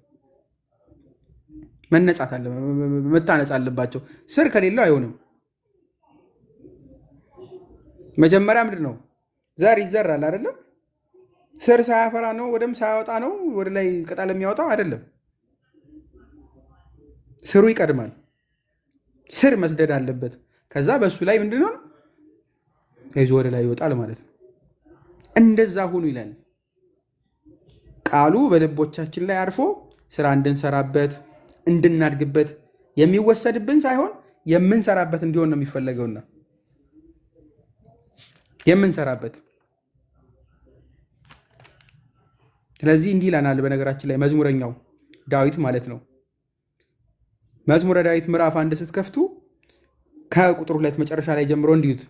መታነጽ አለባቸው። ስር ከሌለው አይሆንም። መጀመሪያ ምንድን ነው? ዘር ይዘራል አይደለም? ስር ሳያፈራ ነው ወደም ሳያወጣ ነው ወደ ላይ ቅጠል የሚያወጣው አይደለም። ስሩ ይቀድማል። ስር መስደድ አለበት። ከዛ በእሱ ላይ ምንድነው ይዞ ወደ ላይ ይወጣል ማለት ነው። እንደዛ ሁኑ ይላል ቃሉ። በልቦቻችን ላይ አርፎ ስራ እንድንሰራበት እንድናድግበት የሚወሰድብን ሳይሆን የምንሰራበት እንዲሆን ነው የሚፈለገውና የምንሰራበት። ስለዚህ እንዲህ ይለናል። በነገራችን ላይ መዝሙረኛው ዳዊት ማለት ነው። መዝሙረ ዳዊት ምዕራፍ 1 ስትከፍቱ ከቁጥር 2 መጨረሻ ላይ ጀምሮ እንዲዩት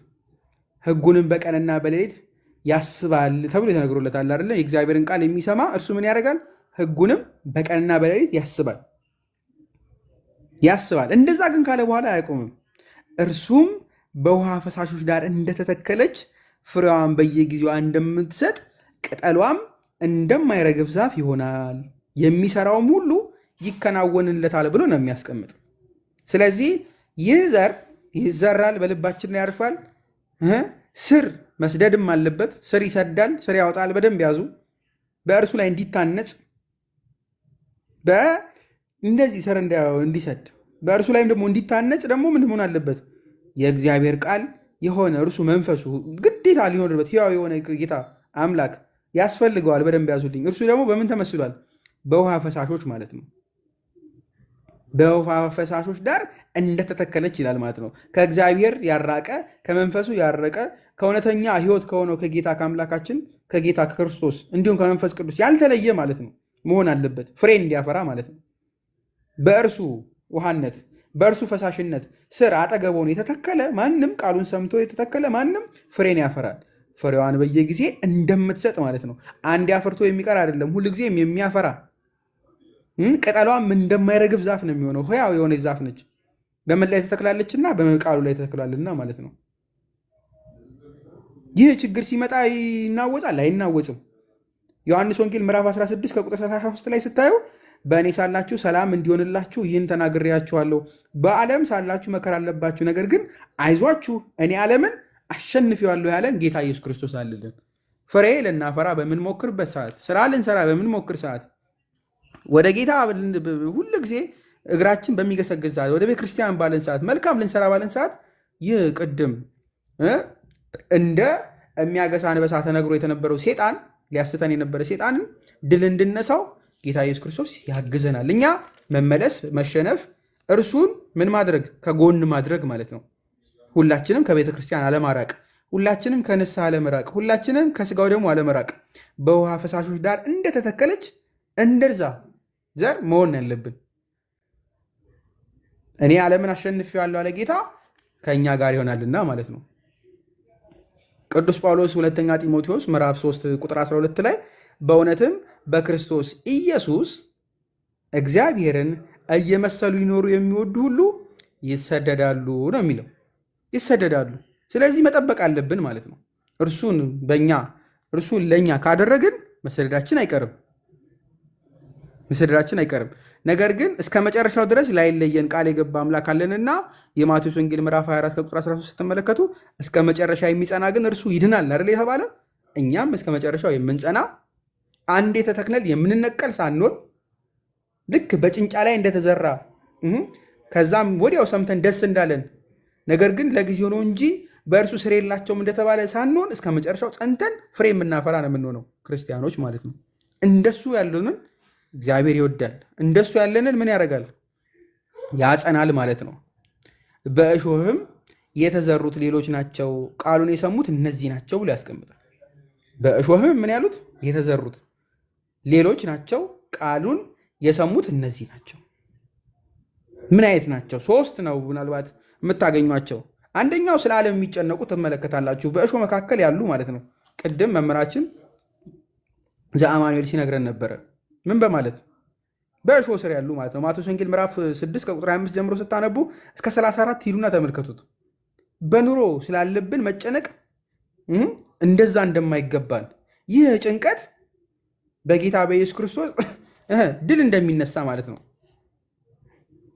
ሕጉንም በቀንና በሌሊት ያስባል ተብሎ የተነግሮለታል አይደለ? የእግዚአብሔርን ቃል የሚሰማ እርሱ ምን ያደርጋል? ሕጉንም በቀንና በሌሊት ያስባል። እንደዛ ግን ካለ በኋላ አያቆምም። እርሱም በውሃ ፈሳሾች ዳር እንደተተከለች ፍሬዋን በየጊዜዋ እንደምትሰጥ ቅጠሏም እንደማይረግፍ ዛፍ ይሆናል፣ የሚሰራውም ሁሉ ይከናወንለታል ብሎ ነው የሚያስቀምጥ። ስለዚህ ይህ ዘር ይዘራል፣ በልባችን ላይ ያርፋል። ስር መስደድም አለበት። ስር ይሰዳል፣ ስር ያወጣል። በደንብ ያዙ። በእርሱ ላይ እንዲታነጽ እንደዚህ ስር እንዲሰድ በእርሱ ላይም ደግሞ እንዲታነጽ ደግሞ ምን መሆን አለበት? የእግዚአብሔር ቃል የሆነ እርሱ መንፈሱ ግዴታ ሊሆንበት ሕያው የሆነ ጌታ አምላክ ያስፈልገዋል። በደንብ ያዙልኝ። እርሱ ደግሞ በምን ተመስሏል? በውሃ ፈሳሾች ማለት ነው። በውሃ ፈሳሾች ዳር እንደተተከለች ይላል ማለት ነው። ከእግዚአብሔር ያራቀ ከመንፈሱ ያረቀ ከእውነተኛ ሕይወት ከሆነው ከጌታ ከአምላካችን ከጌታ ከክርስቶስ እንዲሁም ከመንፈስ ቅዱስ ያልተለየ ማለት ነው መሆን አለበት፣ ፍሬ እንዲያፈራ ማለት ነው። በእርሱ ውሃነት በእርሱ ፈሳሽነት ስር አጠገብ ሆኖ የተተከለ ማንም ቃሉን ሰምቶ የተተከለ ማንም ፍሬን ያፈራል። ፍሬዋን በየጊዜ እንደምትሰጥ ማለት ነው። አንድ አፍርቶ የሚቀር አይደለም፣ ሁልጊዜም የሚያፈራ ቅጠሏም እንደማይረግፍ ዛፍ ነው የሚሆነው። ሕያው የሆነች ዛፍ ነች። በምን ላይ ተተክላለችና? በቃሉ ላይ ተተክሏልና ማለት ነው። ይህ ችግር ሲመጣ ይናወጻል? አይናወጽም። ዮሐንስ ወንጌል ምዕራፍ 16 ከቁጥር 33 ላይ ስታዩ በእኔ ሳላችሁ ሰላም እንዲሆንላችሁ ይህን ተናግሬያችኋለሁ። በዓለም ሳላችሁ መከራ አለባችሁ፣ ነገር ግን አይዟችሁ እኔ ዓለምን አሸንፌዋለሁ ያለን ጌታ ኢየሱስ ክርስቶስ አለልን። ፍሬ ልናፈራ በምንሞክርበት ሰዓት፣ ስራ ልንሰራ በምንሞክር ሰዓት፣ ወደ ጌታ ሁል ጊዜ እግራችን በሚገሰግዝ ሰዓት፣ ወደ ቤተ ክርስቲያን ባለን ሰዓት፣ መልካም ልንሰራ ባለን ሰዓት ይህ ቅድም እንደ የሚያገሳ አንበሳ ተነግሮ የተነበረው ሴጣን ሊያስተን የነበረ ሴጣንን ድል እንድነሳው ጌታ ኢየሱስ ክርስቶስ ያግዘናል። እኛ መመለስ፣ መሸነፍ፣ እርሱን ምን ማድረግ ከጎን ማድረግ ማለት ነው። ሁላችንም ከቤተ ክርስቲያን አለማራቅ፣ ሁላችንም ከንስሐ አለመራቅ፣ ሁላችንም ከስጋው ደግሞ አለመራቅ፣ በውሃ ፈሳሾች ዳር እንደተተከለች እንደዛ ዘር መሆን ያለብን። እኔ ዓለምን አሸንፌዋለሁ አለ ጌታ፣ ከእኛ ጋር ይሆናልና ማለት ነው። ቅዱስ ጳውሎስ ሁለተኛ ጢሞቴዎስ ምዕራፍ 3 ቁጥር 12 ላይ በእውነትም በክርስቶስ ኢየሱስ እግዚአብሔርን እየመሰሉ ይኖሩ የሚወዱ ሁሉ ይሰደዳሉ ነው የሚለው። ይሰደዳሉ። ስለዚህ መጠበቅ አለብን ማለት ነው። እርሱን ለእኛ ካደረግን መሰደዳችን አይቀርም። ነገር ግን እስከ መጨረሻው ድረስ ላይለየን ቃል የገባ አምላክ አለንና የማቴዎስ ወንጌል ምዕራፍ 24 ከቁጥር 13 ስትመለከቱ እስከ መጨረሻ የሚጸና ግን እርሱ ይድናል አይደል የተባለ። እኛም እስከ መጨረሻው የምንጸና አንዴ ተተክለን የምንነቀል ሳንሆን ልክ በጭንጫ ላይ እንደተዘራ ከዛም ወዲያው ሰምተን ደስ እንዳለን ነገር ግን ለጊዜው ነው እንጂ በእርሱ ስር የላቸውም እንደተባለ ሳንሆን እስከ መጨረሻው ጸንተን ፍሬ የምናፈራ ነው የምንሆነው ክርስቲያኖች ማለት ነው። እንደሱ ያለንን እግዚአብሔር ይወዳል። እንደሱ ያለንን ምን ያደርጋል? ያጸናል ማለት ነው። በእሾህም የተዘሩት ሌሎች ናቸው፣ ቃሉን የሰሙት እነዚህ ናቸው ብሎ ያስቀምጣል። በእሾህም ምን ያሉት? የተዘሩት ሌሎች ናቸው፣ ቃሉን የሰሙት እነዚህ ናቸው። ምን አይነት ናቸው? ሶስት ነው ምናልባት የምታገኟቸው። አንደኛው ስለ ዓለም የሚጨነቁ ትመለከታላችሁ፣ በእሾህ መካከል ያሉ ማለት ነው። ቅድም መምህራችን ዘአማኑኤል ሲነግረን ነበረ። ምን በማለት በእሾህ ስር ያሉ ማለት ነው። ማቴዎስ ወንጌል ምዕራፍ 6 ከቁጥር 25 ጀምሮ ስታነቡ እስከ 34 ሂዱና ተመልከቱት። በኑሮ ስላለብን መጨነቅ እንደዛ እንደማይገባን፣ ይህ ጭንቀት በጌታ በኢየሱስ ክርስቶስ ድል እንደሚነሳ ማለት ነው።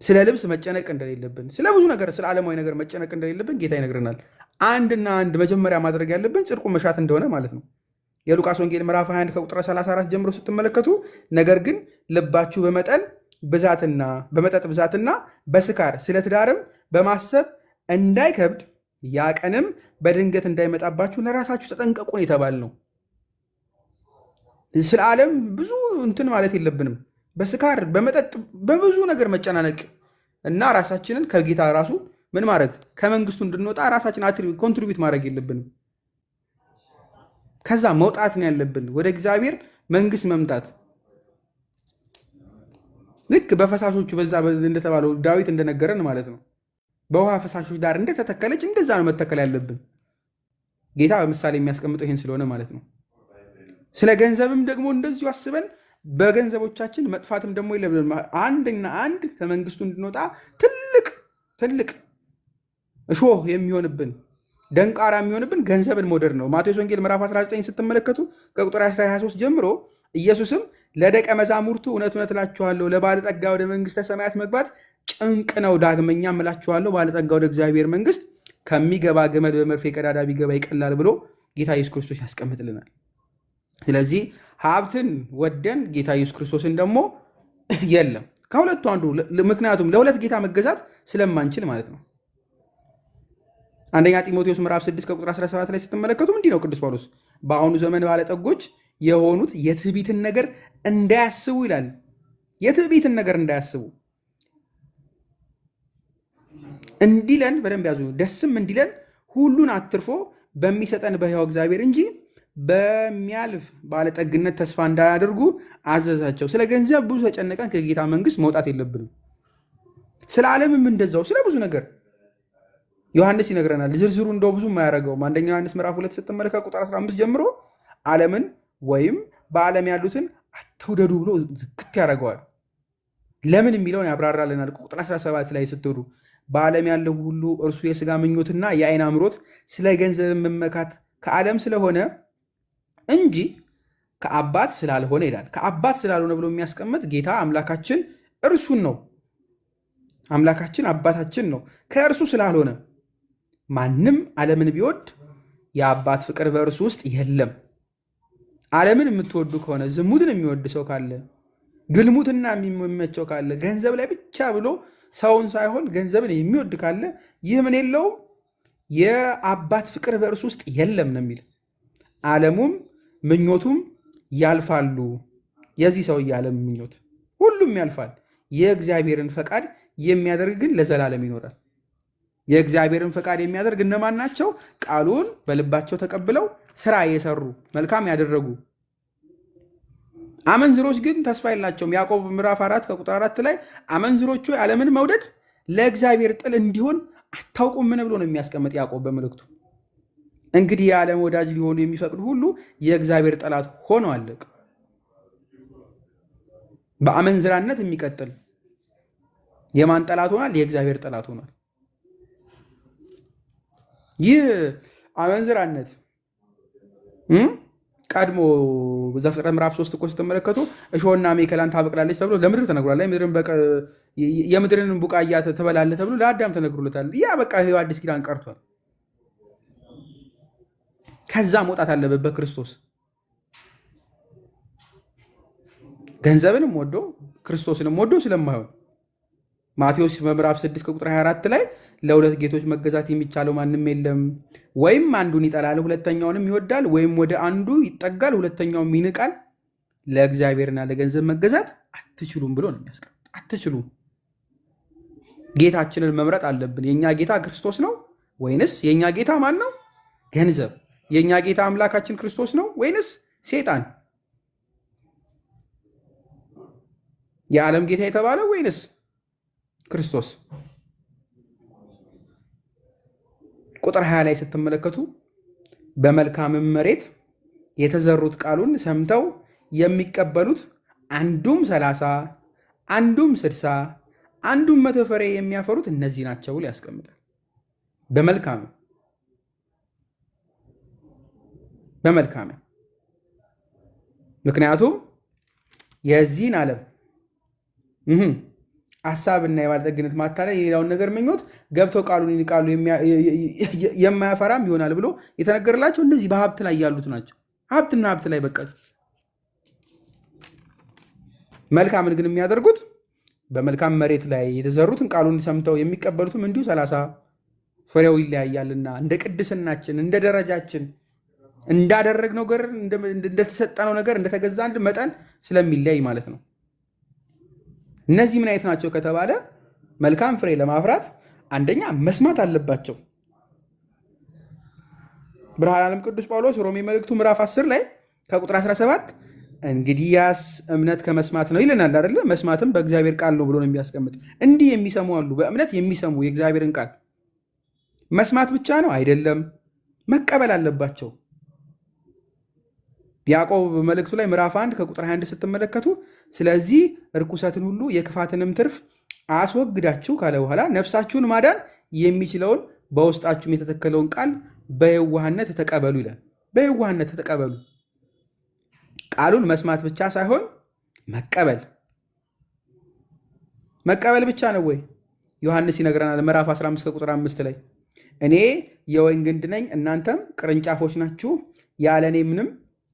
ስለ ልብስ መጨነቅ እንደሌለብን፣ ስለ ብዙ ነገር፣ ስለ ዓለማዊ ነገር መጨነቅ እንደሌለብን ጌታ ይነግረናል። አንድና አንድ መጀመሪያ ማድረግ ያለብን ጽድቁን መሻት እንደሆነ ማለት ነው። የሉቃስ ወንጌል ምዕራፍ 21 ከቁጥር 34 ጀምሮ ስትመለከቱ ነገር ግን ልባችሁ በመጠጥ ብዛትና በስካር ስለ ትዳርም በማሰብ እንዳይከብድ ያ ቀንም በድንገት እንዳይመጣባችሁ ለራሳችሁ ተጠንቀቁ የተባል ነው። ስለ ዓለም ብዙ እንትን ማለት የለብንም። በስካር በመጠጥ በብዙ ነገር መጨናነቅ እና ራሳችንን ከጌታ ራሱ ምን ማድረግ ከመንግስቱ እንድንወጣ ራሳችን ኮንትሪቢዩት ማድረግ የለብንም። ከዛ መውጣት ነው ያለብን፣ ወደ እግዚአብሔር መንግስት መምጣት። ልክ በፈሳሾቹ በዛ እንደተባለው ዳዊት እንደነገረን ማለት ነው። በውሃ ፈሳሾች ዳር እንደተተከለች እንደዛ ነው መተከል ያለብን። ጌታ በምሳሌ የሚያስቀምጠው ይህን ስለሆነ ማለት ነው። ስለ ገንዘብም ደግሞ እንደዚሁ አስበን በገንዘቦቻችን መጥፋትም ደግሞ የለብንም። አንድና አንድ ከመንግስቱ እንድንወጣ ትልቅ እሾህ የሚሆንብን ደንቃራ የሚሆንብን ገንዘብን መውደድ ነው። ማቴዎስ ወንጌል ምዕራፍ 19 ስትመለከቱ ከቁጥር 23 ጀምሮ ኢየሱስም ለደቀ መዛሙርቱ እውነት እውነት እላችኋለሁ ለባለጠጋ ወደ መንግስተ ሰማያት መግባት ጭንቅ ነው፣ ዳግመኛም እላችኋለሁ ባለጠጋ ወደ እግዚአብሔር መንግስት ከሚገባ ገመድ በመርፌ ቀዳዳ ቢገባ ይቀላል ብሎ ጌታ ኢየሱስ ክርስቶስ ያስቀምጥልናል። ስለዚህ ሀብትን ወደን ጌታ ኢየሱስ ክርስቶስን ደግሞ የለም ከሁለቱ አንዱ። ምክንያቱም ለሁለት ጌታ መገዛት ስለማንችል ማለት ነው። አንደኛ ጢሞቴዎስ ምዕራፍ 6 ከቁጥር 17 ላይ ስትመለከቱ እንዲህ ነው ቅዱስ ጳውሎስ በአሁኑ ዘመን ባለጠጎች የሆኑት የትዕቢትን ነገር እንዳያስቡ ይላል። የትዕቢትን ነገር እንዳያስቡ እንዲለን በደንብ ያዙ። ደስም እንዲለን ሁሉን አትርፎ በሚሰጠን በሕያው እግዚአብሔር እንጂ በሚያልፍ ባለጠግነት ተስፋ እንዳያደርጉ አዘዛቸው። ስለ ገንዘብ ብዙ ተጨነቀን ከጌታ መንግስት መውጣት የለብንም። ስለ ዓለምም እንደዛው ስለ ብዙ ነገር ዮሐንስ ይነግረናል። ዝርዝሩ እንደው ብዙ የማያደርገውም አንደኛ ዮሐንስ ምዕራፍ 2 ስትመለከት ቁጥር 15 ጀምሮ ዓለምን ወይም በዓለም ያሉትን አትውደዱ ብሎ ዝክት ያደርገዋል። ለምን የሚለውን ያብራራልናል። ቁጥር 17 ላይ ስትሄዱ በዓለም ያለው ሁሉ እርሱ የሥጋ ምኞትና የዓይን አምሮት ስለ ገንዘብ መመካት ከዓለም ስለሆነ እንጂ ከአባት ስላልሆነ ይላል። ከአባት ስላልሆነ ብሎ የሚያስቀምጥ ጌታ አምላካችን እርሱን ነው። አምላካችን አባታችን ነው። ከእርሱ ስላልሆነ ማንም ዓለምን ቢወድ የአባት ፍቅር በእርሱ ውስጥ የለም። ዓለምን የምትወዱ ከሆነ ዝሙትን የሚወድ ሰው ካለ ግልሙትና የሚመቸው ካለ ገንዘብ ላይ ብቻ ብሎ ሰውን ሳይሆን ገንዘብን የሚወድ ካለ ይህ ምን የለውም የአባት ፍቅር በእርሱ ውስጥ የለም ነው የሚል። ዓለሙም ምኞቱም ያልፋሉ። የዚህ ሰው የዓለም ምኞት ሁሉም ያልፋል። የእግዚአብሔርን ፈቃድ የሚያደርግ ግን ለዘላለም ይኖራል። የእግዚአብሔርን ፈቃድ የሚያደርግ እነማን ናቸው? ቃሉን በልባቸው ተቀብለው ስራ የሰሩ መልካም ያደረጉ። አመንዝሮች ግን ተስፋ የላቸውም። ያዕቆብ ምዕራፍ 4 ከቁጥር 4 ላይ አመንዝሮቹ ዓለምን መውደድ ለእግዚአብሔር ጥል እንዲሆን አታውቁም ምን ብሎ ነው የሚያስቀምጥ ያዕቆብ በመልእክቱ። እንግዲህ የዓለም ወዳጅ ሊሆኑ የሚፈቅዱ ሁሉ የእግዚአብሔር ጠላት ሆነው አለቅ። በአመንዝራነት የሚቀጥል የማን ጠላት ሆኗል? የእግዚአብሔር ጠላት ሆኗል። ይህ አመንዝራነት ቀድሞ ዘፍጥረት ምዕራፍ 3 እኮ ስትመለከቱ እሾህና አሜከላን ታበቅላለች ተብሎ ለምድር ተነግሯል። የምድርን ቡቃያ ትበላለህ ተብሎ ለአዳም ተነግሮለታል። ያ በቃ ይሄው አዲስ ኪዳን ቀርቷል። ከዛ መውጣት አለበት በክርስቶስ። ገንዘብንም ወዶ ክርስቶስንም ወዶ ስለማይሆን ማቴዎስ ምዕራፍ 6 ከቁጥር 24 ላይ ለሁለት ጌቶች መገዛት የሚቻለው ማንም የለም፣ ወይም አንዱን ይጠላል ሁለተኛውንም ይወዳል፣ ወይም ወደ አንዱ ይጠጋል ሁለተኛውም ይንቃል። ለእግዚአብሔርና ለገንዘብ መገዛት አትችሉም ብሎ ነው የሚያስቀምጥ። አትችሉም። ጌታችንን መምረጥ አለብን። የእኛ ጌታ ክርስቶስ ነው ወይንስ የእኛ ጌታ ማን ነው? ገንዘብ። የእኛ ጌታ አምላካችን ክርስቶስ ነው ወይንስ ሴጣን? የዓለም ጌታ የተባለው ወይንስ ክርስቶስ? ቁጥር 20 ላይ ስትመለከቱ በመልካምም መሬት የተዘሩት ቃሉን ሰምተው የሚቀበሉት አንዱም 30 አንዱም 60 አንዱም 100 ፍሬ የሚያፈሩት እነዚህ ናቸው ብሎ ያስቀምጣል። በመልካም ምክንያቱም የዚህን ዓለም ሀሳብና የባለጠግነት ማታለል የሌላውን ነገር ምኞት ገብተው ቃሉን ይንቃሉ የማያፈራም ይሆናል ብሎ የተነገረላቸው እነዚህ በሀብት ላይ ያሉት ናቸው። ሀብትና ሀብት ላይ በቃ መልካምን ግን የሚያደርጉት በመልካም መሬት ላይ የተዘሩትን ቃሉን ሰምተው የሚቀበሉትም እንዲሁ 30 ፍሬው ይለያያልና እንደ ቅድስናችን እንደ ደረጃችን እንዳደረግነው ነገር እንደተሰጠነው ነገር እንደተገዛ መጠን ስለሚለያይ ማለት ነው። እነዚህ ምን አይነት ናቸው ከተባለ መልካም ፍሬ ለማፍራት አንደኛ መስማት አለባቸው። ብርሃነ ዓለም ቅዱስ ጳውሎስ ሮሜ መልእክቱ ምዕራፍ 10 ላይ ከቁጥር 17 እንግዲያስ እምነት ከመስማት ነው ይለናል አይደለ? መስማትም በእግዚአብሔር ቃል ነው ብሎ ነው የሚያስቀምጥ። እንዲህ የሚሰሙ አሉ፣ በእምነት የሚሰሙ የእግዚአብሔርን ቃል። መስማት ብቻ ነው አይደለም፣ መቀበል አለባቸው። ያዕቆብ መልእክቱ ላይ ምዕራፍ 1 ከቁጥር 21 ስትመለከቱ ስለዚህ እርኩሰትን ሁሉ የክፋትንም ትርፍ አስወግዳችሁ ካለ በኋላ ነፍሳችሁን ማዳን የሚችለውን በውስጣችሁም የተተከለውን ቃል በየዋህነት ተቀበሉ ይላል። በየዋህነት ተቀበሉ። ቃሉን መስማት ብቻ ሳይሆን መቀበል ብቻ ነው ወይ? ዮሐንስ ይነግረናል ምዕራፍ 15 ከቁጥር 5 ላይ እኔ የወይን ግንድ ነኝ፣ እናንተም ቅርንጫፎች ናችሁ። ያለ እኔ ምንም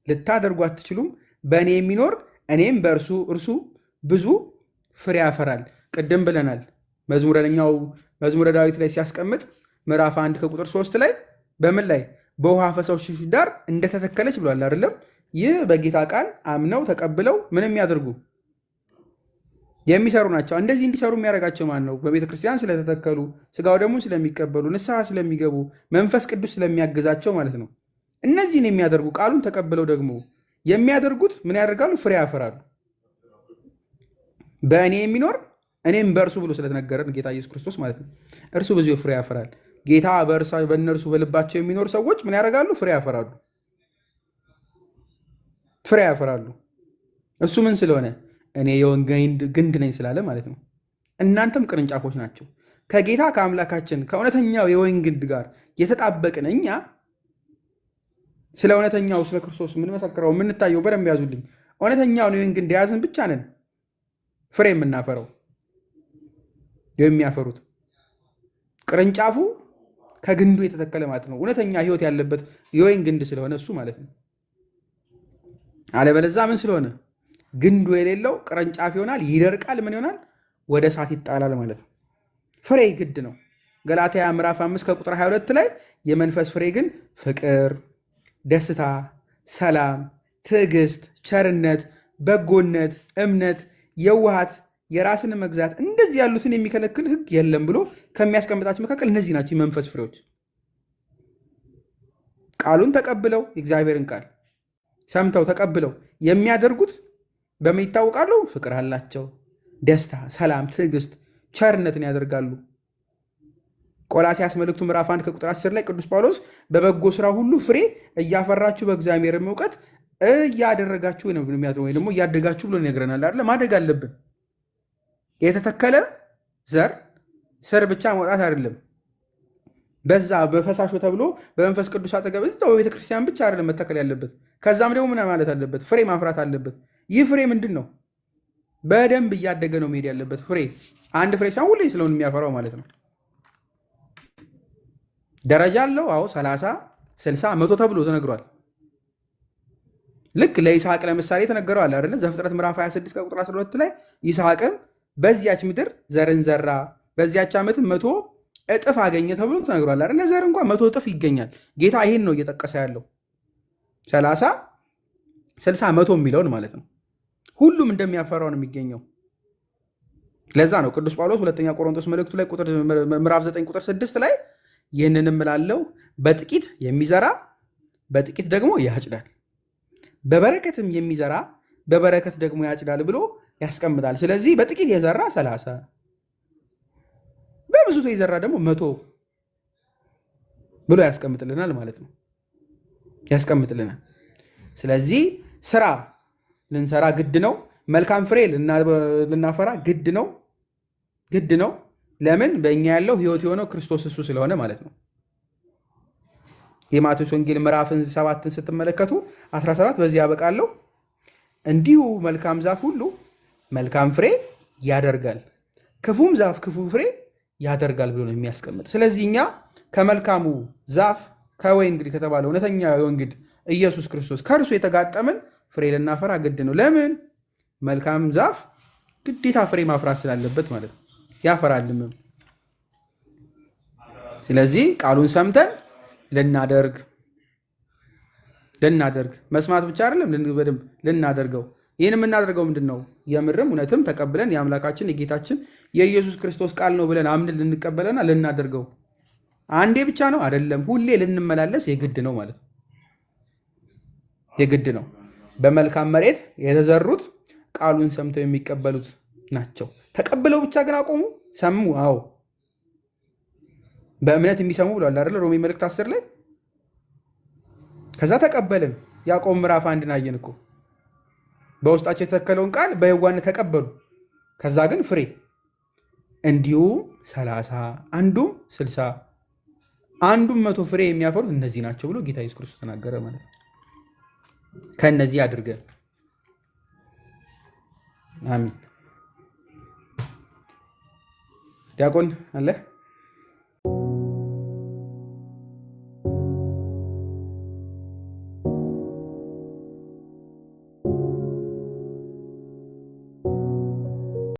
ልታደርጉ አትችሉም። በእኔ የሚኖር እኔም በእርሱ እርሱ ብዙ ፍሬ ያፈራል። ቅድም ብለናል። መዝሙረ ዳዊት ላይ ሲያስቀምጥ ምዕራፍ 1 ከቁጥር 3 ላይ በምን ላይ በውሃ ፈሳሾች ዳር እንደተተከለች ብሏል አይደለም? ይህ በጌታ ቃል አምነው ተቀብለው ምንም ያደርጉ የሚሰሩ ናቸው። እንደዚህ እንዲሰሩ የሚያደርጋቸው ማን ነው? በቤተ ክርስቲያን ስለተተከሉ፣ ስጋው ደግሞ ስለሚቀበሉ፣ ንስሐ ስለሚገቡ፣ መንፈስ ቅዱስ ስለሚያግዛቸው ማለት ነው። እነዚህን የሚያደርጉ ቃሉን ተቀብለው ደግሞ የሚያደርጉት ምን ያደርጋሉ? ፍሬ ያፈራሉ። በእኔ የሚኖር እኔም በእርሱ ብሎ ስለተነገረን ጌታ ኢየሱስ ክርስቶስ ማለት ነው። እርሱ ብዙ ፍሬ ያፈራል። ጌታ በእነርሱ በልባቸው የሚኖር ሰዎች ምን ያደርጋሉ? ፍሬ ያፈራሉ። እሱ ምን ስለሆነ? እኔ የወይን ግንድ ነኝ ስላለ ማለት ነው። እናንተም ቅርንጫፎች ናቸው። ከጌታ ከአምላካችን ከእውነተኛው የወይን ግንድ ጋር የተጣበቅን እኛ ስለ እውነተኛው ስለ ክርስቶስ የምንመሰክረው የምንታየው፣ በደንብ ያዙልኝ፣ እውነተኛውን የወይን ግንድ የያዝን ብቻ ነን ፍሬ የምናፈረው የሚያፈሩት። ቅርንጫፉ ከግንዱ የተተከለ ማለት ነው። እውነተኛ ሕይወት ያለበት የወይን ግንድ ስለሆነ እሱ ማለት ነው። አለበለዛ ምን ስለሆነ? ግንዱ የሌለው ቅርንጫፍ ይሆናል፣ ይደርቃል፣ ምን ይሆናል? ወደ እሳት ይጣላል ማለት ነው። ፍሬ ግድ ነው። ገላትያ ምዕራፍ 5 ከቁጥር 22 ላይ የመንፈስ ፍሬ ግን ፍቅር፣ ደስታ፣ ሰላም፣ ትዕግስት፣ ቸርነት፣ በጎነት፣ እምነት፣ የዋሃት፣ የራስን መግዛት እንደዚህ ያሉትን የሚከለክል ሕግ የለም ብሎ ከሚያስቀምጣቸው መካከል እነዚህ ናቸው የመንፈስ ፍሬዎች። ቃሉን ተቀብለው የእግዚአብሔርን ቃል ሰምተው ተቀብለው የሚያደርጉት በምን ይታወቃሉ? ፍቅር አላቸው፣ ደስታ፣ ሰላም፣ ትዕግስት፣ ቸርነትን ያደርጋሉ። ቆላስይስ መልእክቱ ምዕራፍ 1 ከቁጥር 10 ላይ ቅዱስ ጳውሎስ በበጎ ስራ ሁሉ ፍሬ እያፈራችሁ በእግዚአብሔር እውቀት እያደረጋችሁ ወይ ደግሞ እያደጋችሁ ብሎ ይነግረናል አይደለ? ማደግ አለብን። የተተከለ ዘር ስር ብቻ መውጣት አይደለም። በዛ በፈሳሹ ተብሎ በመንፈስ ቅዱስ አጠገብ እዛው በቤተ ክርስቲያን ብቻ አይደለም መተከል ያለበት። ከዛም ደግሞ ምን ማለት አለበት? ፍሬ ማፍራት አለበት። ይህ ፍሬ ምንድን ነው? በደንብ እያደገ ነው መሄድ ያለበት ፍሬ። አንድ ፍሬ ሳይሆን ሁሌ ስለሆነ የሚያፈራው ማለት ነው። ደረጃ አለው። አዎ 30፣ 60፣ 100 ተብሎ ተነግሯል። ልክ ለይስሐቅ ለምሳሌ ተነገረዋል አይደለ? ዘፍጥረት ምዕራፍ 26 ከቁጥር 12 ላይ ይስሐቅም በዚያች ምድር ዘርን ዘራ፣ በዚያች ዓመትም 100 እጥፍ አገኘ ተብሎ ተነግሯል አይደለ? ዘር እንኳን 100 እጥፍ ይገኛል። ጌታ ይሄን ነው እየጠቀሰ ያለው 30፣ 60፣ 100 የሚለውን ማለት ነው። ሁሉም እንደሚያፈራው ነው የሚገኘው። ለዛ ነው ቅዱስ ጳውሎስ ሁለተኛ ቆሮንቶስ መልእክቱ ላይ ምዕራፍ 9 ቁጥር 6 ላይ ይህንንም እላለሁ በጥቂት የሚዘራ በጥቂት ደግሞ ያጭዳል፣ በበረከትም የሚዘራ በበረከት ደግሞ ያጭዳል ብሎ ያስቀምጣል። ስለዚህ በጥቂት የዘራ 30፣ በብዙ የዘራ ደግሞ 100 ብሎ ያስቀምጥልናል ማለት ነው። ያስቀምጥልናል። ስለዚህ ስራ ልንሰራ ግድ ነው። መልካም ፍሬ ልናፈራ ግድ ነው። ለምን? በእኛ ያለው ሕይወት የሆነው ክርስቶስ እሱ ስለሆነ ማለት ነው። የማቴዎስ ወንጌል ምዕራፍ 7ን ስትመለከቱ 17 በዚህ ያበቃለሁ፣ እንዲሁ መልካም ዛፍ ሁሉ መልካም ፍሬ ያደርጋል፣ ክፉም ዛፍ ክፉ ፍሬ ያደርጋል ብሎ ነው የሚያስቀምጥ። ስለዚህ እኛ ከመልካሙ ዛፍ ከወይን እንግዲህ ከተባለ እውነተኛ ወንግድ ኢየሱስ ክርስቶስ ከእርሱ የተጋጠምን ፍሬ ልናፈራ ግድ ነው። ለምን? መልካም ዛፍ ግዴታ ፍሬ ማፍራት ስላለበት ማለት ነው። ያፈራልም። ስለዚህ ቃሉን ሰምተን ልናደርግ መስማት ብቻ አይደለም፣ በደንብ ልናደርገው። ይህን የምናደርገው ምንድን ነው? የምርም እውነትም ተቀብለን የአምላካችን የጌታችን የኢየሱስ ክርስቶስ ቃል ነው ብለን አምንን ልንቀበለና ልናደርገው። አንዴ ብቻ ነው አይደለም፣ ሁሌ ልንመላለስ የግድ ነው ማለት ነው። የግድ ነው። በመልካም መሬት የተዘሩት ቃሉን ሰምተው የሚቀበሉት ናቸው። ተቀብለው ብቻ ግን አቆሙ? ሰሙ። አዎ በእምነት የሚሰሙ ብሏል አይደለ? ሮሜ መልእክት 10 ላይ ከዛ ተቀበልን። ያዕቆብ ምዕራፍ 1 አየን እኮ በውስጣቸው የተተከለውን ቃል በየዋህነት ተቀበሉ። ከዛ ግን ፍሬ እንዲሁ 30 አንዱም 60 አንዱም 100 ፍሬ የሚያፈሩት እነዚህ ናቸው ብሎ ጌታ ኢየሱስ ክርስቶስ ተናገረ ማለት ነው። ከእነዚህ አድርገን አሚን። ዲያቆን አለ